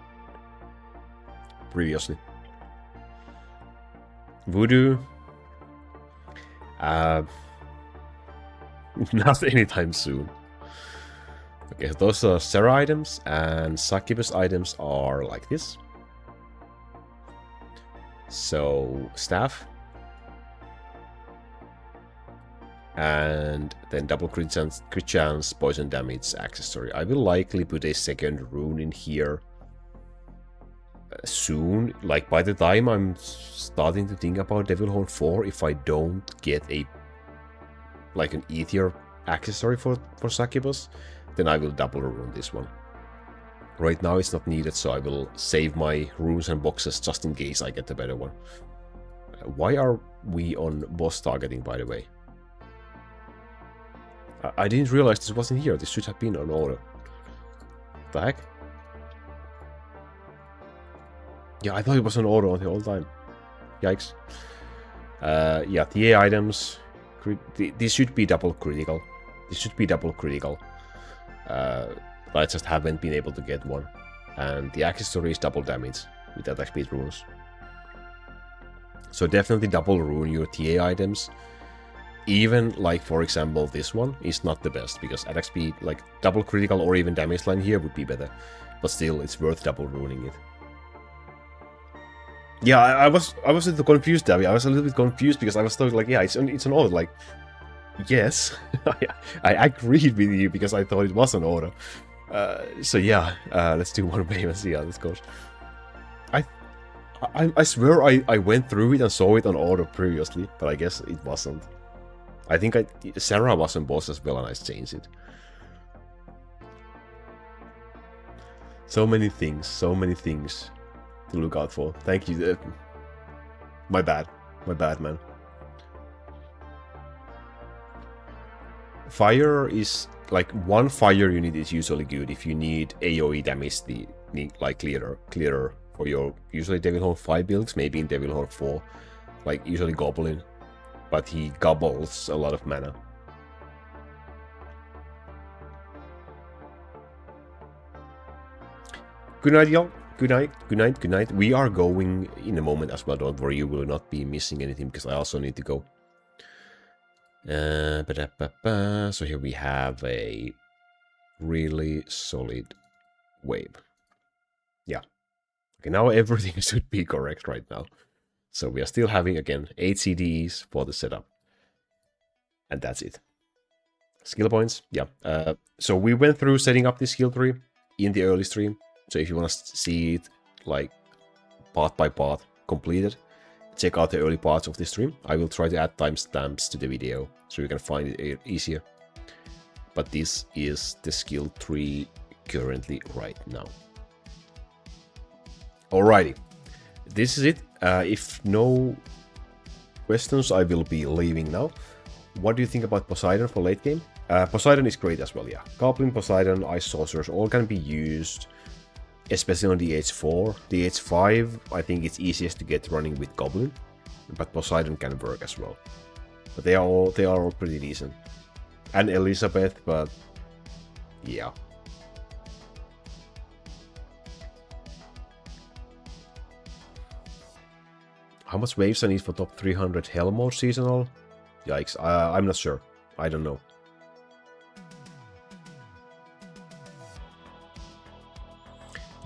Speaker 1: previously. Voodoo. Not anytime soon. Okay, so those are Sarah items, and Succubus items are like this. So, staff. And then double crit chance, poison damage, accessory. I will likely put a second rune in here soon. Like, by the time I'm starting to think about Devil Horn 4, if I don't get a like an Ether accessory for Succubus, then I will double rune this one. Right now it's not needed, so I will save my runes and boxes just in case I get a better one. Why are we on boss targeting, by the way? I didn't realize this wasn't here. This should have been on order. What the heck? Yeah, I thought it was on order the whole time. Yikes. Yeah, TA items. This should be double critical. This should be double critical. I just haven't been able to get one. And the accessory is double damage with attack speed runes. So definitely double rune your TA items. Even, like, for example, this one is not the best, because attack speed, like, double critical or even damage line here would be better. But still, it's worth double runing it. Yeah, I was a little confused, Davy. I was a little bit confused because I was thought, like, yeah, it's an order. Like, yes, I agreed with you because I thought it was an order. So yeah, let's do one wave and see how this goes. I swear I went through it and saw it on order previously, but I guess it wasn't. I think Sarah was on boss as well, and I changed it. So many things to look out for. Thank you. My bad, man. Fire is like one fire unit is usually good if you need AoE damage, like clearer for your usually Devil Horn 5 builds, maybe in Devil Horn 4, like usually Goblin. But he gobbles a lot of mana. Good night, y'all. Good night. We are going in a moment as well. Don't worry, you will not be missing anything because I also need to go. So here we have a really solid wave. Yeah. Okay, now everything should be correct right now. So we are still having, again, 8 CDs for the setup. And that's it. Skill points, yeah. So we went through setting up the skill tree in the early stream. So if you want to see it, like, part by part completed, check out the early parts of the stream. I will try to add timestamps to the video so you can find it easier. But this is the skill tree currently right now. Alrighty. This is it. If no questions, I will be leaving now. What do you think about Poseidon for late game? Poseidon is great as well, yeah. Goblin, Poseidon, Ice Sorcerers, all can be used, especially on the H4. The H5, I think it's easiest to get running with Goblin, but Poseidon can work as well. But they are all pretty decent. And Elizabeth, but yeah. How much waves I need for top 300 Hell mode seasonal? Yikes, I'm not sure. I don't know.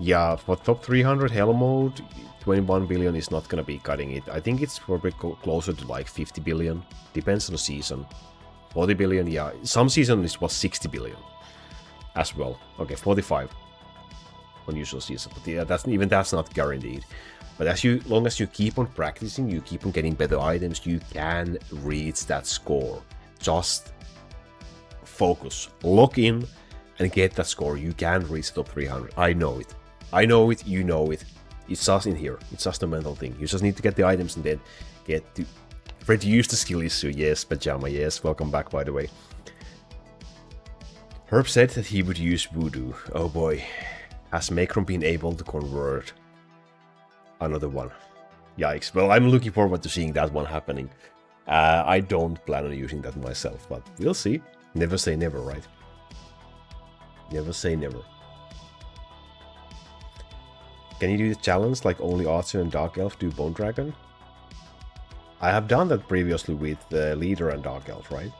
Speaker 1: Yeah, for top 300 Hell mode, 21 billion is not gonna be cutting it. I think it's probably closer to like 50 billion. Depends on the season. 40 billion, yeah. Some seasons it was 60 billion as well. Okay, 45 on usual season. But yeah, that's not guaranteed. But long as you keep on practicing, you keep on getting better items, you can reach that score. Just focus, lock in, and get that score. You can reach top 300. I know it. I know it, you know it. It's just in here. It's just a mental thing. You just need to get the items and then get to reduce the skill issue. Yes, Pajama, yes. Welcome back, by the way. Herb said that he would use Voodoo. Oh boy. Has Macron been able to convert another one? Yikes. Well, I'm looking forward to seeing that one happening. I don't plan on using that myself, but we'll see. Never say never, right? Never say never. Can you do the challenge like only Archer and Dark Elf do Bone Dragon? I have done that previously with the Leader and Dark Elf, right?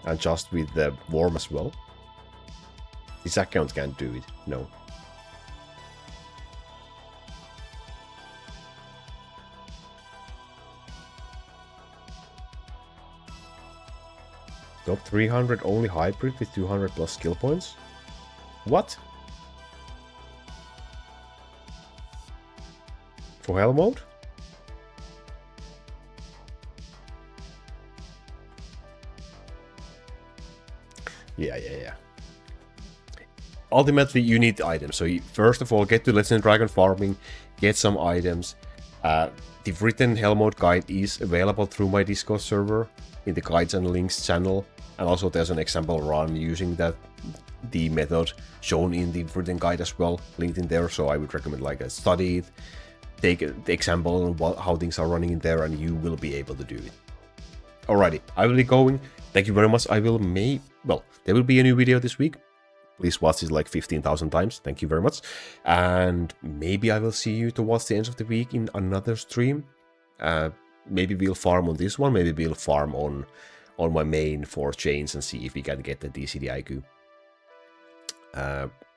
Speaker 1: And just with the Worm as well. This account can't do it, no. Top 300 only hybrid with 200 plus skill points? What? For hell mode? Yeah. Ultimately, you need items. So first of all, get to Legend Dragon farming, get some items. The written hell mode guide is available through my Discord server in the guides and links channel. And also there's an example run using the method shown in the written guide as well, linked in there. So I would recommend like study it, take the example on how things are running in there, and you will be able to do it. Alrighty, I will be going. Thank you very much. There will be a new video this week. Please watch it like 15,000 times. Thank you very much. And maybe I will see you towards the end of the week in another stream. Maybe we'll farm on this one. Maybe we'll farm on my main 4 chains and see if we can get the DCD IQ.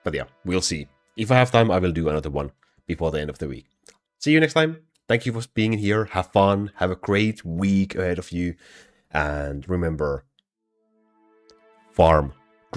Speaker 1: But yeah, we'll see. If I have time, I will do another one before the end of the week. See you next time. Thank you for being here. Have fun. Have a great week ahead of you. And remember, farm